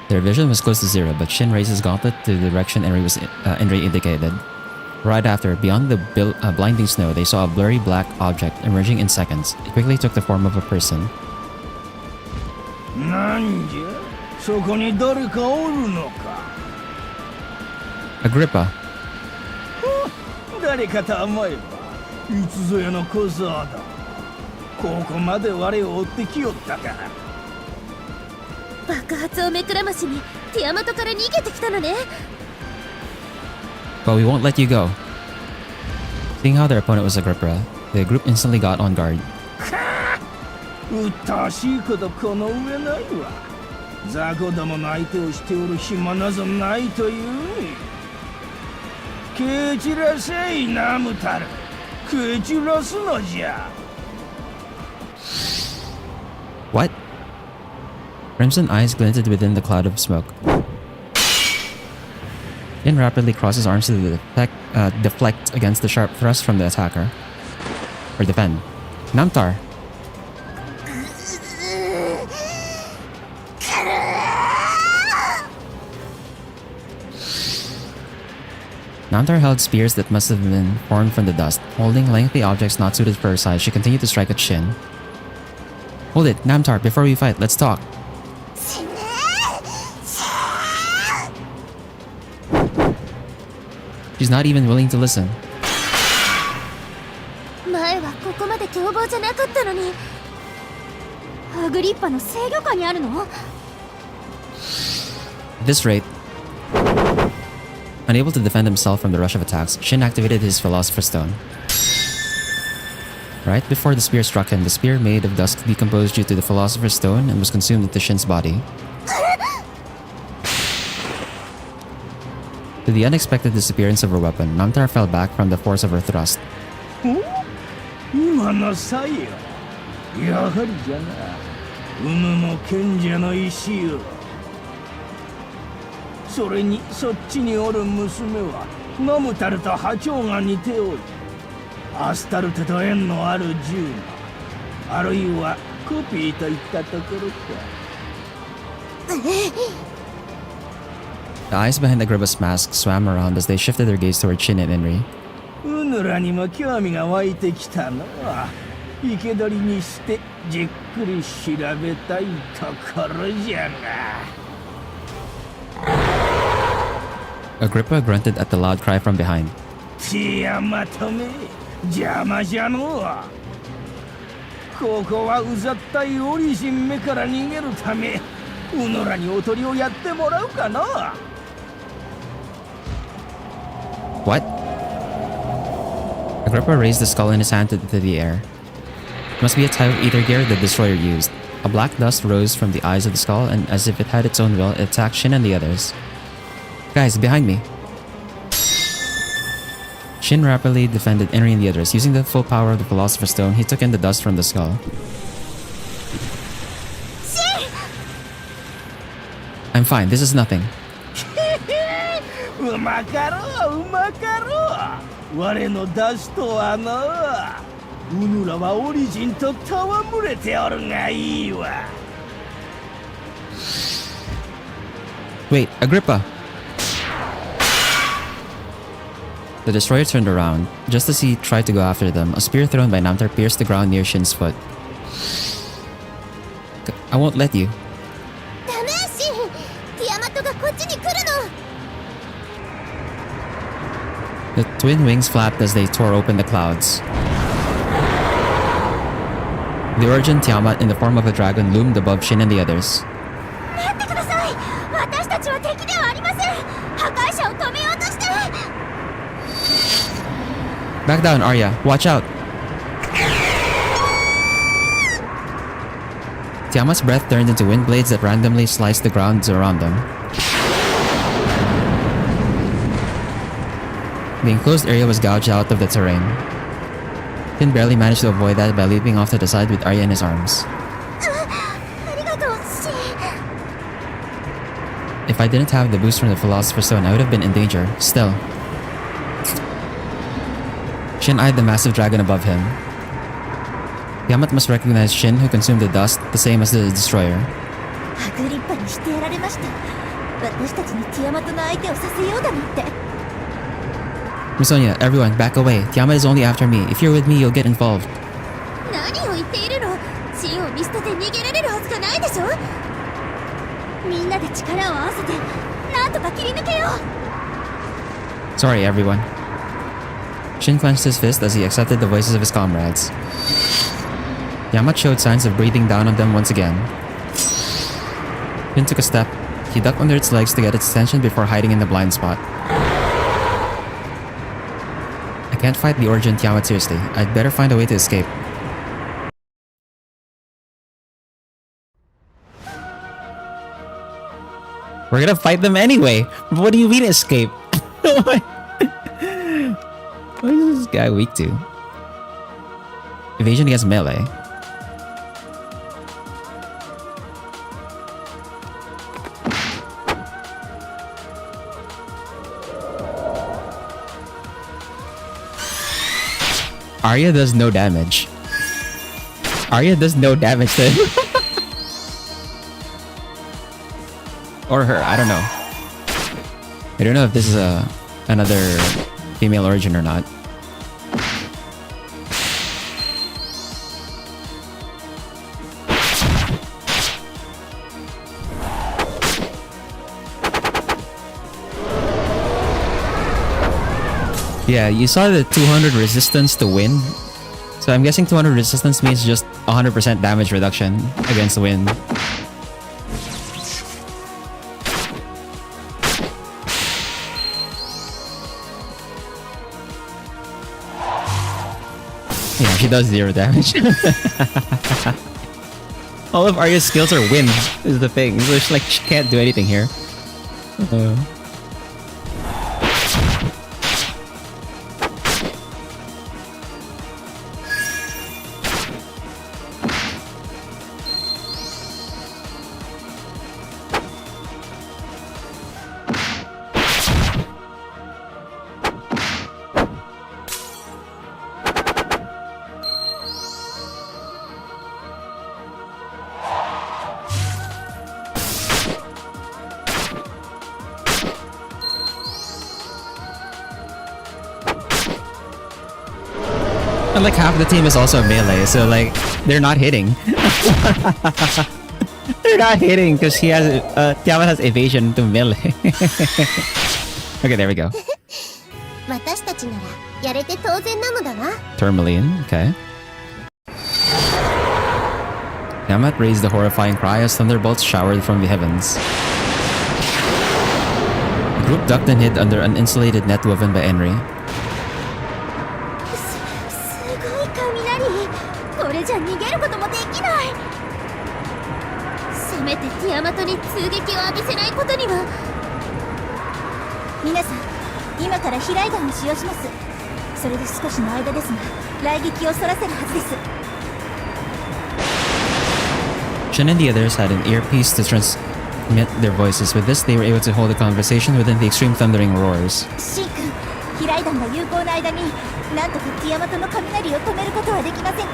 Their vision was close to zero, but Shin raised his gauntlet to the direction Henry indicated. Right after, beyond the blinding snow, they saw a blurry black object emerging in seconds. It quickly took the form of a person. なんじゃ、そこに誰かおるのか。Agrippa. 誰かと思えば、いつぞやの小僧だ。ここまで我を追ってきよったか。爆発をめくらましにティアマトから逃げてきたのね。But we won't let you go. Seeing how their opponent was Agrippa, the group instantly got on guard. うっとうしいことこの上ないわ。雑魚どもの相手をしておる暇なぞないというに。蹴散らせいなむたる。蹴散らすのじゃ。What? Crimson eyes glinted within the cloud of smoke. Shin rapidly crossed his arms to deflect against the sharp thrust from the attacker. Or defend. Namtar! Namtar held spears that must have been formed from the dust. Holding lengthy objects not suited for her size, she continued to strike at Shin. Hold it, Namtar, before we fight, let's talk. She's not even willing to listen. 前はここまで凶暴じゃなかったのに。アグリッパの制御下にあるの？ At this rate, unable to defend himself from the rush of attacks, Shin activated his Philosopher's Stone. Right before the spear struck him, the spear made of dust decomposed due to the Philosopher's Stone and was consumed into Shin's body. To the unexpected disappearance of her weapon, Namtar fell back from the force of her thrust. 今のさよ。やはりじゃな。うむも賢者の石よ。それにそっちにおる娘はナムタルと波長が似ておる。アスタルテと縁のある銃魔、あるいはコピーといったところか。The eyes behind Agrippa's mask swam around as they shifted their gaze toward Shin and Inri. うぬらにも興味が湧いてきたのは生け捕りにしてじっくり調べたいところじゃが。Agrippa grunted at the loud cry from behind. ティアマトめ邪魔じゃのう。ここはうざったいオリジン目から逃げるためうのらにおとりをやってもらうかな。 What? Agrippa raised the skull in his hand into the air. It must be a type of ether gear the destroyer used. A black dust rose from the eyes of the skull, and as if it had its own will, it attacked Shin and the others. Guys, behind me! Shin rapidly defended Inri and the others. Using the full power of the Philosopher's Stone, he took in the dust from the skull. I'm fine, this is nothing. うまかろううまかろう。我のダストはな、うぬらはオリジンと戯れておるがいいわ。 Wait, Agrippa! The destroyer turned around. Just as he tried to go after them, a spear thrown by Namtar pierced the ground near Shin's foot. I won't let you. ダメシン、ティアマトがこっちに来るの。 The twin wings flapped as they tore open the clouds. The origin Tiamat in the form of a dragon loomed above Shin and the others. 待ってください。私たちは敵ではありません。破壊者を止めようとして。 Back down, Arya. Watch out. Tiamat's breath turned into wind blades that randomly sliced the ground around them. The enclosed area was gouged out of the terrain. Finn barely managed to avoid that by leaping off to the side with Arya in his arms. ありがとう、シン。 If I didn't have the boost from the Philosopher's Stone, I would have been in danger. Still. Shin eyed the massive dragon above him. Tiamat must recognize Shin, who consumed the dust, the same as the destroyer. アグリッパにしてやられました。私たちにティアマトの相手をさせようだなんて。 Misonia, everyone, back away. Tiamat is only after me. If you're with me, you'll get involved. 何を言っているの。シンを見捨てて逃げられるはずがないでしょ。みんなで力を合わせてなんとか切り抜けよう。 Sorry, everyone. Shin clenched his fist as he accepted the voices of his comrades. Tiamat showed signs of breathing down on them once again. Shin took a step. He ducked under its legs to get its attention before hiding in the blind spot. I can't fight the origin Tiamat seriously. I'd better find a way to escape. We're gonna fight them anyway! What do you mean escape? What is this guy weak to? Evasion against melee. Arya does no damage. Arya does no damage to him. Or her, I don't know. I don't know if this is another female origin or not. Yeah, you saw the 200 resistance to wind. So I'm guessing 200 resistance means just 100% damage reduction against the wind. Yeah, she does 0 damage. All of Arya's skills are wind, is the thing. So it's like she can't do anything here. And like half the team is also melee, so like they're not hitting. They're not hitting because he has Tiamat has evasion to melee. Okay, there we go. 私たちならやれて当然なのだわ。 Tourmaline, okay. Tiamat raised a horrifying cry as thunderbolts showered from the heavens. The group ducked and hid under an insulated net woven by Henry. すごい雷。これじゃ逃げることもできない。せめてティアマトに通撃を浴びせないことには。皆さん、今から飛来弾を使用します。それで少しの間ですが雷撃をそらせるはずです。 Shin and the others had an earpiece to transmit their voices. With this, they were able to hold a conversation within the extreme thundering roars. シン君、飛来弾が有効な間になんとかティアマトの雷を止めることはできませんか？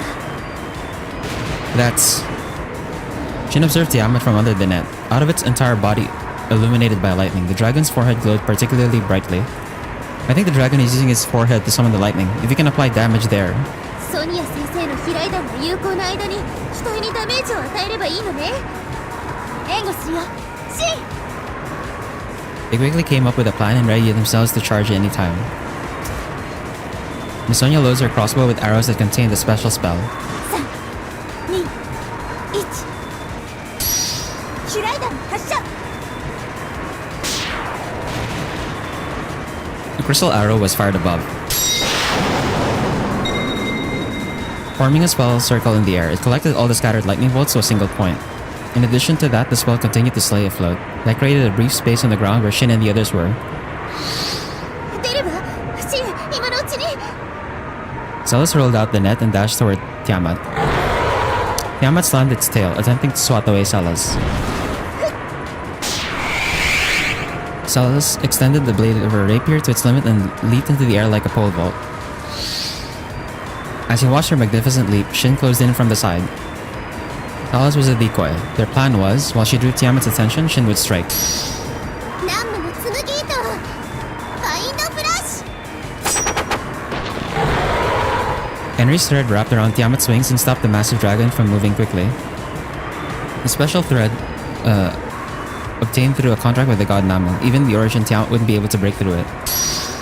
That's... Shin observed Tiamat from under the net. Out of its entire body, illuminated by lightning, the dragon's forehead glowed particularly brightly. I think the dragon is using his forehead to summon the lightning. If you can apply damage there... ソニア先生の飛来弾が有効な間に額にダメージを与えればいいのね。援護するよ、シン。 They quickly came up with a plan and readied themselves to charge at any time. Miss Sonia loads her crossbow with arrows that contain the special spell. 3、2、1。飛来弾発射。 A crystal arrow was fired above. Forming a spell circle in the air, it collected all the scattered lightning bolts to a single point. In addition to that, the spell continued to slay afloat. That created a brief space on the ground where Shin and the others were. 出れば、シン、今のうちに。 Celis rolled out the net and dashed toward Tiamat. Tiamat slammed its tail, attempting to swat away Celis. Celis extended the blade of her rapier to its limit and leaped into the air like a pole vault. As he watched her magnificent leap, Shin closed in from the side. Celis was a decoy. Their plan was, while she drew Tiamat's attention, Shin would strike. 南部の紡ぎ糸。ファインドフラッシュ。 Henry's thread wrapped around Tiamat's wings and stopped the massive dragon from moving quickly. The special thread, obtained through a contract with the god Namu. Even the origin Tiamat wouldn't be able to break through it. ス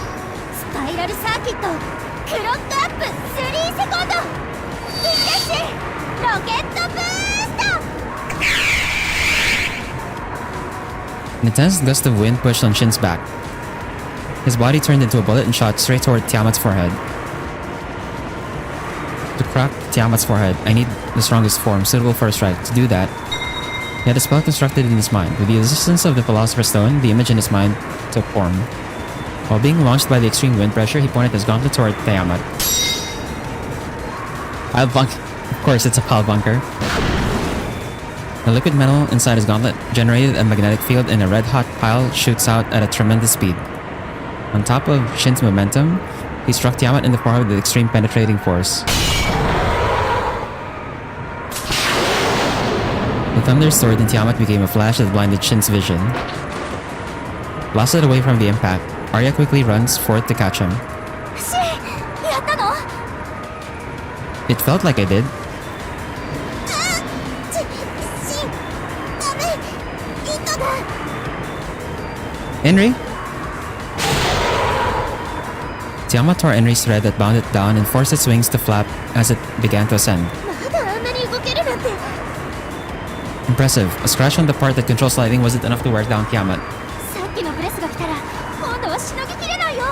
パイラルサーキット、クロックアップ3セコンド。インシロケットブースト。 An intense gust of wind pushed on Shin's back. His body turned into a bullet and shot straight toward Tiamat's forehead. To crack Tiamat's forehead, I need the strongest form suitable for a strike. To do that, he had a spell constructed in his mind. With the assistance of the Philosopher's Stone, the image in his mind took form. While being launched by the extreme wind pressure, he pointed his gauntlet toward Tiamat. Pile bunker. Of course, it's a pile bunker. The liquid metal inside his gauntlet generated a magnetic field and a red-hot pile shoots out at a tremendous speed. On top of Shin's momentum, he struck Tiamat in the forehead with extreme penetrating force. The thunder soared and Tiamat became a flash that blinded Shin's vision. Blasted away from the impact, Arya quickly runs forth to catch him. シン、やったの？ It felt like I did. シン、ダメ。糸だ。 Henry! Tiamat tore Henry's thread that bound it down and forced its wings to flap as it began to ascend. まだあんなに動けるなんて。 Impressive. A scratch on the part that controls lightning wasn't enough to wear down Tiamat. さっきのブレスが来たら今度はしのぎきれないよ。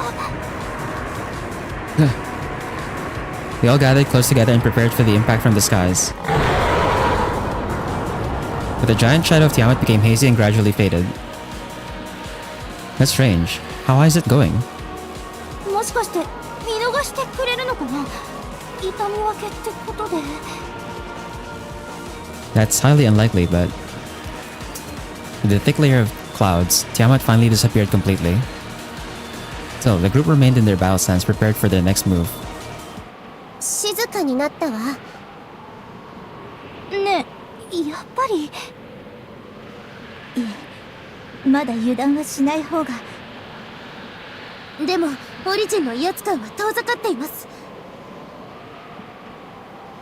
They all gathered close together and prepared for the impact from the skies. But the giant shadow of Tiamat became hazy and gradually faded. That's strange. How high is it going? もしかして見逃してくれるのかな？痛み分けってことで。 That's highly unlikely, but... With the thick layer of clouds, Tiamat finally disappeared completely. Still, the group remained in their battle stance, prepared for their next move. 静かになったわ。ねえ、やっぱり。いえ、まだ油断はしない方が。でも、オリジンの威圧感は遠ざかっています。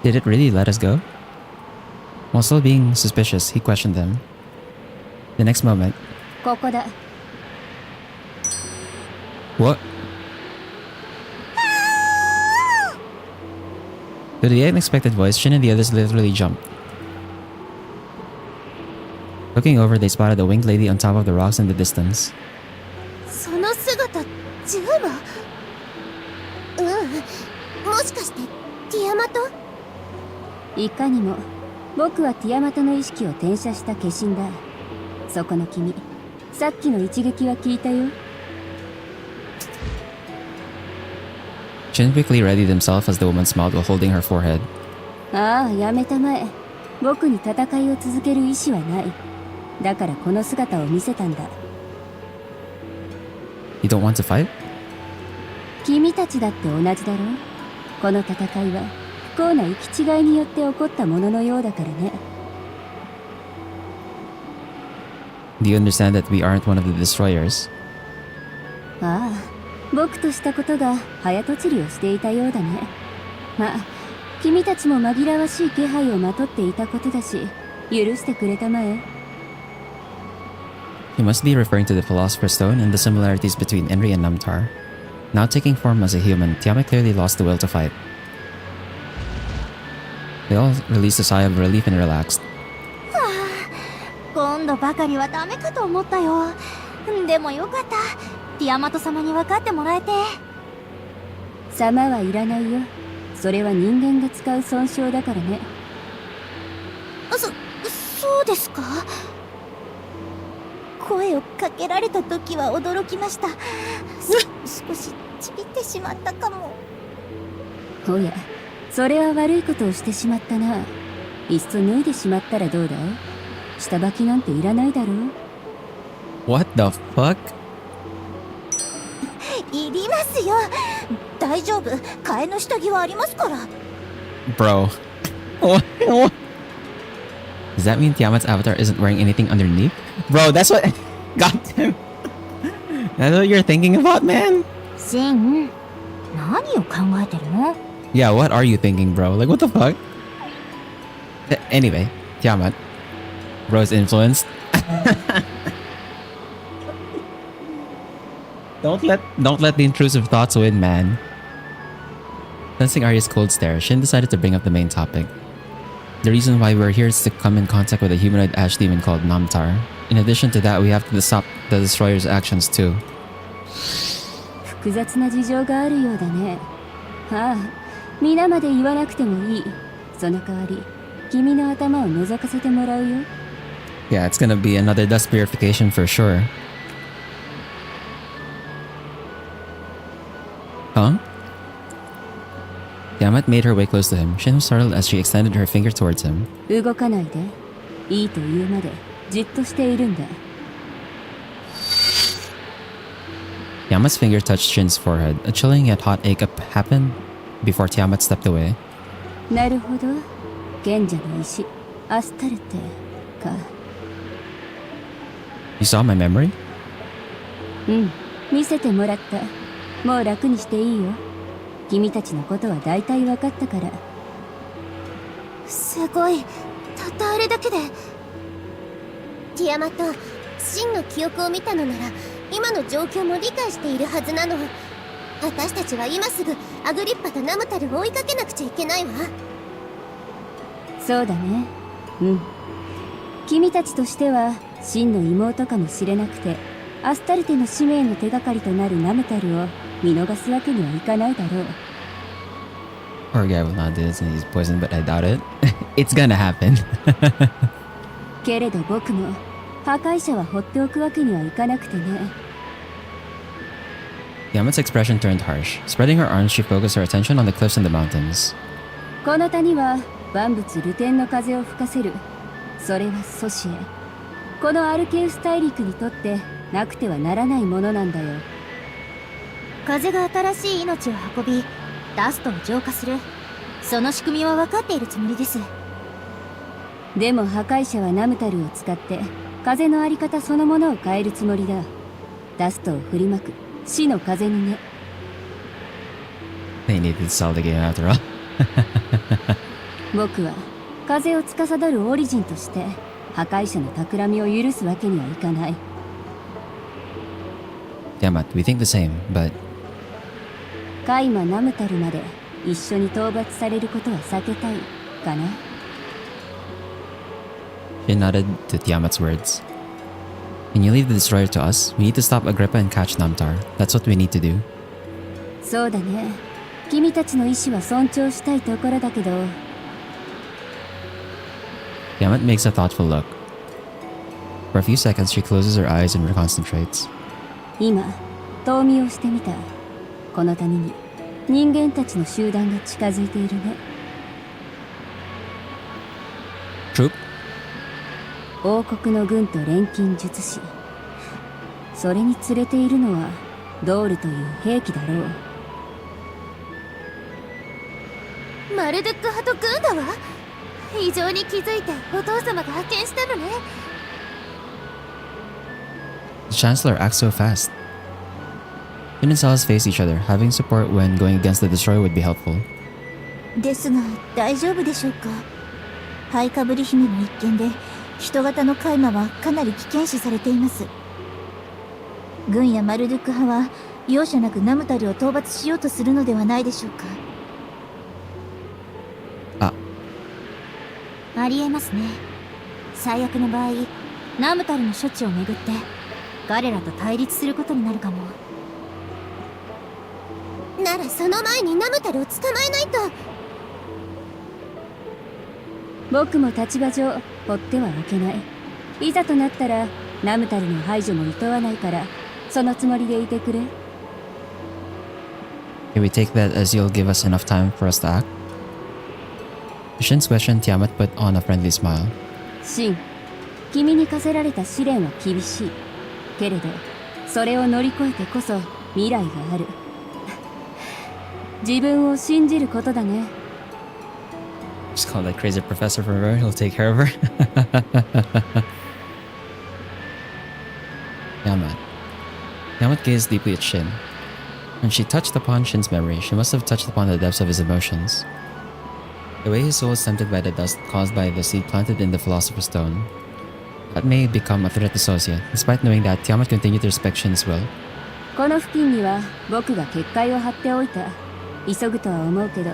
Did it really let us go? While still being suspicious, he questioned them. The next moment, ここだ。What? To the unexpected voice, Shin and the others literally jumped. Looking over, they spotted a winged lady on top of the rocks in the distance. その姿、ジューマ？もしかしてティアマト？いかにも僕はティアマトの意識を転写した化身だ。そこの君、さっきの一撃は聞いたよ。Shin quickly readied himself as the woman smiled while holding her forehead. ああ、やめたまえ。僕に戦いを続ける意志はない。だからこの姿を見せたんだ。You don't want to fight? 君たちだって同じだろう。この戦いは不幸な行き違いによって起こったもののようだからね。Do you understand that we aren't one of the destroyers? ああ、僕としたことが早とちりをしていたようだね。まあ、君たちも紛らわしい気配をまとっていたことだし、許してくれたまえ。He must be referring to the Philosopher's Stone and the similarities between Enri and Namtar. Now taking form as a human, Tiamat clearly lost the will to fight. They all released a sigh of relief and relaxed. 今度ばかりはダメかと思ったよ。でもよかった。ティアマト様に分かってもらえて。様はいらないよ。それは人間が使う損傷だからね。そうですか？声をかけられた時は驚きました。少しちびってしまったかも。おや、それは悪いことをしてしまったな。いっそ脱いでしまったらどうだい？下履きなんていらないだろう。 What the fuck? いりますよ。大丈夫。替えの下着はありますから。 Bro. Does that mean Tiamat's avatar isn't wearing anything underneath? Bro, that's what... God damn. That's what you're thinking about, man? シン、何を考えてるの？ Yeah, what are you thinking, bro? Like, what the fuck? Anyway, Tiamat. Bro's influenced. Don't let the intrusive thoughts win, man. Sensing Arya's cold stare, Shin decided to bring up the main topic. The reason why we're here is to come in contact with a humanoid ash demon called Namtar. In addition to that, we have to stop the destroyer's actions too. 複雑な事情があるようだね。ああ、皆まで言わなくてもいい。その代わり、君の頭を覗かせてもらうよ。Yeah, it's gonna be another dust purification for sure. Huh? Tiamat made her way close to him. Shin was startled as she extended her finger towards him. 動かないで。いいと言うまでじっとしているんだ。Tiamat's finger touched Shin's forehead. A chilling yet hot ache happened before Tiamat stepped away. なるほど。賢者の石、アスタルテか。You saw my memory? うん、見せてもらった。もう楽にしていいよ。君たちのことは大体分かったから。すごい。たったあれだけで。ティアマト、真の記憶を見たのなら今の状況も理解しているはずなの。私たちは今すぐアグリッパとナムタルを追いかけなくちゃいけないわ。そうだね。うん。君たちとしては真の妹かもしれなくて、アスタルテの使命の手がかりとなるナムタルを見逃すわけにはいかないだろう。 Poor guy will not do this and he's poisoned, but I doubt it. It's gonna happen. けれど僕も破壊者は放っておくわけにはいかなくてね。Tiamat's expression turned harsh. Spreading her arms, she focused her attention on the cliffs and the mountains. この谷は万物流天の風を吹かせる。それはソシエ。このアルケウス大陸にとってなくてはならないものなんだよ。風が新しい命を運び、ダストを浄化する。その仕組みは分かっているつもりです。でも破壊者はナムタルを使って風のあり方そのものを変えるつもりだ。ダストを振りまく死の風にね。They needed to solve the game after all. 僕は風を司るオリジンとして破壊者の企みを許すわけにはいかない。Tiamat, we think the same, but カイマ・ナムタルまで一緒に討伐されることは避けたいかな。she nodded to Tiamat's words. Can you leave the destroyer to us? We need to stop Agrippa and catch Namtar. That's what we need to do. そうだね。君たちの意志は尊重したいところだけど、 Tiamat makes a thoughtful look. For a few seconds, she closes her eyes and concentrates. 今、冬眠をしてみた。この谷に人間たちの集団が近づいているね。Troop? 王国の軍と錬金術師。それに連れているのはドールという兵器だろう。マルドゥック派と軍だわ。異常に気づいてお父様が派遣したのね。The Chancellor acts so fast. Shin and Salas face each other. Having support when going against the destroyer would be helpful. ですが大丈夫でしょうか。ハイカブリ姫の一件で人型のカイマはかなり危険視されています。軍やマルドゥック派は容赦なくナムタルを討伐しようとするのではないでしょうか。ありえますね。最悪の場合ナムタルの処置をめぐって彼らと対立することになるかも。ならその前にナムタルを捕まえないと。僕も立場上放ってはおけない。いざとなったらナムタルの排除も厭わないからそのつもりでいてくれ。 Can we take that as you'll give us enough time for us to act? To Shin's question, Tiamat put on a friendly smile. シン、君に課せられた試練は厳しい。けれど、それを乗り越えてこそ未来がある。自分を信じることだね。Just call that crazy professor from her. He'll take care of her. Tiamat gazed deeply at Shin. When she touched upon Shin's memory, she must have touched upon the depths of his emotions. The way his soul is tempted by the dust caused by the seed planted in the Philosopher's Stone. That may become a threat to Sosia. Despite knowing that, Tiamat continued to respect Shin's will. この付近には僕が結界を張っておいた。急ぐとは思うけど、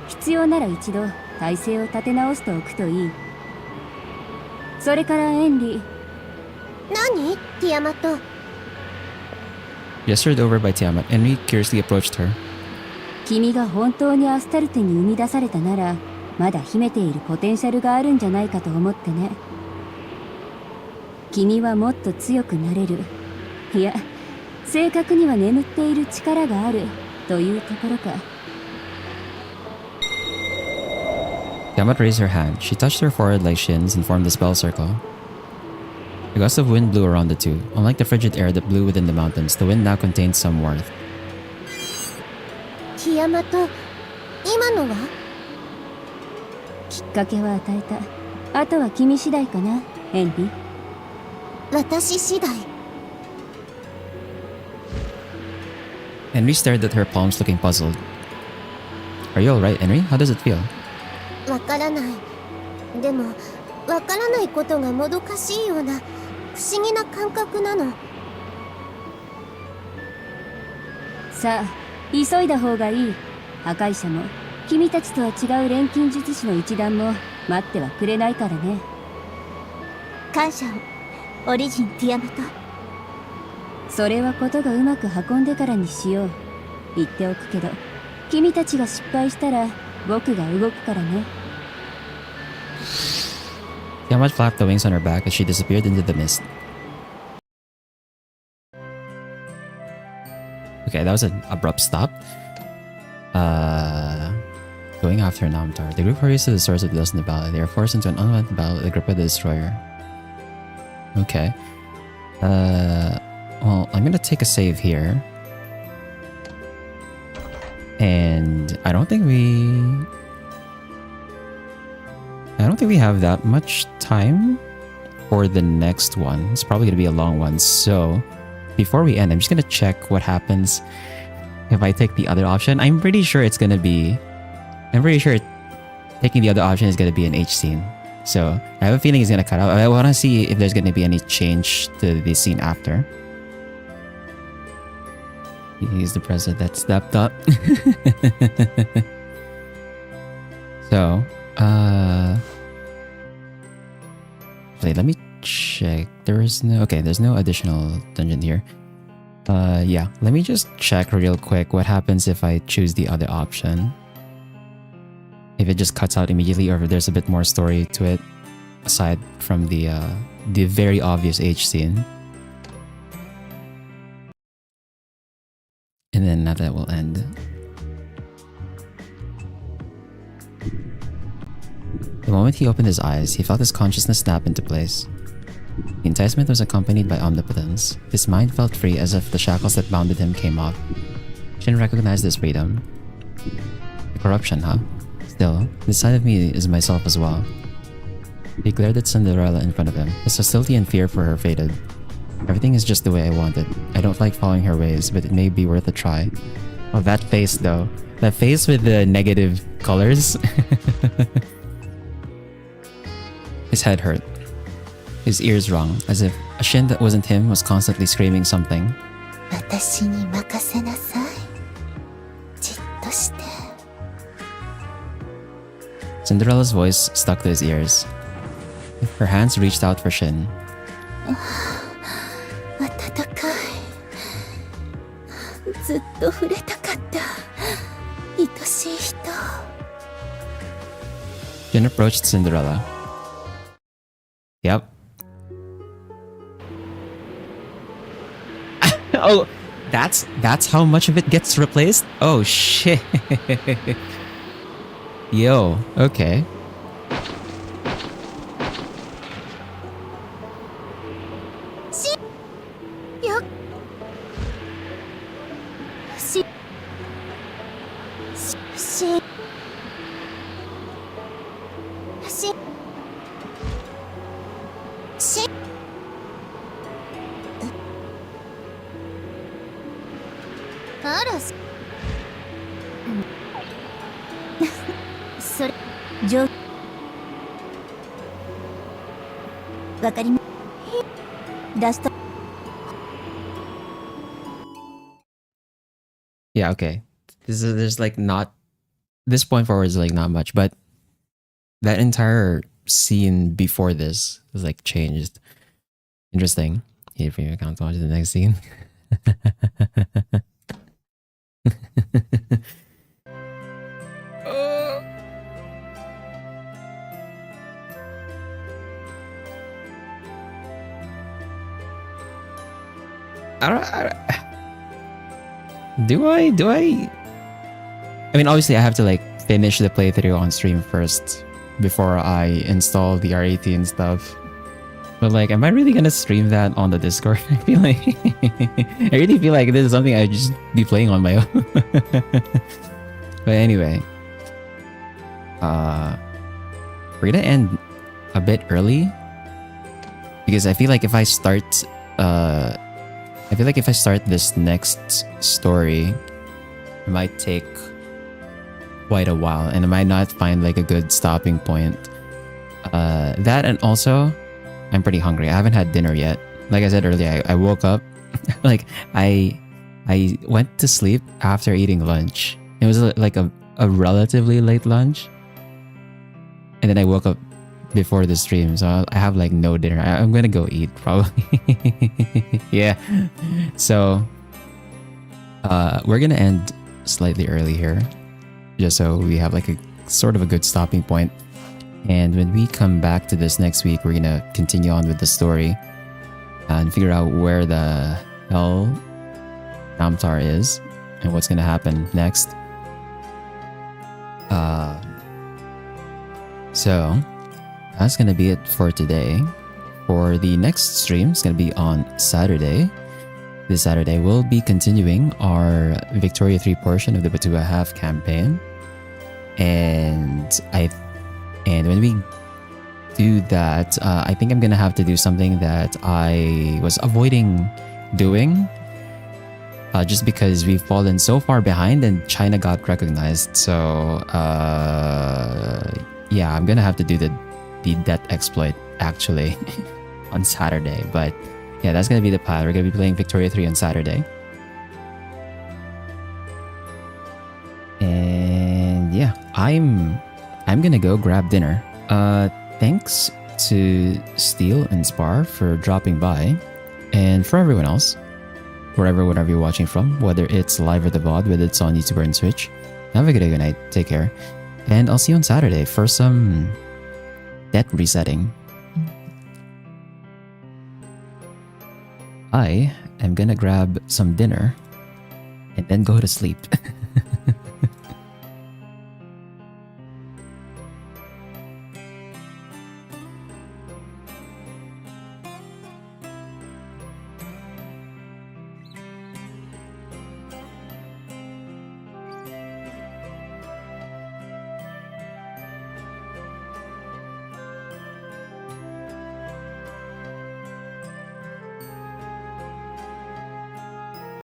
必要なら一度体勢を立て直しておくといい。それからエンリ。何？ティアマット。Gestured over by Tiamat, Henry curiously approached her. 君が本当にアスタルテに生み出されたなら、まだ秘めているポテンシャルがあるんじゃないかと思ってね。君はもっと強くなれる。いや、正確には眠っている力があるというところか。Tiamat raised her hand. She touched her forehead like Shin's and formed a spell circle. A gust of wind blew around the two. Unlike the frigid air that blew within the mountains, the wind now contained some warmth. ティアマット、今のは？きっかけは与えた。あとは君次第かな、ヘンリー。私次第。Henry stared at her palms, looking puzzled. Are you alright, Henry? How does it feel? わからない。でも、わからないことがもどかしいような不思議な感覚なの。さあ、急いだ方がいい。破壊者も君たちとは違う錬金術師の一団も待ってはくれないからね。感謝を、オリジン・ティアマト。それはことがうまく運んでからにしよう。言っておくけど、君たちが失敗したら僕が動くからね。Tiamat flapped the wings on her back as she disappeared into the mist. Okay, that was an abrupt stop. Going after Namtar. The group hurries to the source of the dust in the valley. They are forced into an unwanted battle with Agrippa the Destroyer. Okay. Well, I'm gonna take a save here. And I don't think we have that much time for the next one. It's probably gonna be a long one. So before we end, I'm just gonna check what happens if I take the other option. I'm pretty sure taking the other option is gonna be an H scene. So I have a feeling it's gonna cut out. I wanna see if there's gonna be any change to the scene after. He's the president that stepped up. So, wait, let me check. There's no additional dungeon here. Yeah, let me just check real quick what happens if I choose the other option. If it just cuts out immediately, or if there's a bit more story to it, aside from the very obvious H scene. And then that will end. The moment he opened his eyes, he felt his consciousness snap into place. The enticement was accompanied by omnipotence. His mind felt free, as if the shackles that bounded him came off. Shin recognized his freedom. The corruption, huh? Still, this side of me is myself as well. He glared at Cinderella in front of him. His hostility and fear for her faded. Everything is just the way I want it. I don't like following her ways, but it may be worth a try. Oh, that face though. That face with the negative colors. His head hurt. His ears rung, as if a Shin that wasn't him was constantly screaming something. 私に任せなさい。じっとして。Cinderella's voice stuck to his ears. Her hands reached out for Shin. 温かい。ずっと触れたかった。愛しい人。Shin approached Cinderella. Yep. Oh, that's how much of it gets replaced? Oh shit. Yo, okay. Yeah, okay. There's like not, this point forward is like not much, but that entire scene before this was like changed. Interesting. Here for your account to watch the next scene. Do I? I mean, obviously I have to like finish the playthrough on stream first before I install the R80 and stuff. But like, am I really gonna stream that on the Discord? I feel like I really feel like this is something I'd just be playing on my own. But anyway, we're gonna end a bit early because I feel like if I start this next story, it might take quite a while and I might not find like a good stopping point. That, and also I'm pretty hungry. I haven't had dinner yet. Like I said earlier, I woke up like I went to sleep after eating lunch. It was like a relatively late lunch, and then I woke up before the stream, so I have like no dinner. I'm gonna go eat probably. Yeah, so we're gonna end slightly early here, just so we have like a sort of a good stopping point. And when we come back to this next week, we're gonna continue on with the story and figure out where the hell Namtar is and what's gonna happen next. So that's gonna be it for today. For the next stream, it's gonna be on Saturday. This Saturday, we'll be continuing our Victoria 3 portion of the Batua Half campaign. And when we do that, I think I'm gonna have to do something that I was avoiding doing, just because we've fallen so far behind and China got recognized. So yeah, I'm gonna have to do the debt exploit actually on Saturday. But yeah, that's gonna be the plan. We're gonna be playing Victoria 3 on Saturday. I'm gonna go grab dinner. Thanks to Steel and Spar for dropping by, and for everyone else, wherever you're watching from, whether it's live or the VOD, whether it's on YouTube or on Twitch. Have a good day, good night. Take care, and I'll see you on Saturday for some debt resetting. I am gonna grab some dinner and then go to sleep.